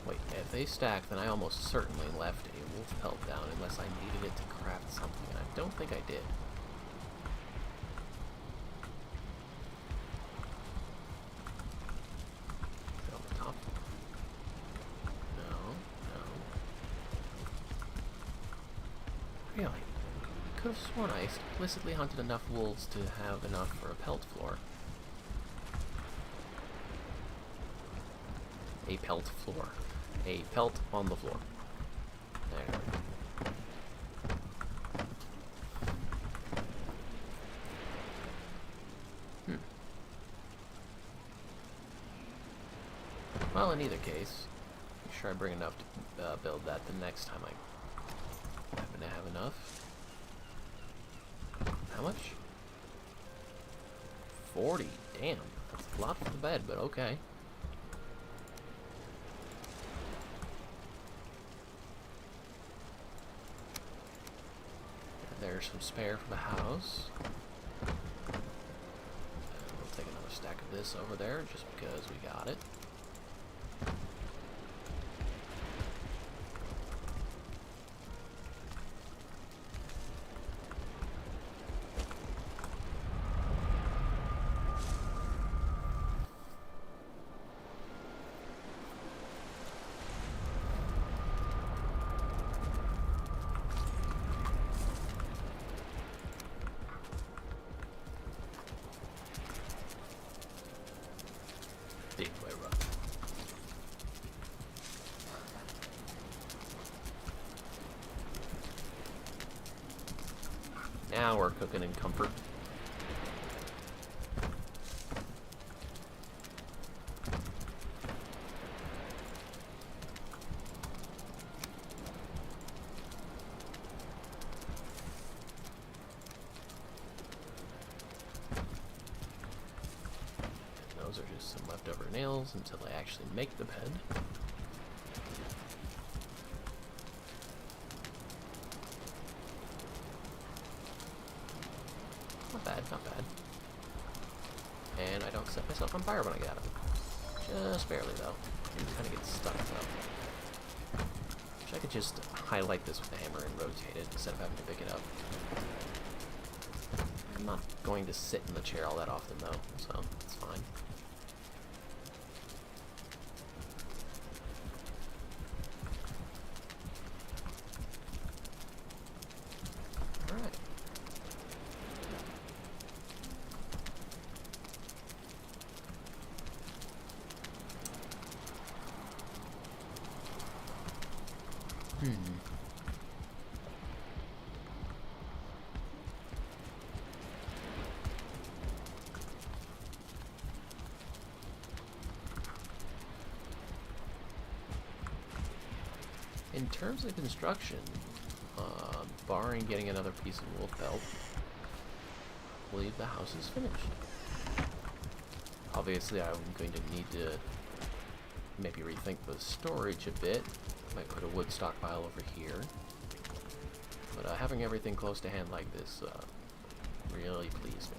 Wait, if they stack, then I almost certainly left a wolf pelt down unless I needed it to craft something, and I don't think I did. Is it on the top? No, no. Really? I could have sworn I explicitly hunted enough wolves to have enough for a pelt floor. A pelt floor. A pelt on the floor. There. Well, in either case, make sure I bring enough to build that the next time I happen to have enough. How much? 40. Damn. That's a lot for the bed, but okay. And there's some spare for the house. And we'll take another stack of this over there just because we got it. Big boy run. Now we're cooking in comfort. Those are just some leftover nails until I actually make the bed. Not bad, not bad. And I don't set myself on fire when I get out of it. Just barely, though. It kind of gets stuck, though. Wish I could just highlight this with the hammer and rotate it instead of having to pick it up. I'm not going to sit in the chair all that often, though, so it's fine. Alright. In terms of construction, barring getting another piece of wool felt, I believe the house is finished. Obviously, I'm going to need to maybe rethink the storage a bit. Might put a wood stockpile over here. But having everything close to hand like this really pleased me.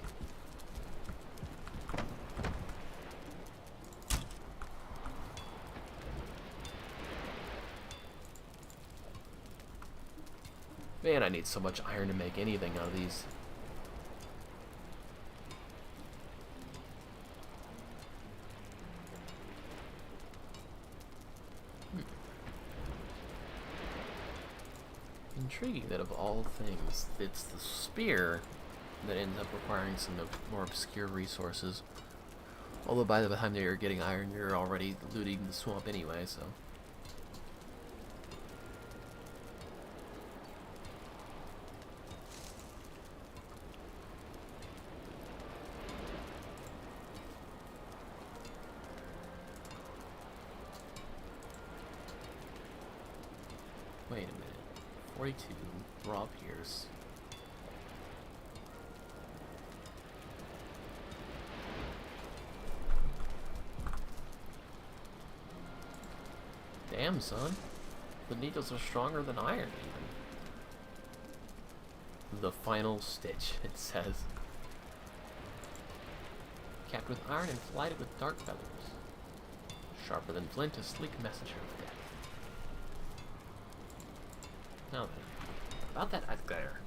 Man, I need so much iron to make anything out of these. Intriguing that of all things, it's the spear that ends up requiring some more obscure resources. Although by the time that you're getting iron, you're already looting the swamp anyway, so... Wait a minute. 42 raw pierce. Damn, son. The needles are stronger than iron, even. The final stitch, it says. Capped with iron and flighted with dark feathers. Sharper than flint, a sleek messenger of death. Now then, about that there.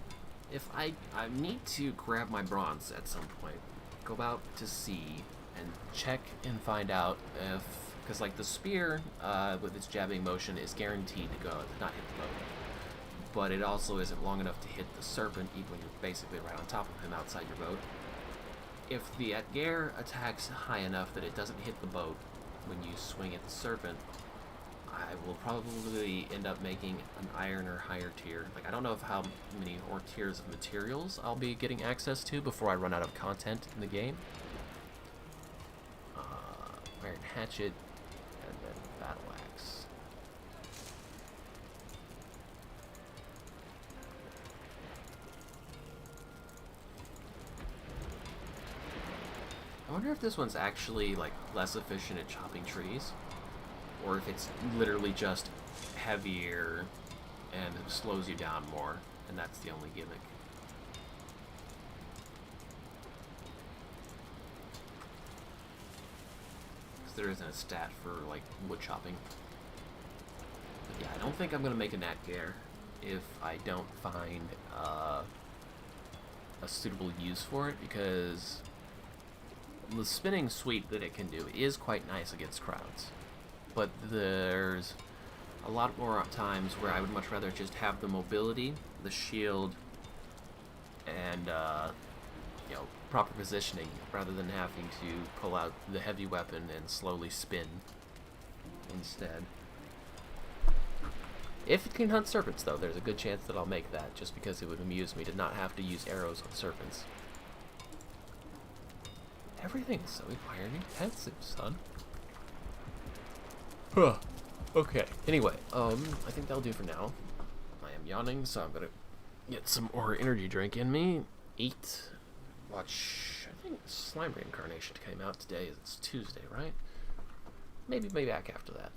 If I need to grab my bronze at some point, go out to sea and check and find out if, because like the spear with its jabbing motion is guaranteed to go, not hit the boat, but it also isn't long enough to hit the serpent even when you're basically right on top of him outside your boat. If the Atgeir attacks high enough that it doesn't hit the boat when you swing at the serpent, I will probably end up making an iron or higher tier. Like, I don't know how many or tiers of materials I'll be getting access to before I run out of content in the game. Iron hatchet, and then battle axe. I wonder if this one's actually, like, less efficient at chopping trees, or if it's literally just heavier and it slows you down more, and that's the only gimmick. Because there isn't a stat for, like, wood chopping. But yeah, I don't think I'm going to make a Nat Gare if I don't find a suitable use for it, because the spinning sweep that it can do is quite nice against crowds. But there's a lot more times where I would much rather just have the mobility, the shield, and you know, proper positioning, rather than having to pull out the heavy weapon and slowly spin instead. If it can hunt serpents, though, there's a good chance that I'll make that, just because it would amuse me to not have to use arrows on serpents. Everything's so entirely intensive, son. Huh. Okay. Anyway, I think that'll do for now. I am yawning, so I'm gonna get some more energy drink in me. Eat. Watch. I think Slime Reincarnation came out today. It's Tuesday, right? Maybe back after that.